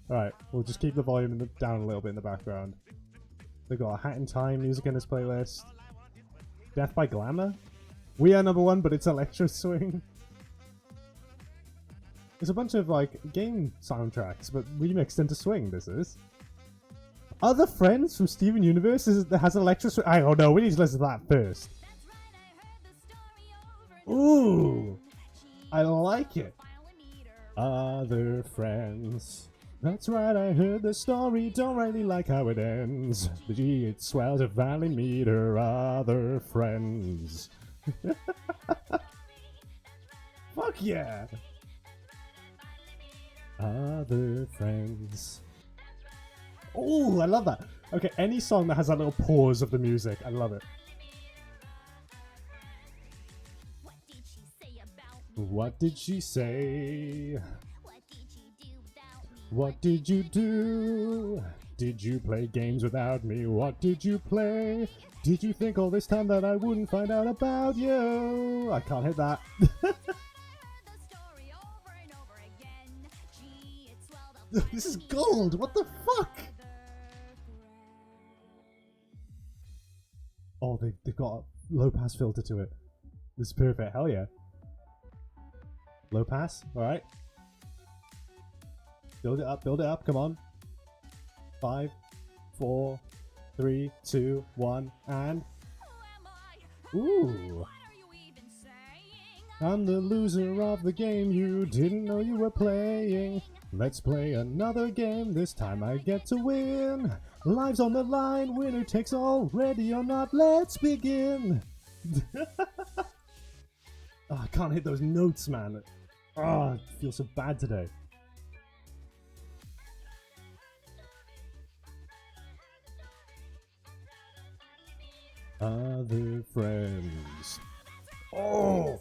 Alright, we'll just keep the volume down a little bit in the background. They've got a Hat in Time music in this playlist. Death by Glamour? We are number one, but it's Electro Swing. There's a bunch of, like, game soundtracks, but remixed into swing, this is. Other Friends from Steven Universe has Electro Swing. I don't know, we need to listen to that first. Ooh! I like it. Other Friends. That's right, I heard the story, don't really like how it ends. Gee, it's swell to finally meet her other friends. Fuck yeah! Other Friends. Oh, I love that. Okay, any song that has that little pause of the music, I love it. What did she say? What did you do? Did you play games without me? What did you play? Did you think all this time that I wouldn't find out about you? I can't hit that. This is gold! What the fuck? Oh, they've got a low pass filter to it. This is perfect. Hell yeah. Low pass? Alright. Build it up, come on. 5, 4, 3, 2, 1, and... Ooh! I'm the loser of the game you didn't know you were playing. Let's play another game, this time I get to win. Lives on the line, winner takes all, ready or not, let's begin. Oh, I can't hit those notes, man. Oh, I feel so bad today. Other Friends. Oh!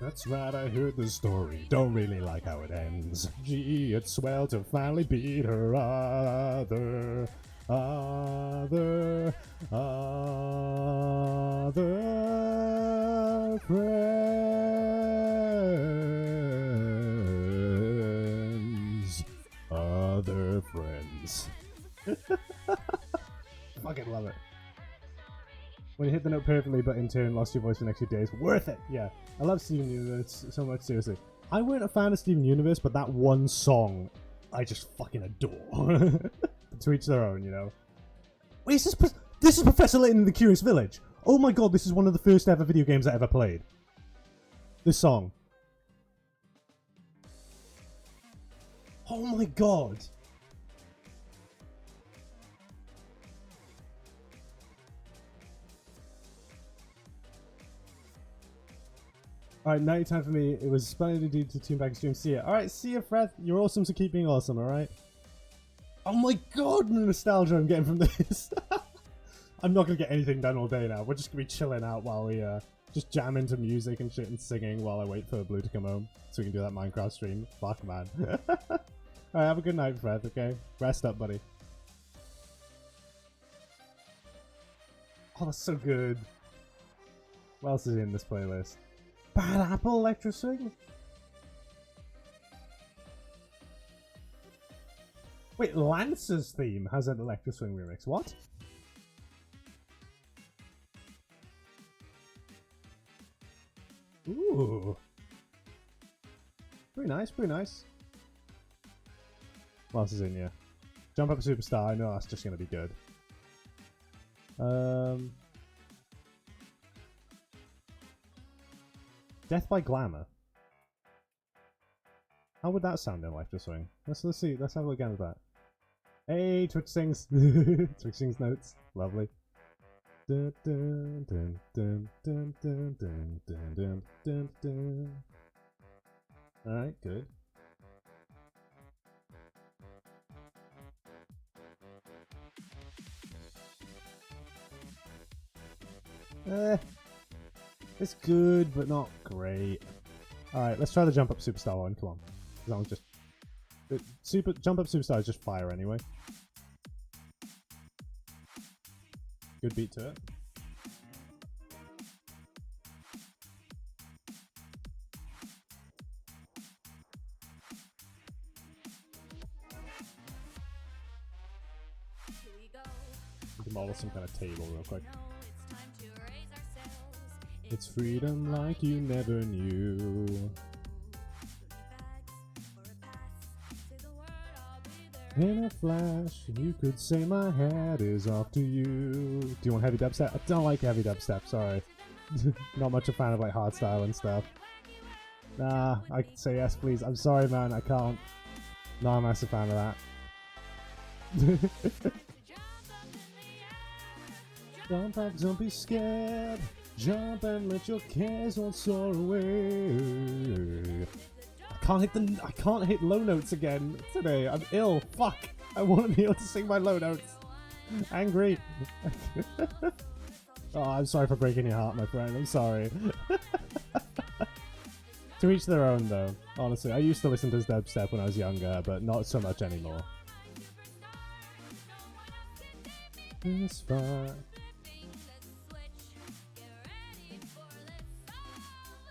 That's right, I heard the story. Don't really like how it ends. Gee, it's swell to finally beat her other friends. Other Friends. Fucking love it. When you hit the note perfectly, but in turn lost your voice for the next few days. Worth it! Yeah. I love Steven Universe so much, seriously. I weren't a fan of Steven Universe, but that one song, I just fucking adore. To each their own, you know. Wait, this is Professor Layton in the Curious Village! Oh my god, this is one of the first ever video games I ever played. This song. Oh my god! Alright, night time for me. It was splendid to do to tune back and stream. See ya. Alright, see ya, Fred. You're awesome, so keep being awesome, alright? Oh my god, the nostalgia I'm getting from this. I'm not gonna get anything done all day now. We're just gonna be chilling out while we just jam into music and shit and singing while I wait for Blue to come home so we can do that Minecraft stream. Fuck, man. Alright, have a good night, Fred, okay? Rest up, buddy. Oh, that's so good. What else is in this playlist? Bad Apple Electro Swing? Wait, Lance's theme has an Electro Swing remix. What? Ooh. Pretty nice, pretty nice. What else is in here? Jump Up Superstar, I know that's just gonna be good. Death by Glamour. How would that sound in Electro Swing? Let's see, let's have a look at that. Hey, Twitch sings. Twitch sings notes. Lovely. Dun, dun, dun, dun, dun, dun, dun, dun, dun, dun, dun. Alright, good. It's good, but not great. Alright, let's try the Jump Up Superstar one. Come on. That one's just... Jump Up Superstar is just fire anyway. Good beat to it. Demolish some kind of table real quick. It's freedom like you never knew. In a flash, you could say my hat is off to you. Do you want heavy dubstep? I don't like heavy dubstep, sorry. Not much a fan of like hardstyle and stuff. Nah, I could say yes please. I'm sorry man, I can't. Not a massive fan of that. Jump up, don't be scared. Jump and let your cares all soar away. I can't hit low notes again today. I'm ill. Fuck. I want to be able to sing my low notes. Angry. Oh, I'm sorry for breaking your heart, my friend. I'm sorry. To each their own, though. Honestly, I used to listen to dubstep when I was younger, but not so much anymore. It's fine.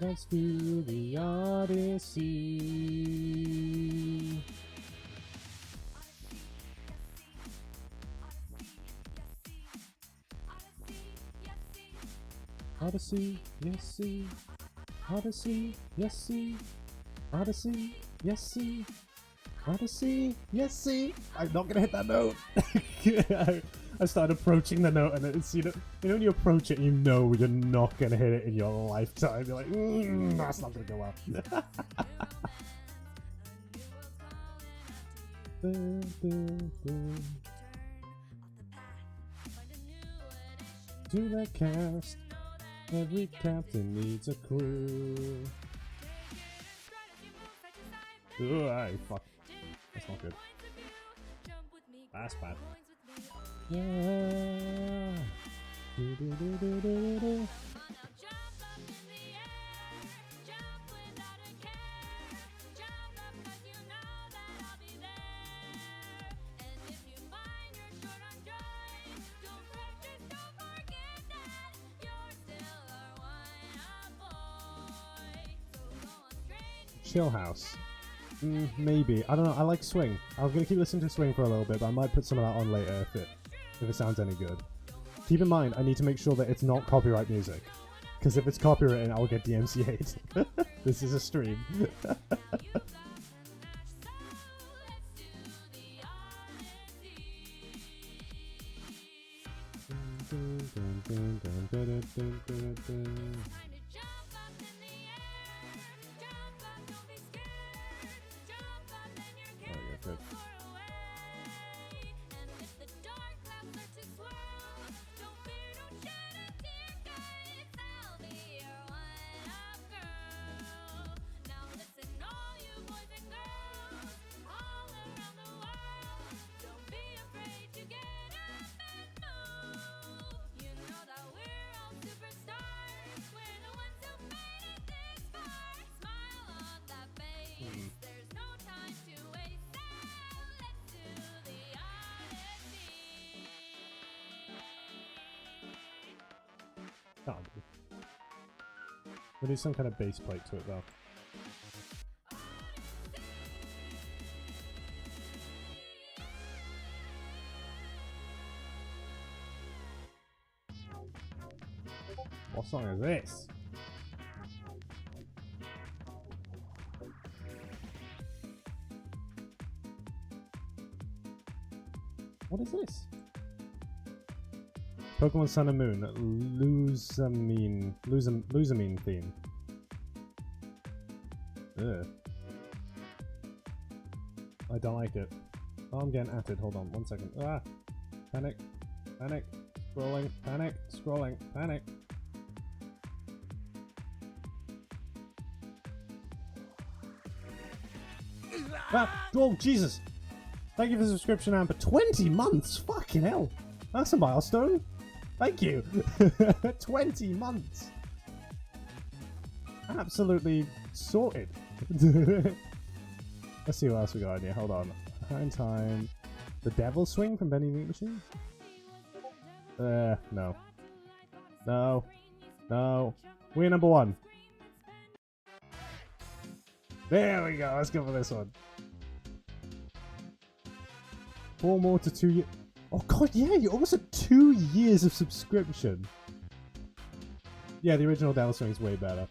Let's do the Odyssey. Odyssey, yes, see. Odyssey, yes, see. Odyssey, yes, see. Odyssey, yes, see. I'm not gonna hit that note. I started approaching the note, and it's, you know when you approach it, and you know you're not gonna hit it in your lifetime. You're like, that's not gonna go well. To the cast, every captain needs a crew. Ooh, aye, fuck. That's not good. That's bad. Yeah. Do, do, do, do, do, do. Chill House. Maybe. I don't know. I like Swing. I'm gonna keep listening to Swing for a little bit, but I might put some of that on later if it sounds any good. Keep in mind, I need to make sure that it's not copyright music. Because if it's copywritten, I'll get DMCA'd. This is a stream. Can't be. We need some kind of base plate to it though. What song is this? What is this? Pokemon Sun and Moon, Lusamine theme. Ugh. I don't like it. Oh, I'm getting atted. Hold on, 1 second. Ah! Panic. Panic. Scrolling. Panic. Scrolling. Panic. Ah! Oh, Jesus! Thank you for the subscription, Amber. 20 months? Fucking hell! That's a milestone! Thank you! 20 months! Absolutely sorted. Let's see what else we got in here. Hold on. Time. The Devil Swing from Bendy Meat Machine? No. No. No. We're number 1. There we go. Let's go for this one. 4 more to 2 years. Oh god, yeah, you're almost at 2 years of subscription. Yeah, the original Devil Swing's way better.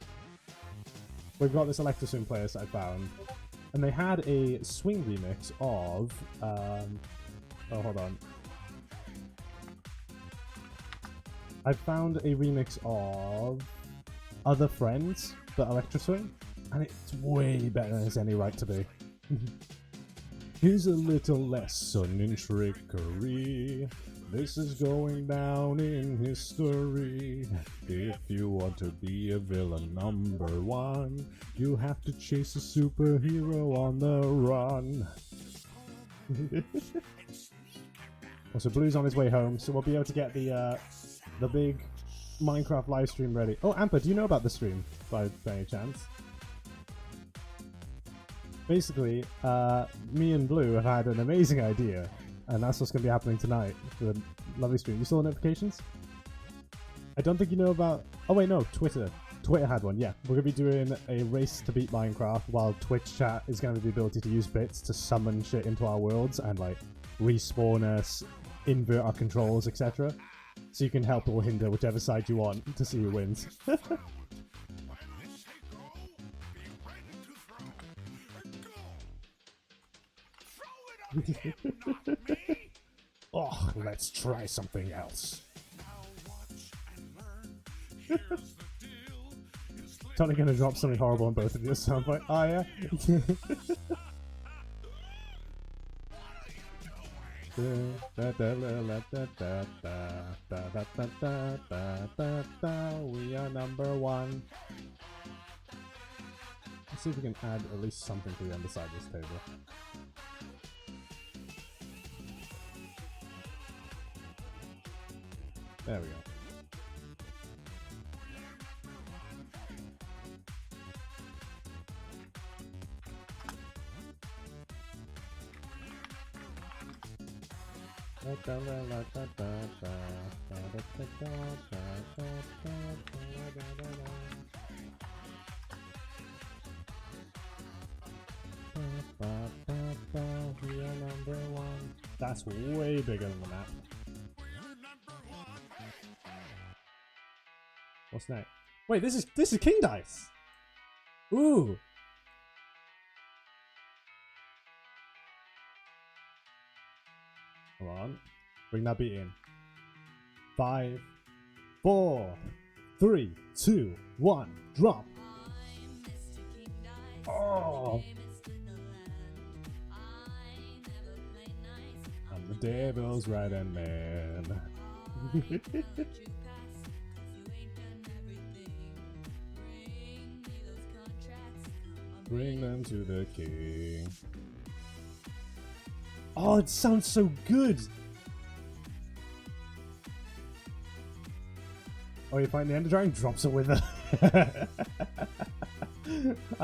We've got this Electro Swing playlist I found, and they had a swing remix of, oh, hold on. I found a remix of Other Friends, the Electro Swing, and it's way better than it's any right to be. Here's a little lesson in trickery. This is going down in history. If you want to be a villain #1, you have to chase a superhero on the run. Also, Blue's on his way home, so we'll be able to get the big Minecraft live stream ready. Oh, Amper, do you know about the stream by any chance? Basically, me and Blue have had an amazing idea, and that's what's going to be happening tonight for the lovely stream. You saw the notifications? I don't think you know about... Oh wait, no, Twitter. Twitter had one, yeah. We're going to be doing a race to beat Minecraft, while Twitch chat is going to have the ability to use bits to summon shit into our worlds and like respawn us, invert our controls, etc. So you can help or hinder whichever side you want to see who wins. Oh, let's try something else. Totally gonna drop something horrible on both of you, so I'm like, oh yeah. We are #1. Let's see if we can add at least something to the underside of this table. There we go. We are #1. That's way bigger than the map. What's next? Wait, this is King Dice. Ooh. Come on. Bring that beat in. 5, 4, 3, 2, 1, drop. Oh. I'm the devil's right hand man. Bring them to the king. Oh, it sounds so good! Oh, you find the Ender Dragon? Drops a wither. I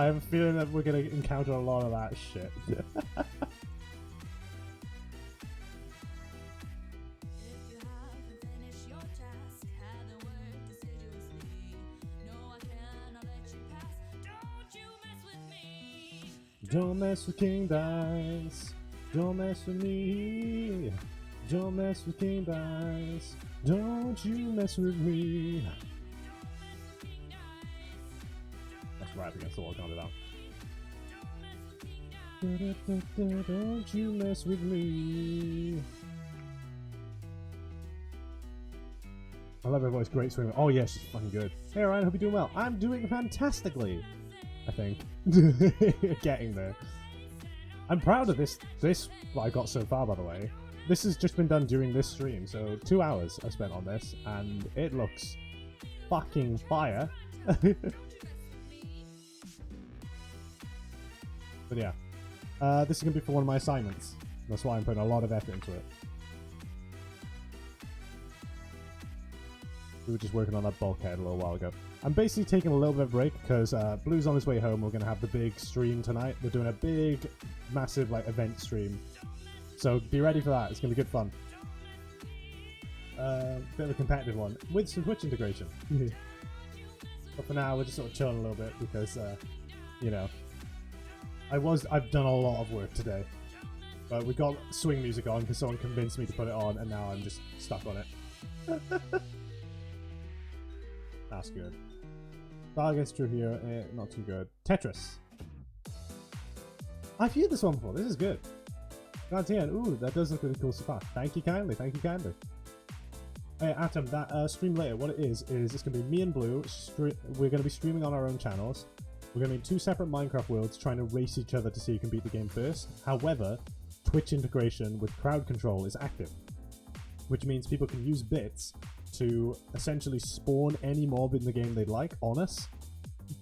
have a feeling that we're gonna encounter a lot of that shit. Don't mess with King Dice. Don't mess with me. Don't mess with King Dice. Don't you mess with me. That's right against the wall, can't do that. Don't you mess with me. I love her voice, great swimmer. Oh yeah, she's fucking good. Hey Ryan, hope you're doing well. I'm doing fantastically, I think. Getting there. I'm proud of this what I got so far, by the way. This has just been done during this stream, so 2 hours I spent on this, and it looks fucking fire. But yeah, this is going to be for one of my assignments. That's why I'm putting a lot of effort into it. We were just working on that bulkhead a little while ago. I'm basically taking a little bit of a break because Blue's on his way home. We're going to have the big stream tonight. We're doing a big, massive like event stream. So be ready for that. It's going to be good fun. Bit of a competitive one with some Twitch integration. But for now, we're just sort of chilling a little bit because, you know, I've done a lot of work today. But we got swing music on because someone convinced me to put it on, and now I'm just stuck on it. That's good. Target's true here, not too good. Tetris. I've used this one before. This is good. Guardian, ooh, that does look really cool so far. Thank you kindly. Thank you kindly. Hey, Atom, that stream later, what it is it's going to be me and Blue. We're going to be streaming on our own channels. We're going to be in 2 separate Minecraft worlds trying to race each other to see who can beat the game first. However, Twitch integration with crowd control is active, which means people can use bits to essentially spawn any mob in the game they'd like on us,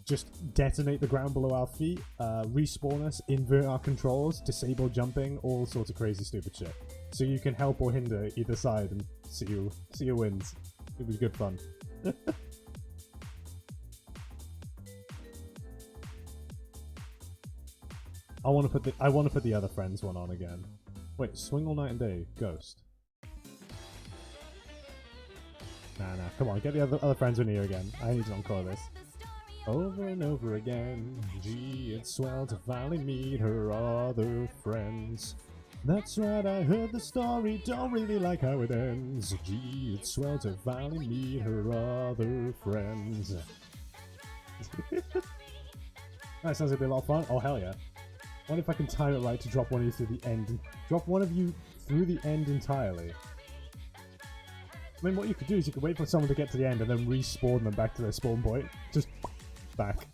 just detonate the ground below our feet, respawn us, invert our controls, disable jumping, all sorts of crazy stupid shit. So you can help or hinder either side and see who wins. It was good fun. I want to put the other friends one on again. Wait, Swing All Night and Day, Ghost. Nah, come on, get the other friends in here again. I need to encore this. Over and over again, gee, it's swell to finally meet her other friends. That's right, I heard the story, don't really like how it ends. Gee, it's swell to finally meet her other friends. That sounds like a lot of fun. Oh, hell yeah. I wonder if I can time it right to drop one of you through the end. Drop one of you through the end entirely. I mean, what you could do is you could wait for someone to get to the end and then respawn them back to their spawn point. Just back.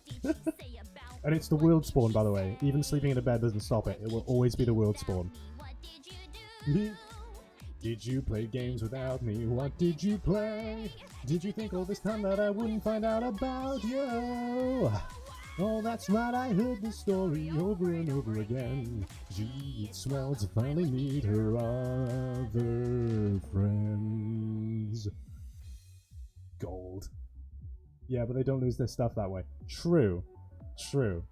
And it's the world spawn, by the way. Even sleeping in a bed doesn't stop it. It will always be the world spawn. Did you play games without me? What did you play? Did you think all this time that I wouldn't find out about you? Oh, that's right, I heard the story over and over again. Gee, it's swell to finally meet her other friends. Gold. Yeah, but they don't lose their stuff that way. True. True.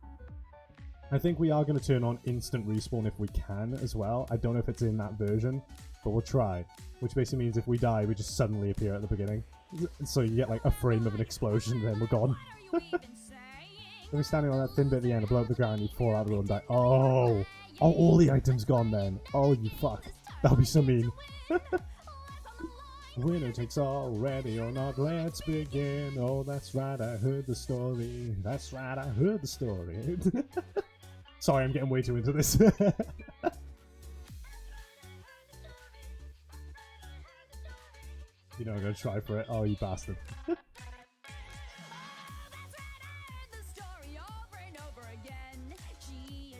I think we are going to turn on instant respawn if we can as well. I don't know if it's in that version, but we'll try. Which basically means if we die, we just suddenly appear at the beginning. So you get like a frame of an explosion, then we're gone. When we're standing on that thin bit at the end, blow up the ground, you fall out of the room and die. Oh! Oh, all the items gone then. Oh, you fuck. That would be so mean. Winner takes all, ready or not, let's begin. Oh, that's right, I heard the story. That's right, I heard the story. Sorry, I'm getting way too into this. You know I'm gonna try for it. Oh, you bastard.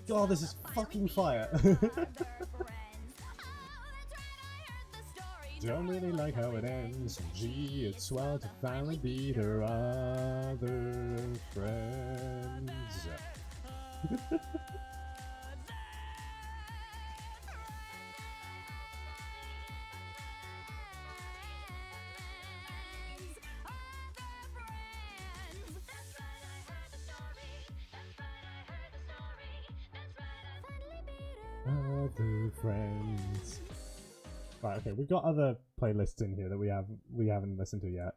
Oh, this is fucking fire. Don't really like how it ends. Gee, it's swell to finally beat her other friends. Other friends. Right, okay, we've got other playlists in here that we haven't listened to yet.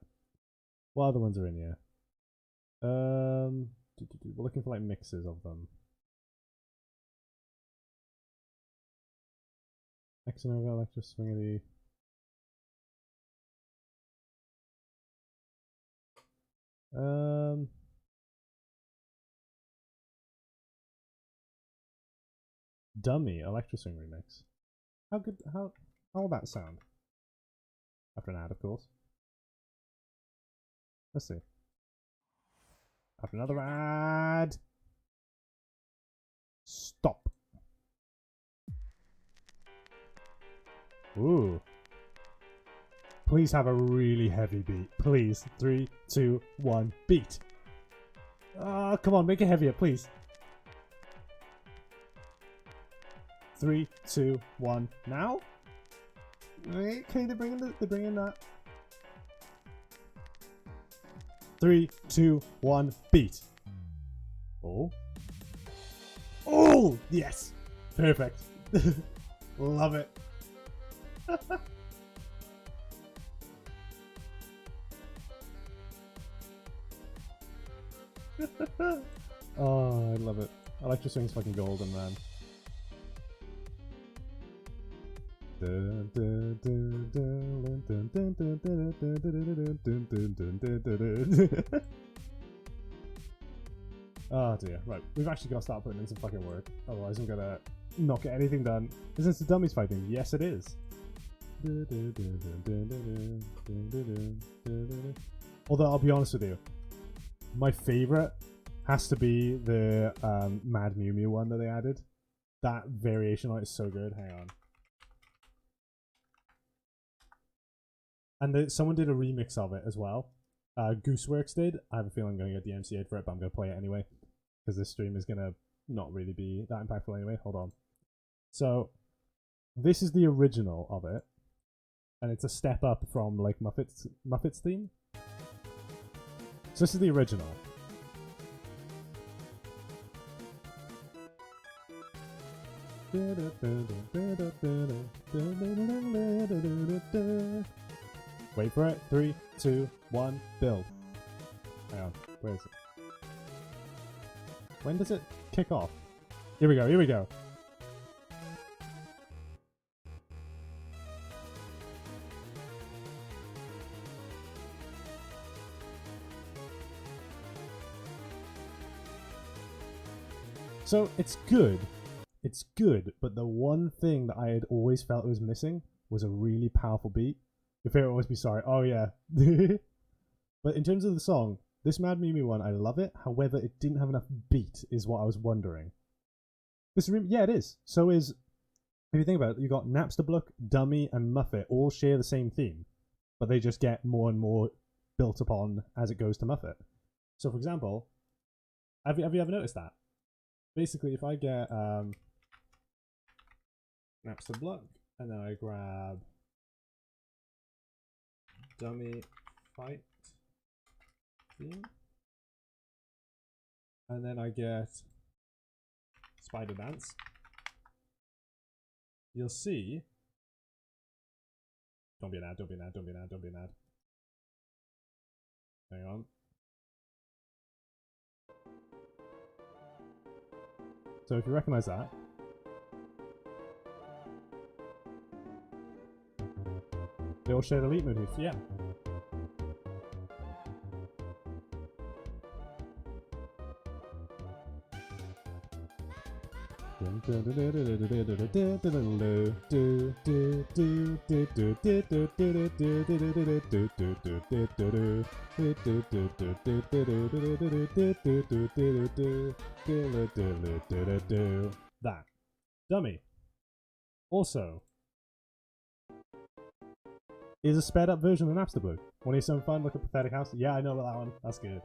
What other ones are in here? We're looking for like mixes of them. Exonova, Electro Swingity. Dummy Electro Swing remix. How good? How will that sound? After an ad, of course. Let's see. After another ad. Stop. Ooh. Please have a really heavy beat. Please. 3, 2, 1, beat. Oh, come on, make it heavier, please. 3, 2, 1, now? Wait, okay, they're bringing that. 3, 2, 1, beat. Oh. Oh, yes. Perfect. Love it. Oh, I love it. Electro Swing's fucking golden, man. Oh dear, right, we've actually got to start putting in some fucking work, otherwise I'm gonna not get anything done. Is this the dummies fighting? Yes it is. Although I'll be honest with you, my favourite has to be the Mad Mew Mew one that they added. That variation on it is so good. Hang on. And someone did a remix of it as well. Gooseworks did. I have a feeling I'm going to get the DMCA'd for it, but I'm going to play it anyway. Because this stream is going to not really be that impactful anyway. Hold on. So, this is the original of it. And it's a step up from like Muppets theme. So this is the original. Wait for it. 3, 2, 1, build. Hang on. Where is it? When does it kick off? Here we go. Here we go. So it's good. It's good, but the one thing that I had always felt was missing was a really powerful beat. Your favorite always be sorry. Oh yeah. But in terms of the song, this Mad Mew Mew one, I love it. However, it didn't have enough beat, is what I was wondering. Yeah, it is. So is, if you think about it, you got Napstablook, Dummy, and Muffet all share the same theme, but they just get more and more built upon as it goes to Muffet. So, for example, have you ever noticed that? Basically, if I get Napstablook, and then I grab Dummy Fight theme, and then I get Spider Dance, you'll see. Don't be an ad, don't be an ad, don't be an ad, don't be an ad. Hang on. So if you recognize that, they all share the leap motif, yeah. That. Dummy. Also, is a sped up version of Napstablook. 187.5, look at Pathetic House. Yeah, I know about that one. That's good.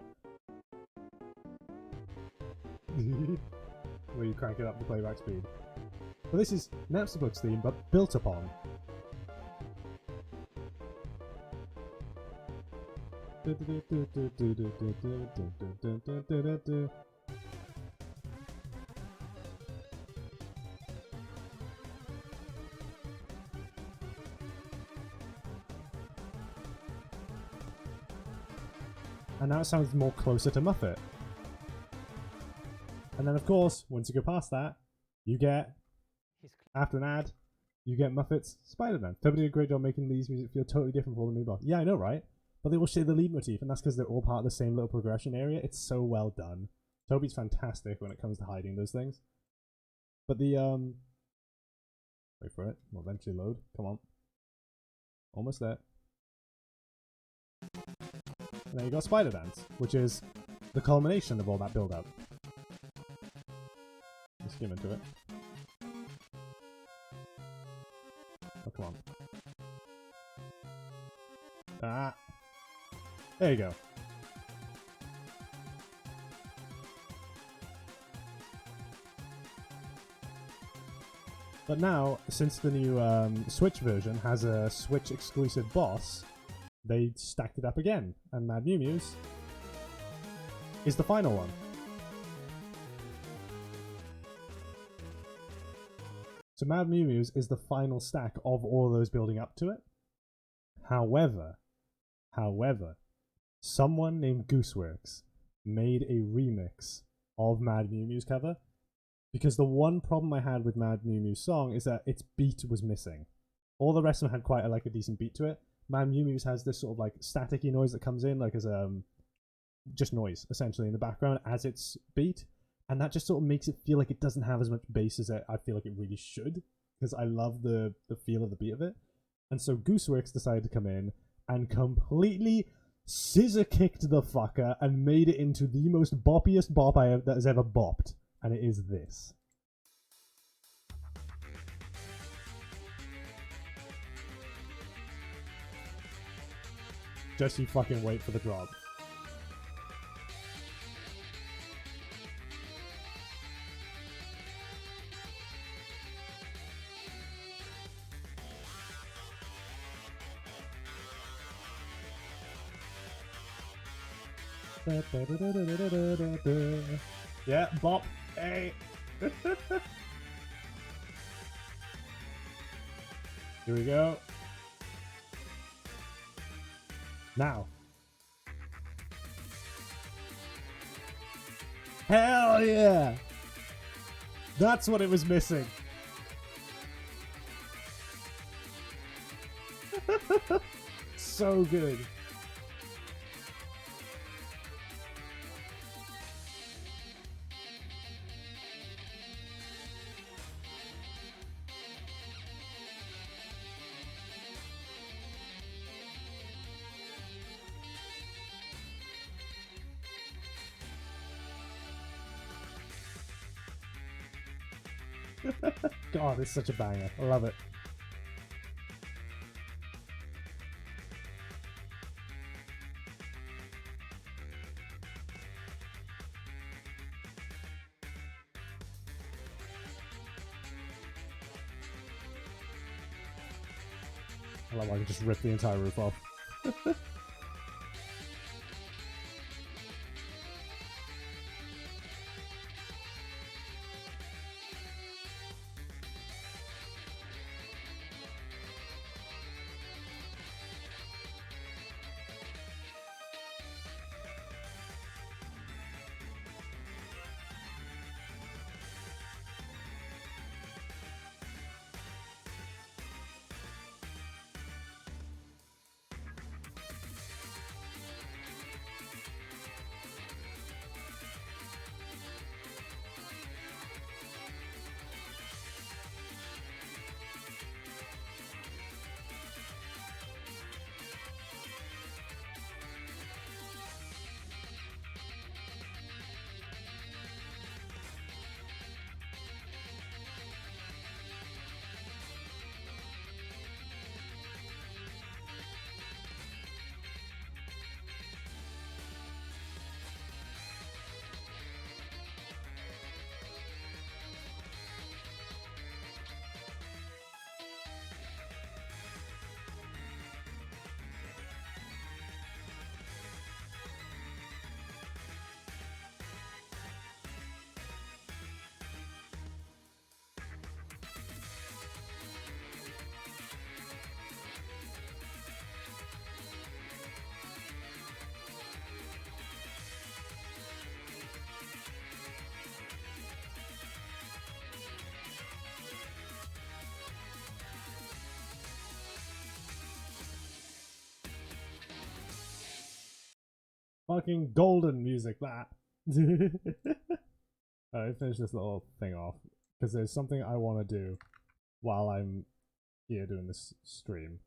Where you crank it up the playback speed. But this is Napstablook's theme, but built upon. And now it sounds more closer to Muffet. And then, of course, once you go past that, you get, after an ad, You get Muppets, Spider-Man. Toby did a great job making these music feel totally different for all the new blocks. Yeah, I know, right? But they all share the lead motif, and that's because they're all part of the same little progression area. It's so well done. Toby's fantastic when it comes to hiding those things. But the wait for it. We'll eventually load. Come on. Almost there. And then you got Spider Dance, which is the culmination of all that build-up. Let's skim into it. Oh, come on. Ah! There you go. But now, since the new Switch version has a Switch exclusive boss, they stacked it up again, and Mad Mew Mews is the final one. So Mad Mew Mews is the final stack of all those building up to it. However, someone named Gooseworks made a remix of Mad Mew Mew's cover, because the one problem I had with Mad Mew Mew's song is that its beat was missing. All the rest of them had quite a decent beat to it. Mad Mew Mews has this sort of like staticky noise that comes in, like as just noise essentially in the background as its beat, and that just sort of makes it feel like it doesn't have as much bass as I feel like it really should, because I love the feel of the beat of it. And so Gooseworks decided to come in and completely scissor kicked the fucker and made it into the most boppiest bop that has ever bopped, and it is this. Just you fucking wait for the drop. Yeah, bop. Hey. Here we go. Now. Hell yeah! That's what it was missing. So good. God, it's such a banger. I love it. I love how I can just rip the entire roof off. fucking golden music, that. Alright, finish this little thing off. Because there's something I want to do while I'm here doing this stream.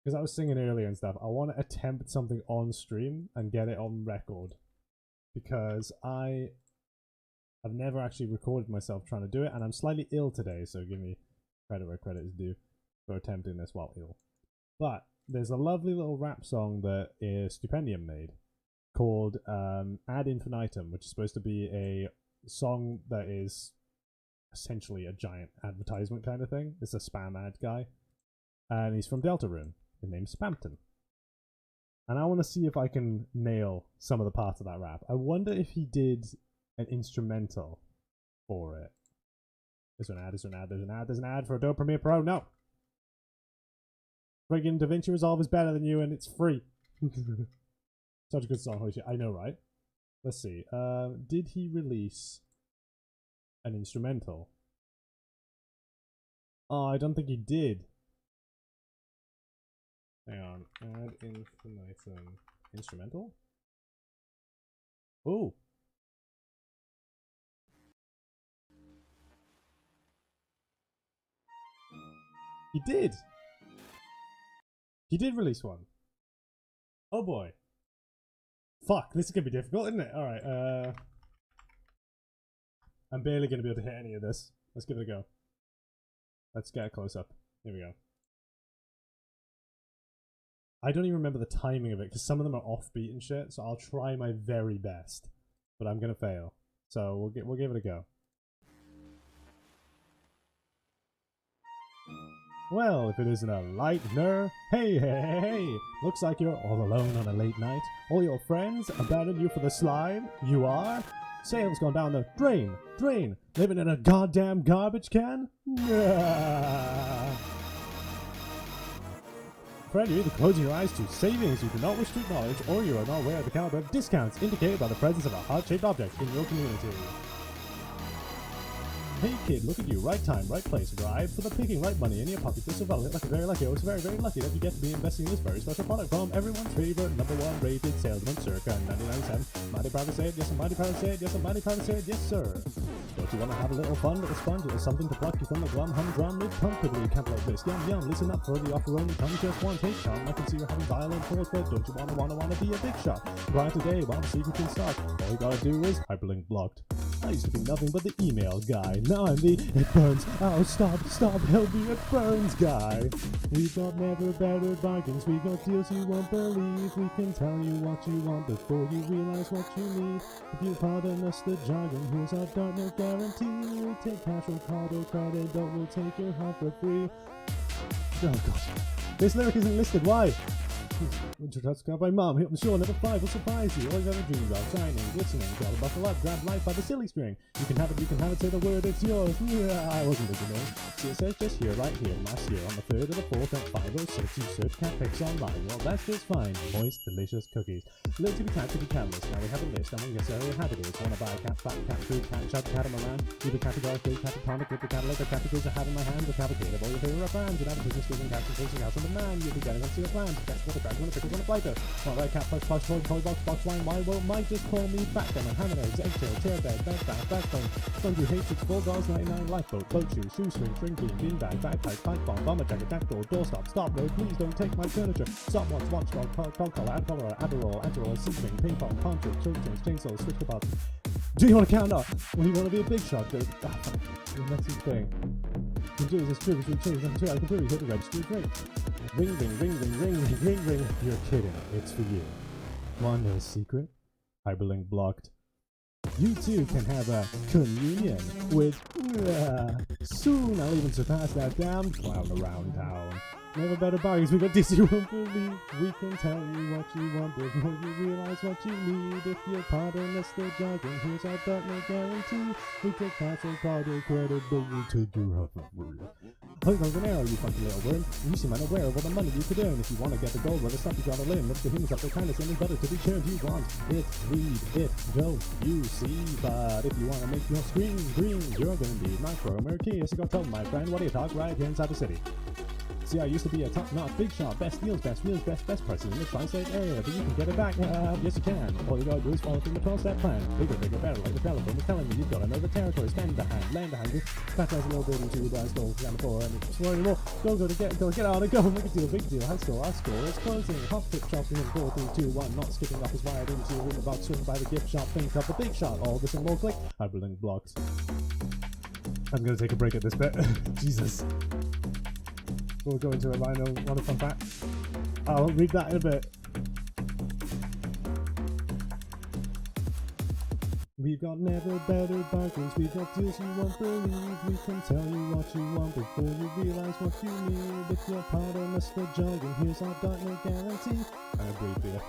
Because I was singing earlier and stuff, I want to attempt something on stream and get it on record. Because I have never actually recorded myself trying to do it, and I'm slightly ill today, so give me credit where credit is due for attempting this while ill. But there's a lovely little rap song that Stupendium made called Ad Infinitum, which is supposed to be a song that is essentially a giant advertisement kind of thing. It's a spam ad guy. And he's from Deltarune. His name's Spampton. And I want to see if I can nail some of the parts of that rap. I wonder if he did an instrumental for it. There's an ad, there's an ad, there's an ad, there's an ad for Adobe Premiere Pro. No! Friggin' DaVinci Resolve is better than you and it's free. Such a good song, holy shit. I know, right? Let's see. Did he release an instrumental? Oh, I don't think he did. Hang on. Ad Infinitum. Instrumental? Ooh. He did! He did release one. Oh boy. Fuck, this is gonna be difficult, isn't it? Alright, I'm barely gonna be able to hit any of this. Let's give it a go. Let's get a close up. Here we go. I don't even remember the timing of it, because some of them are offbeat and shit, so I'll try my very best. But I'm gonna fail. So we'll give it a go. Well, if it isn't a lightener, hey, hey, hey, hey, looks like you're all alone on a late night. All your friends abandoned you for the slime. You are? Sales gone down the drain, drain, living in a goddamn garbage can? Friend, you're either closing your eyes to savings you do not wish to acknowledge, or you are not aware of the caliber of discounts indicated by the presence of a heart-shaped object in your community. Hey kid, look at you, right time, right place, arrive for the picking right money in your pocket to survive it like a very lucky. Oh, it's very, very lucky that you get to be investing in this very special product from everyone's favorite #1 rated salesman circa 1997. Mighty proud to say it, yes, I'm mighty proud to say it, yes, I'm mighty proud to say it, yes, sir. Don't you want to have a little fun with a sponge or something to pluck you from the glum humdrum? Live comfortably, camp like this. Yum, yum, listen up for the offer only comes just one take time. I can see you're having violent thoughts, but don't you wanna be a big shot? Try today while the secret can start. All you gotta do is hyperlink blocked. I used to be nothing but the email guy. Now I'm the it burns. Oh, stop, help me, it burns guy. We've got never better bargains. We got deals you won't believe. We can tell you what you want before you realize what you need. If you pardon us the jargon, here's our dark no guarantee. We take cash or card or credit, but we'll take your heart for free. Oh god. This lyric isn't listed, why? Winter Tuts got by mom, hit the shore, never fly, will surprise you. All you've ever dreamed of, shining, glistening, gotta buckle up, grab life by the silly string. You can have it, say the word, it's yours. Yeah, I wasn't listening. See, it says just here, right here, last year, on the 3rd of the 4th at 5:06, you search cat pics online. Well, that's just fine. Moist, delicious cookies. Little to be cat to be catless. Now we have a list, and we guess area habitats. Wanna buy a cat, fat, cat food, cat shop, catamaran, either categorically, catatonic, with the catalog of categories I have in my hand, the cavalcade of all your favorite brands, and have business doing cats and facing house on demand. You'll be getting onto your plans. That's what the brand, wanna pick up on a flight. Alright, cat, plush, toy box, wine, why well, might just call me backgammon, hammer eggs, eggshell, chair bed, backbone, spongy hates, it's $4.99, lifeboat, boat shoes, shoestring, string bean, beanbag, backpack, pipe bomb, bomber jacket, jackdaw, doorstop, stop road, please don't take my furniture, stopwatch, watchdog, dog collar, ad collar, Adderall, seasoning, ping pong, palm tree, choke chains, chainsaws, switch kebabs. Do you want to count up? Or do you want to be a big shot? The next thing. You can do this true, I can prove you hit the registry rate. Ring, ring, ring, ring, ring, ring, ring, ring. You're kidding. It's for you. Want no secret? Hyperlink blocked. You too can have a communion with soon I'll even surpass that damn clown around town. Never better bargains, we got this you won't believe. We can tell you what you want before you realize what you need. If you're pardon us the jargon, here's our dark no guarantee. We take cash or card or credit, but we take your heart for free. Hold on an arrow, you funky little worm. You seem unaware of all the money you could earn. If you want to get the gold, well, it's not you gotta learn. Look the humans up their kindness and better to be churned. You want it, read it, don't you see? But if you want to make your screen green, you're gonna need Micro Mercurius. You gotta tell my friend, what do you talk right here inside the city? See, I used to be a top-notch big shot, best deals, best wheels, best prices in the tri-state area, but you can get it back. Yes, you can. All you gotta do is follow through the 12-step plan. Bigger, bigger, better, like the telephone was telling me. You've got to know the territory, spend a hand, land a hand. Fat as a little bit into the store, down the floor, and it's more anymore. Go to get on and go. Make a deal, big deal. High score, our score is closing. Hot tip shopping in 4, 3, 2, 1. Not skipping off his wired into in the box, swing by the gift shop. Think of the big shot. All this and more click. Hyperlink blocks. I'm gonna take a break at this bit. Jesus. We'll go into a Rhino. What a fun fact. I'll read that in a bit. We've got never better bargains, we've got deals you won't believe. We can tell you what you want before you realize what you need. If you're part of Mr. Jargon, here's our dark guarantee. And a brief beer.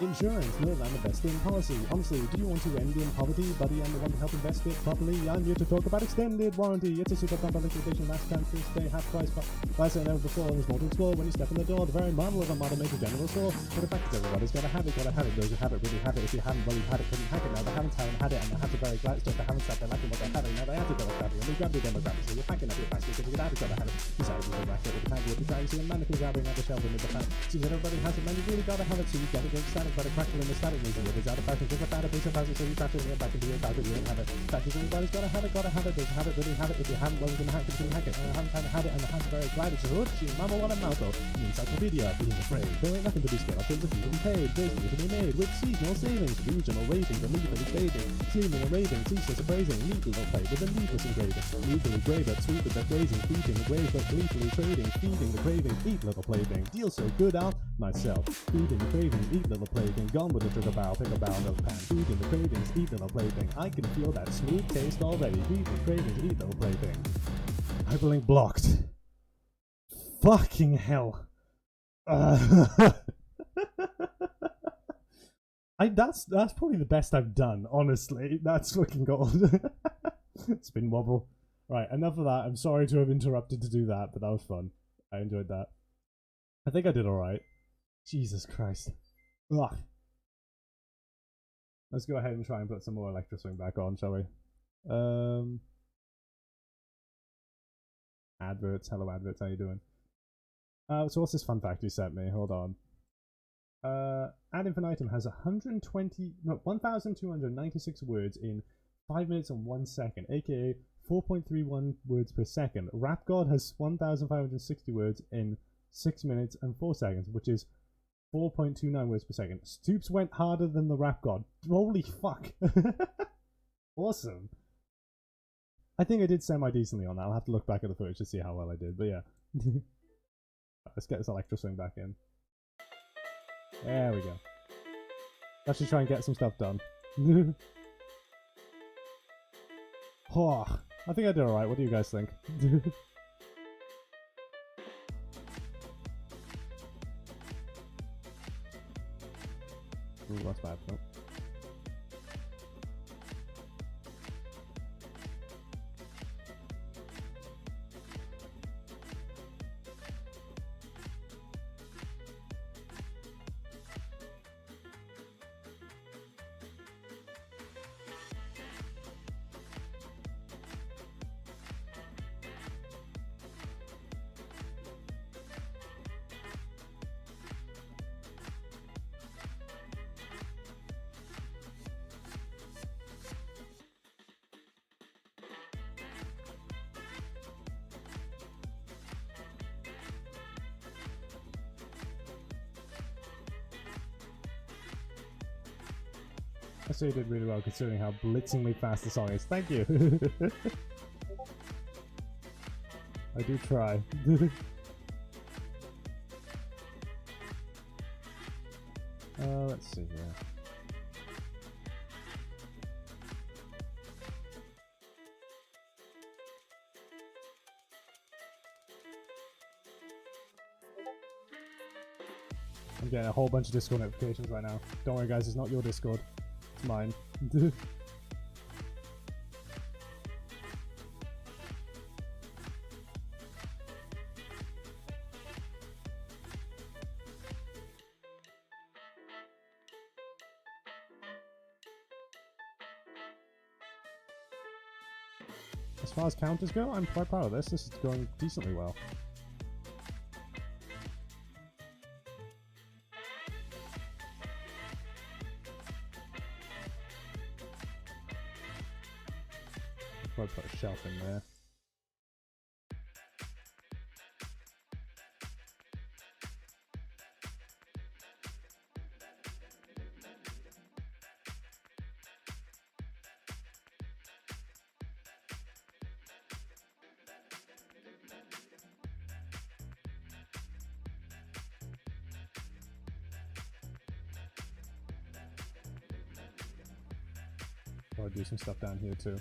Insurance, no, I'm the best in policy. Honestly, do you want to end in poverty? Buddy, I'm the one to help invest it properly. I'm here to talk about extended warranty. It's a super compact liquidation, last chance to stay half price. Price I never before, and there's more to explore when you step in the door. The very model of a modern major general store. But the fact is, everybody's gotta have it. Those who have it really have it. If you haven't, well, you had it, couldn't hack it. Now they haven't had it, and they have to very glad. It's just they haven't sat there liking what they're having. Now they have to go like that. And we grab your demographics, so you're packing up your basket because you gotta have it. You decided to go back with the time you'll be trying to see a mannequin grabbing at the shelf in the pan. Seems that everybody has it, man. You really gotta have it, so you gotta get static, but a crackle in the static. If it's out of fashion, just a bad piece of fashion, so you practice it back into your bag, you don't have it. Fashion, everybody's gotta have it, doesn't have it, really have it. If you haven't, well, you're gonna hack it, you can hack it. I haven't had it, and the hand's very glad. It's a hood, she, mama, what a mouthful. The encyclopedia, being afraid. There ain't nothing to be scared of, till the fee will be paid. There's news to be made, with seasonal savings, regional ratings, and legally fading. Seeming and raving, ceaseless appraising, legal play with a needless engraving. Legally grave but sweet with the phrasing, feeding the grave but gleefully trading, feeding the craving, eat little plaything. Deal so good, I'll myself. Feeding the craving, eat little plaything. Gone with the sugar barrel, pick a barrel. Pan, feeding the cravings, eat little plaything. I can feel that smooth taste already. Feeding the cravings, eat little plaything. Hyperlink blocked. Fucking hell. That's probably the best I've done, honestly. That's fucking gold. Spin wobble. Right, enough of that. I'm sorry to have interrupted to do that, but that was fun. I enjoyed that. I think I did alright. Jesus Christ. Ugh. Let's go ahead and try and put some more Electro Swing back on, shall we? Adverts. Hello, adverts. How you doing? So what's this fun fact you sent me? Hold on. Ad infinitum has 1,296 words in 5 minutes and 1 second, aka 4.31 words per second. Rap God has 1,560 words in 6 minutes and 4 seconds, which is 4.29 words per second. Stoops went harder than the Rap God. Holy fuck. Awesome. I think I did semi-decently on that. I'll have to look back at the footage to see how well I did, but yeah. Let's get this Electro Swing back in. There we go. Let's just try and get some stuff done. Oh, I think I did alright. What do you guys think? Ooh, that's bad. Nope. I say you did really well considering how blitzingly fast the song is. Thank you. I do try. Let's see here. I'm getting a whole bunch of Discord notifications right now. Don't worry guys, it's not your Discord. It's mine. as far as counters go, I'm quite proud of this. This is going decently well. Probably put a shelf in there. Probably do some stuff down here too.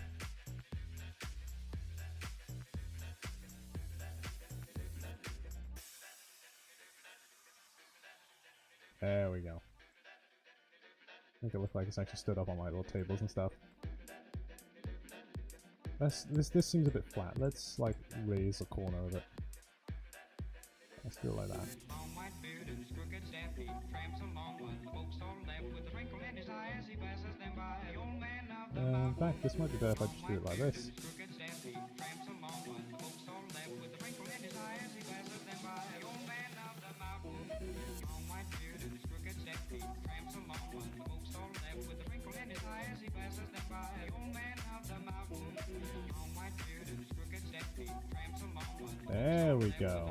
There we go. Make it look like it's actually stood up on my little tables and stuff. This seems a bit flat. Let's like raise a corner of it. Let's do it like that. In fact, this might be better if I just do it like this. There we go.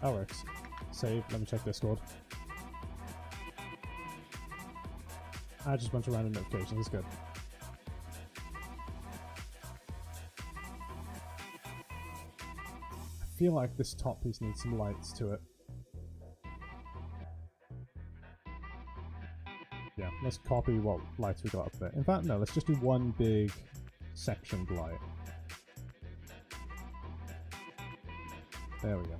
That works. Save. Let me check Discord. Just a bunch of random notifications. That's good. I feel like this top piece needs some lights to it. Yeah, let's copy what lights we got up there. In fact, no, let's just do one big sectioned light. There we go.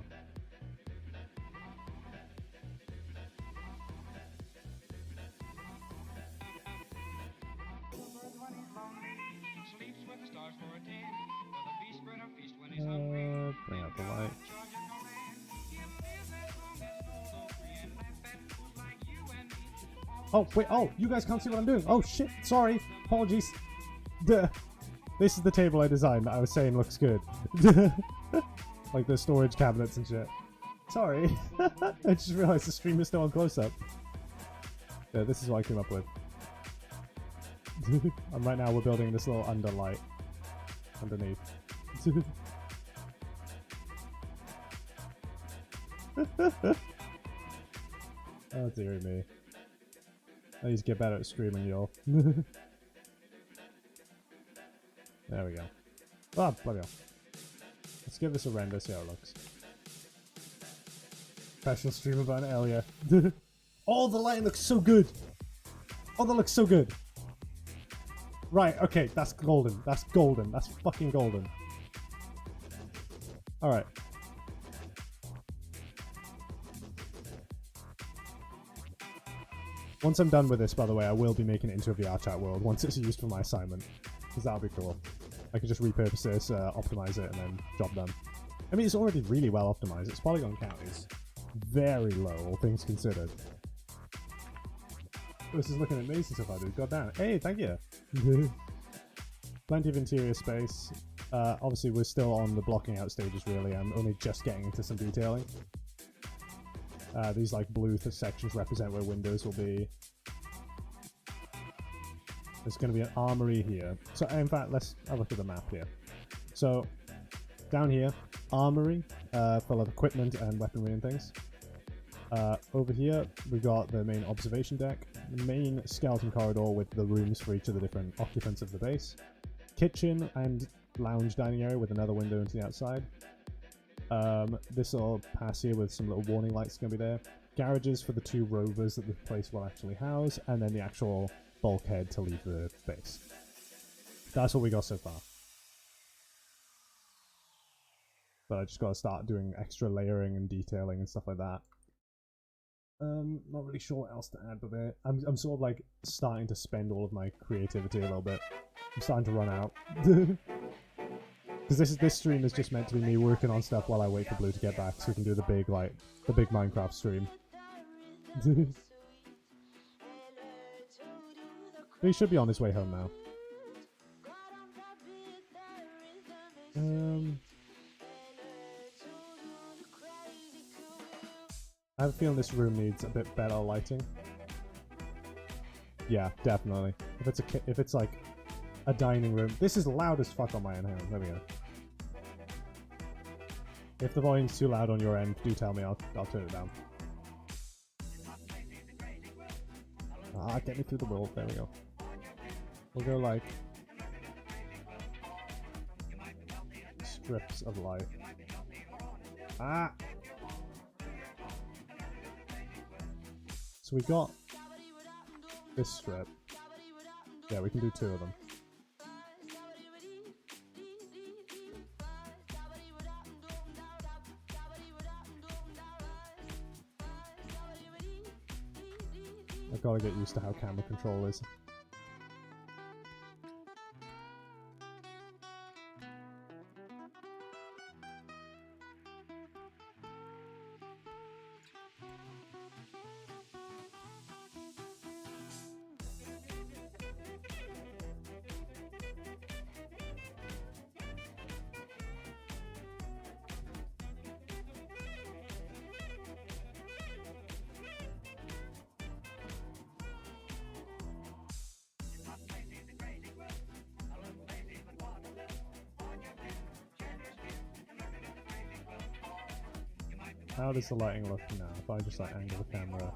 Bring out the light. Oh, wait, oh, you guys can't see what I'm doing. Oh, shit, sorry. Apologies. Duh. This is the table I designed that I was saying looks good. Like the storage cabinets and shit. Sorry. I just realized the stream is still on close-up. Yeah, this is what I came up with. And right now we're building this little underlight underneath. Oh dear me. I need to get better at screaming, y'all. There we go. Ah, bloody hell. Let's give this a render, see how it looks. Professional streamer about hell yeah. Oh, the lighting looks so good! Oh, that looks so good! Right, okay, that's golden. That's golden. That's fucking golden. Alright. Once I'm done with this, by the way, I will be making it into a VR chat world once it's used for my assignment. Because that'll be cool. I can just repurpose this, optimize it, and then job done. I mean, it's already really well optimized. Its polygon count is very low, all things considered. This is looking amazing so far, dude. God damn it. Hey, thank you. Plenty of interior space. Obviously, we're still on the blocking out stages, really. I'm only just getting into some detailing. These like blue sections represent where windows will be. There's going to be an armory here. So, in fact, let's have a look at the map here. So, down here, armory, full of equipment and weaponry and things. Over here, we've got the main observation deck, the main skeleton corridor with the rooms for each of the different occupants of the base, kitchen and lounge dining area with another window into the outside. This little pass here with some little warning lights going to be there. Garages for the 2 rovers that the place will actually house, and then the actual bulkhead to leave the base. That's what we got so far. But I just got to start doing extra layering and detailing and stuff like that. Not really sure what else to add, but I'm sort of like starting to spend all of my creativity a little bit. I'm starting to run out. Because this stream is just meant to be me working on stuff while I wait for Blue to get back so we can do the big Minecraft stream. But he should be on his way home now. I have a feeling this room needs a bit better lighting. Yeah, definitely. If it's like a dining room, this is loud as fuck on my end. Hang on, there we go. If the volume's too loud on your end, do tell me. I'll turn it down. Ah, get me through the world. There we go. We'll go like strips of light. Ah. So we got this strip. Yeah, we can do 2 of them. I've got to get used to how camera control is. How does the lighting look now? If I just like angle the camera.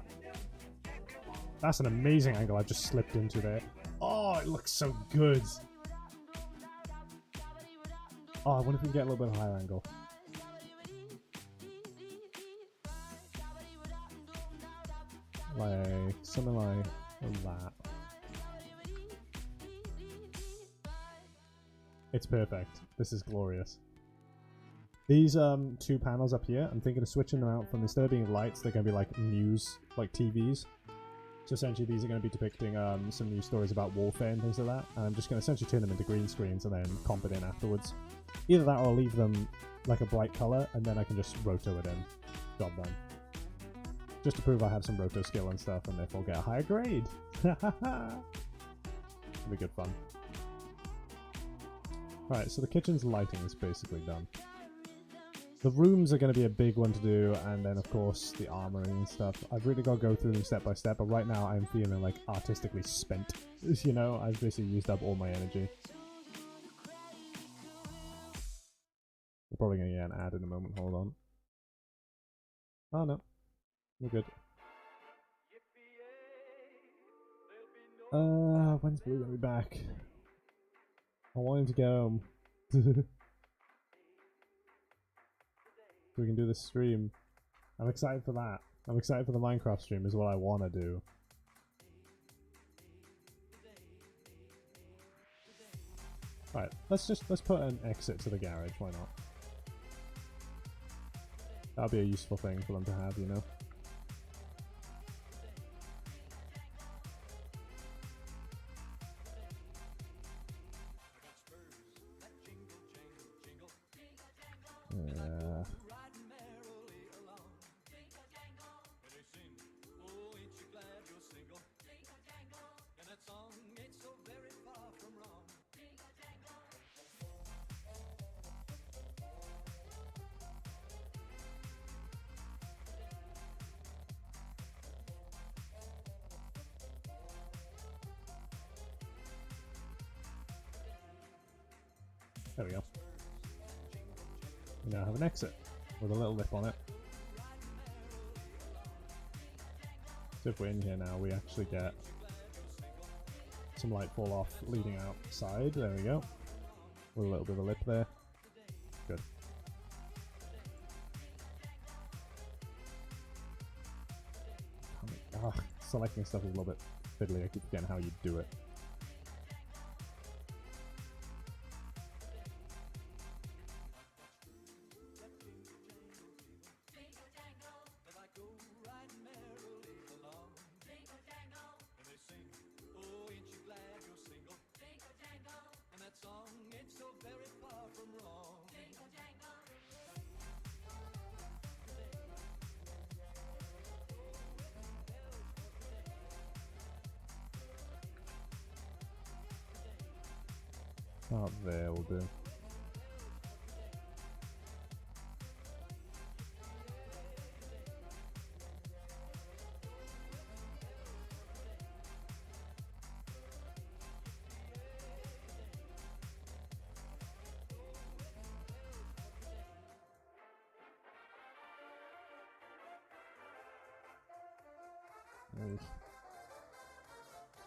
That's an amazing angle I've just slipped into there. Oh, it looks so good. Oh, I wonder if we can get a little bit of a higher angle. Like, something like that. It's perfect. This is glorious. These 2 panels up here, I'm thinking of switching them out from, instead of being lights, they're going to be like news, like TVs. So essentially these are going to be depicting some news stories about warfare and things like that. And I'm just going to essentially turn them into green screens and then comp it in afterwards. Either that or I'll leave them like a bright colour and then I can just roto it in. Job done. Just to prove I have some roto skill and stuff and therefore get a higher grade. It'll be good fun. Right, so the kitchen's lighting is basically done. The rooms are going to be a big one to do, and then of course the armory and stuff. I've really got to go through them step by step, but right now I'm feeling like artistically spent. You know, I've basically used up all my energy. We're probably going to get an ad in a moment, hold on. Oh no, we're good. When's Blue going to be back? I want him to go home. We can do this stream. I'm excited for that. I'm excited for the Minecraft stream is what I want to do. Right, let's put an exit to the garage, why not? That'll be a useful thing for them to have, you know? There we go. We now have an exit with a little lip on it. So if we're in here now, we actually get some light fall off leading outside. There we go. With a little bit of a lip there. Good. Selecting stuff is a little bit fiddly. I keep forgetting how you do it. Start there will do.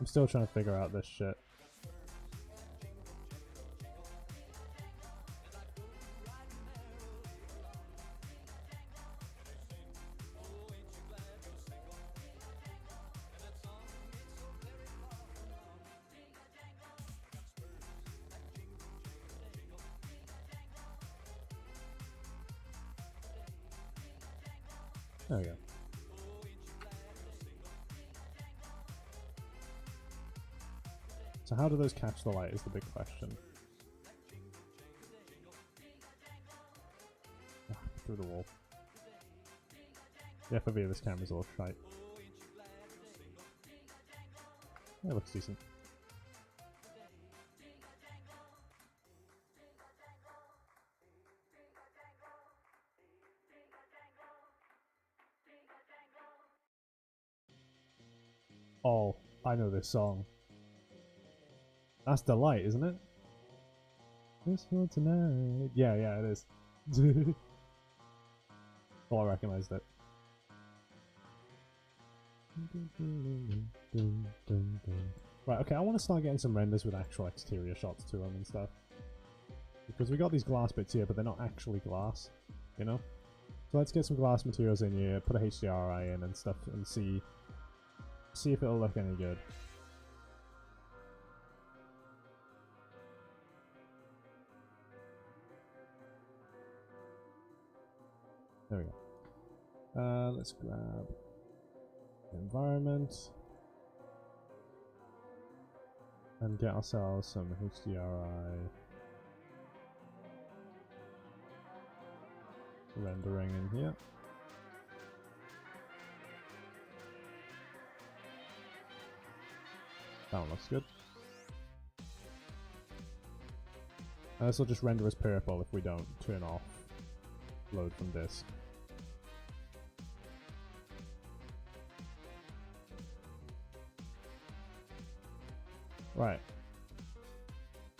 I'm still trying to figure out this shit. There we go. So how do those catch the light is the big question. Through the wall. The FOV of this camera's all shite. Yeah, it looks decent. Oh, I know this song. That's Delight, isn't it? This for tonight. Yeah, it is. Oh, I recognised it. Right, okay, I want to start getting some renders with actual exterior shots to them and stuff. Because we got these glass bits here, but they're not actually glass, you know? So let's get some glass materials in here, put a HDRI in and stuff, and see if it'll look any good. There we go. Let's grab the environment and get ourselves some HDRI rendering in here. That one looks good. This will just render as purple if we don't turn off load from disk. Right.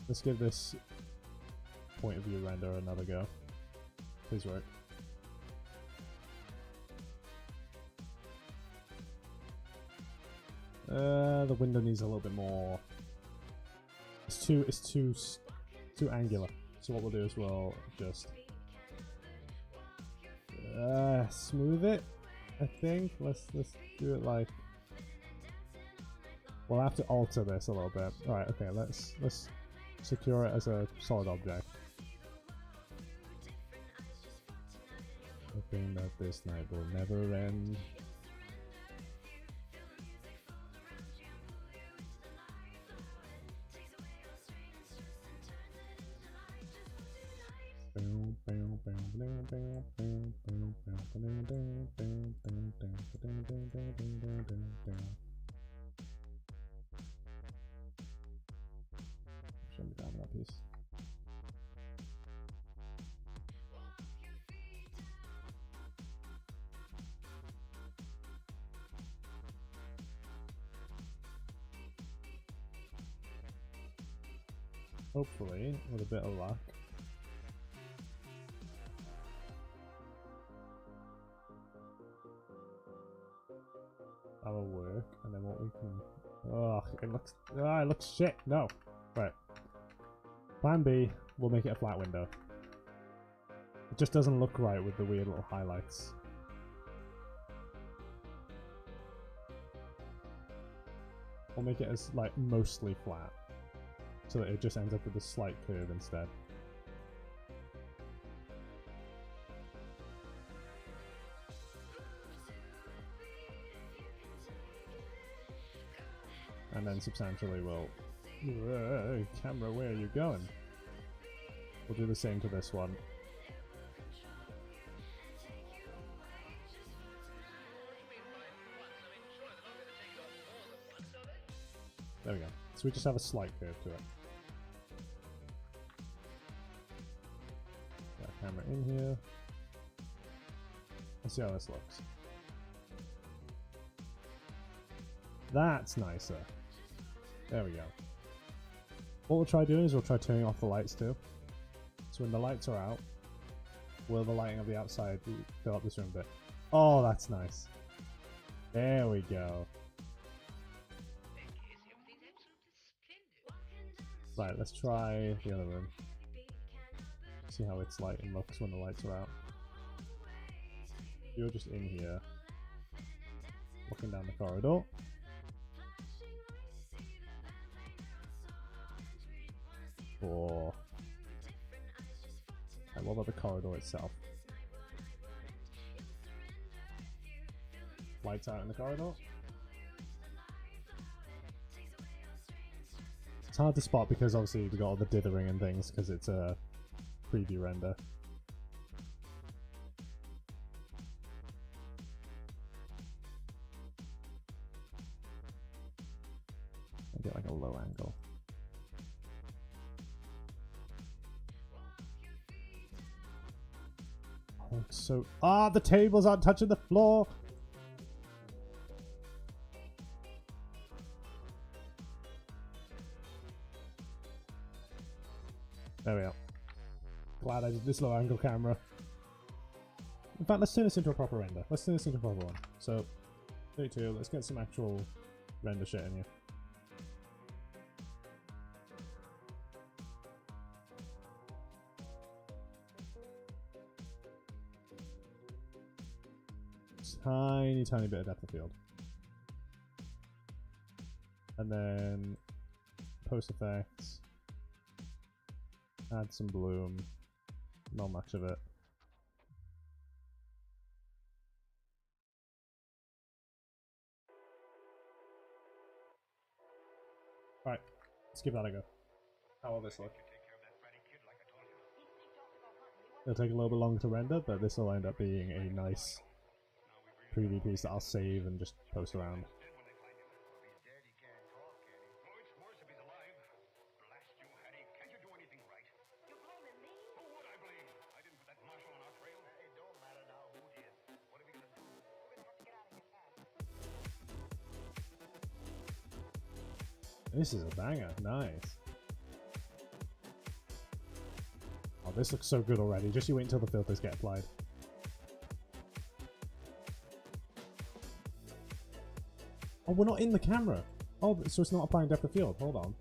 Let's give this point of view render another go. Please work. The window needs a little bit more. It's too angular. So what we'll do is we'll just smooth it. I think let's do it like. We'll have to alter this a little bit. All right, okay. Let's secure it as a solid object. Hoping that this night will never end. Show me down that piece. Hopefully, with a bit of luck. That'll work, and then what we can... Ugh, it looks shit. No. Right. Plan B, we'll make it a flat window. It just doesn't look right with the weird little highlights. We'll make it as, like, mostly flat. So that it just ends up with a slight curve instead. And then substantially we'll... camera, where are you going? We'll do the same to this one. There we go. So we just have a slight curve to it. camera in here. Let's see how this looks. That's nicer. There we go. What we'll try doing is we'll try turning off the lights too. So when the lights are out, will the lighting of the outside fill up this room a bit? Oh, that's nice. There we go. Right, let's try the other room. See how its lighting looks when the lights are out. You're just in here, looking down the corridor. Or and what about the corridor itself? Lights out in the corridor. It's hard to spot because obviously we got all the dithering and things because it's a preview render. I get like a low angle. Oh, so the tables aren't touching the floor. There we are. Glad I did this low angle camera. In fact, let's turn this into a proper render. Let's turn this into a proper one. So, 32, let's get some actual render shit in here. Tiny bit of depth of field. And then post effects. Add some bloom. Not much of it. Alright, let's give that a go. How will this look? It'll take a little bit longer to render, but this will end up being a nice preview piece that I'll save and just post around. This is a banger, nice. Oh, this looks so good already. Just you wait until the filters get applied. Oh, we're not in the camera. Oh, so it's not applying depth of field. Hold on.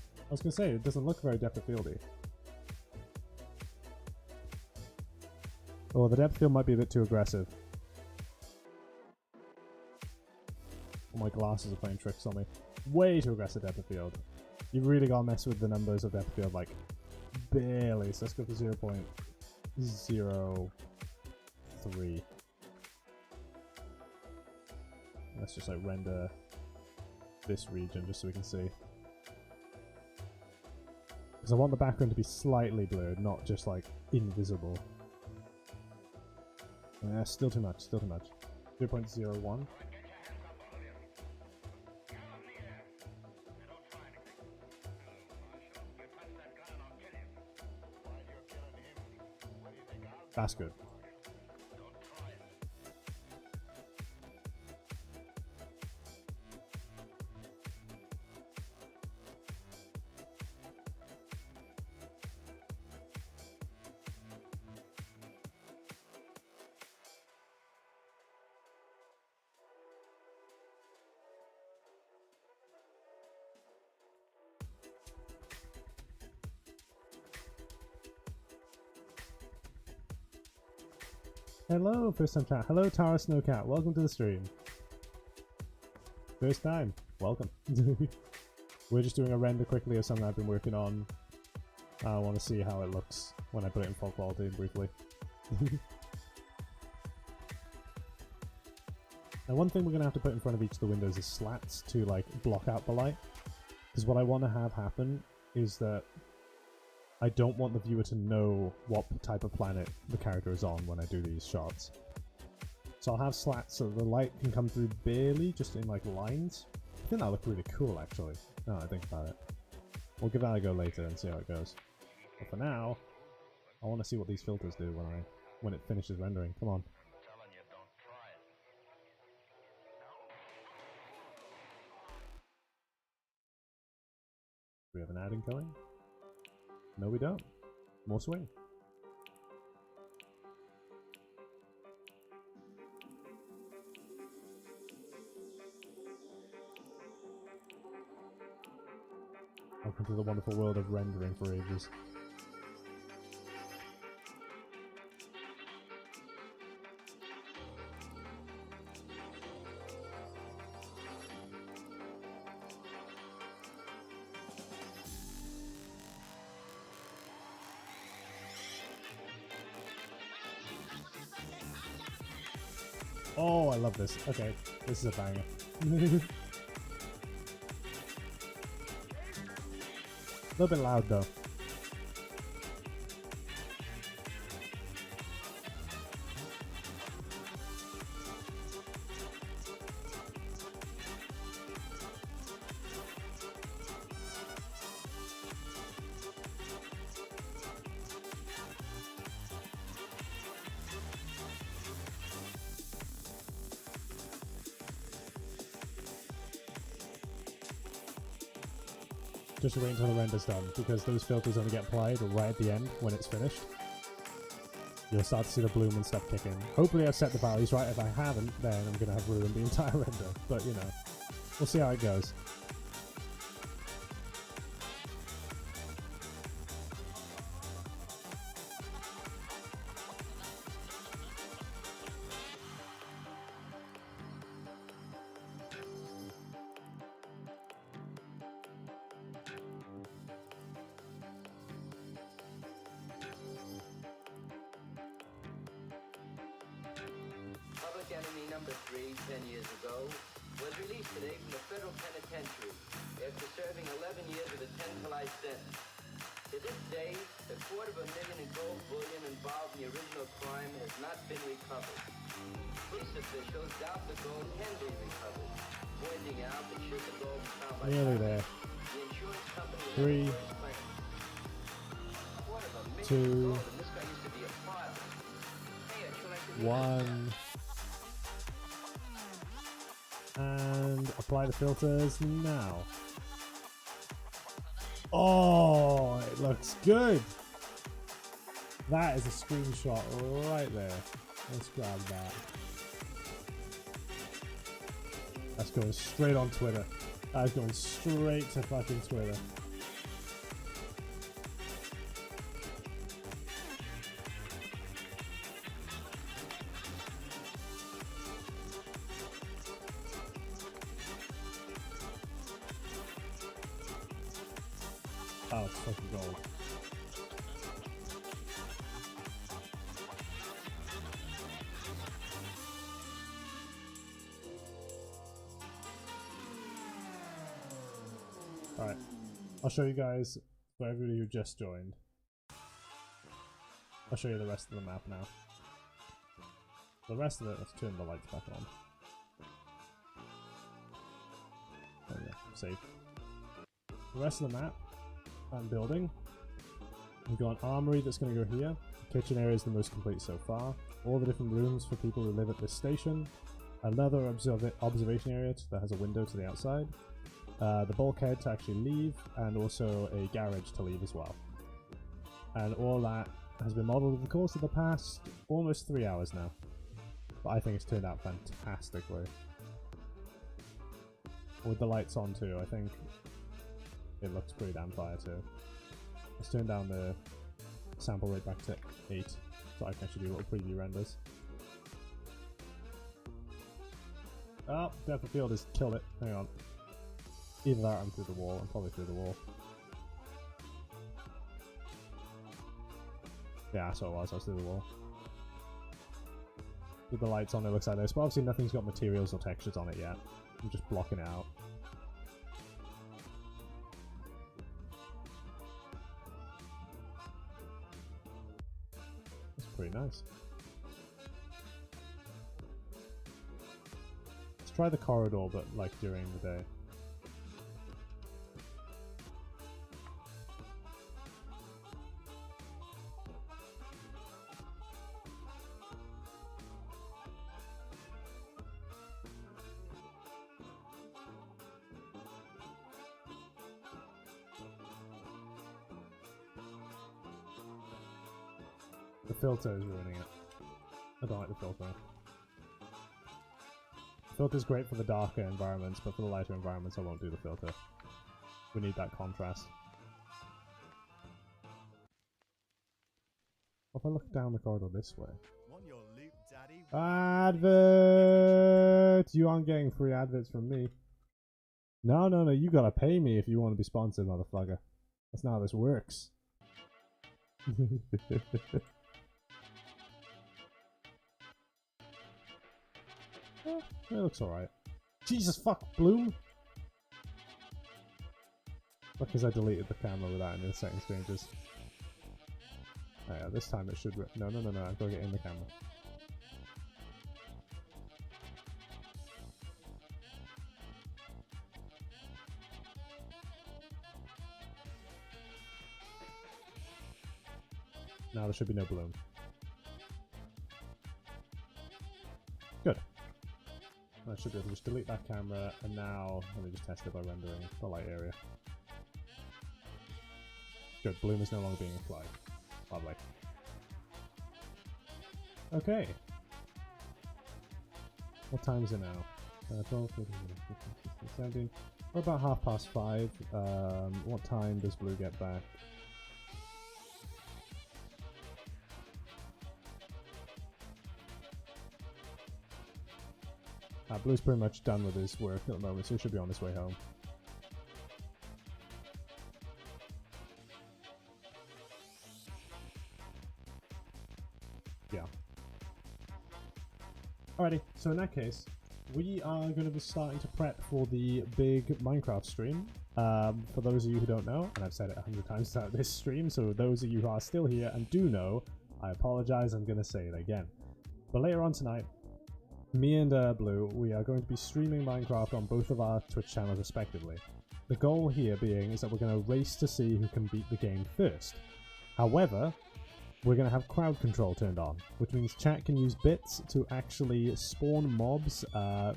I was gonna say, it doesn't look very depth of fieldy. Oh, the depth of field might be a bit too aggressive. Oh, my glasses are playing tricks on me. Way too aggressive depth of field. You've really got to mess with the numbers of depth of field, like, barely. So let's go for 0.03. Let's just like render this region just so we can see. Because I want the background to be slightly blurred, not just like invisible. Still too much, still too much. 0.01. That's good. Hello, first time chat. Hello, Tara Snowcat. Welcome to the stream. First time. Welcome. We're just doing a render quickly of something I've been working on. I want to see how it looks when I put it in full quality briefly. Now, one thing we're going to have to put in front of each of the windows is slats to like block out the light. Because what I want to have happen is that I don't want the viewer to know what type of planet the character is on when I do these shots. So I'll have slats so the light can come through barely, just in like lines. I think that'll look really cool actually, now that I think about it. We'll give that a go later and see how it goes. But for now, I want to see what these filters do when it finishes rendering. Come on. Do we have an ad incoming? No, we don't. More swing. Welcome to the wonderful world of rendering for ages. Oh, I love this. Okay, this is a banger. A little bit loud though. Just wait until the render's done, because those filters only get applied right at the end when it's finished. You'll start to see the bloom and stuff kick in. Hopefully I've set the values right. If I haven't, then I'm going to have ruined the entire render. But, you know, we'll see how it goes. Public Enemy number 3, 10 years ago, was released today from the federal penitentiary after serving 11 years of a 10 to life sentence. To this day, $250,000 in gold bullion involved in the original crime has not been recovered. Police officials doubt the gold can be recovered, pointing out that should the gold be found by Nearly there. the insurance company 3, 2, 1, and apply the filters now. Oh, it looks good. That is a screenshot right there. Let's grab that. That's going straight on Twitter. That's going straight to fucking Twitter. Oh, it's fucking gold. Alright, I'll show you guys, for everybody who just joined. I'll show you the rest of the map now. The rest of it, let's turn the lights back on. There we go, save. The rest of the map, I'm building. We've got an armory that's going to go here. The kitchen area is the most complete so far. All the different rooms for people who live at this station. Another observation area that has a window to the outside. The bulkhead to actually leave, and also a garage to leave as well. And all that has been modeled over the course of the past almost 3 hours now. But I think it's turned out fantastically. With the lights on too, I think it looks pretty damn fire too. Let's turn down the sample rate back to 8 so I can actually do little preview renders. Oh, depth of field has killed it. Hang on. Either that or I'm through the wall. I'm probably through the wall. Yeah, that's what it was. I was through the wall. With the lights on, it looks like this. But obviously nothing's got materials or textures on it yet. I'm just blocking it out. That's pretty nice. Let's try the corridor, but like during the day. The filter is ruining it. I don't like the filter. The filter's great for the darker environments, but for the lighter environments I won't do the filter. We need that contrast. If I look down the corridor this way. Want your loot, Daddy? Advert! You aren't getting free adverts from me. No, no, no, you gotta pay me if you want to be sponsored, motherfucker. That's not how this works. Oh, it looks alright. Jesus fuck, Bloom! Because I deleted the camera without any of the settings changes. Oh yeah, this time it should... No, no, no, no, I've got to get in the camera. Now there should be no bloom. Good. I should be able to just delete that camera, and now let me just test it by rendering the light area. Good, bloom is no longer being applied. Lovely. Okay. What time is it now? 12, 14, 15, 17. We're about 5:30. What time does Blue get back? Blue's pretty much done with his work at the moment, so he should be on his way home. Yeah. Alrighty, so in that case, we are going to be starting to prep for the big Minecraft stream. For those of you who don't know, and I've said it 100 times throughout this stream, so those of you who are still here and do know, I apologize, I'm going to say it again. But later on tonight, me and Blue, we are going to be streaming Minecraft on both of our Twitch channels respectively. The goal here being is that we're going to race to see who can beat the game first. However, we're going to have crowd control turned on, which means chat can use bits to actually spawn mobs,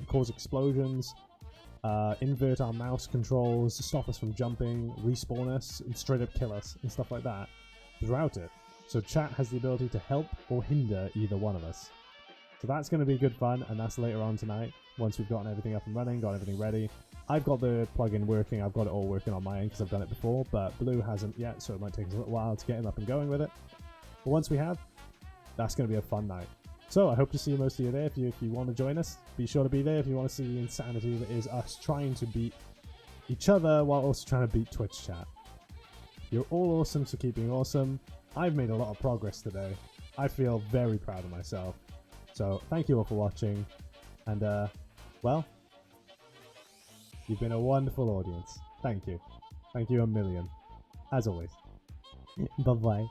cause explosions, invert our mouse controls, stop us from jumping, respawn us, and straight up kill us, and stuff like that throughout it. So chat has the ability to help or hinder either one of us. So that's going to be good fun, and that's later on tonight, once we've gotten everything up and running, got everything ready. I've got the plugin working, I've got it all working on my end because I've done it before, but Blue hasn't yet, so it might take us a little while to get him up and going with it. But once we have, that's going to be a fun night. So I hope to see most of you there. If you want to join us, be sure to be there if you want to see the insanity that is us trying to beat each other while also trying to beat Twitch chat. You're all awesome, so keep being awesome. I've made a lot of progress today. I feel very proud of myself. So thank you all for watching, and well, you've been a wonderful audience. Thank you. Thank you a million. As always. Bye-bye.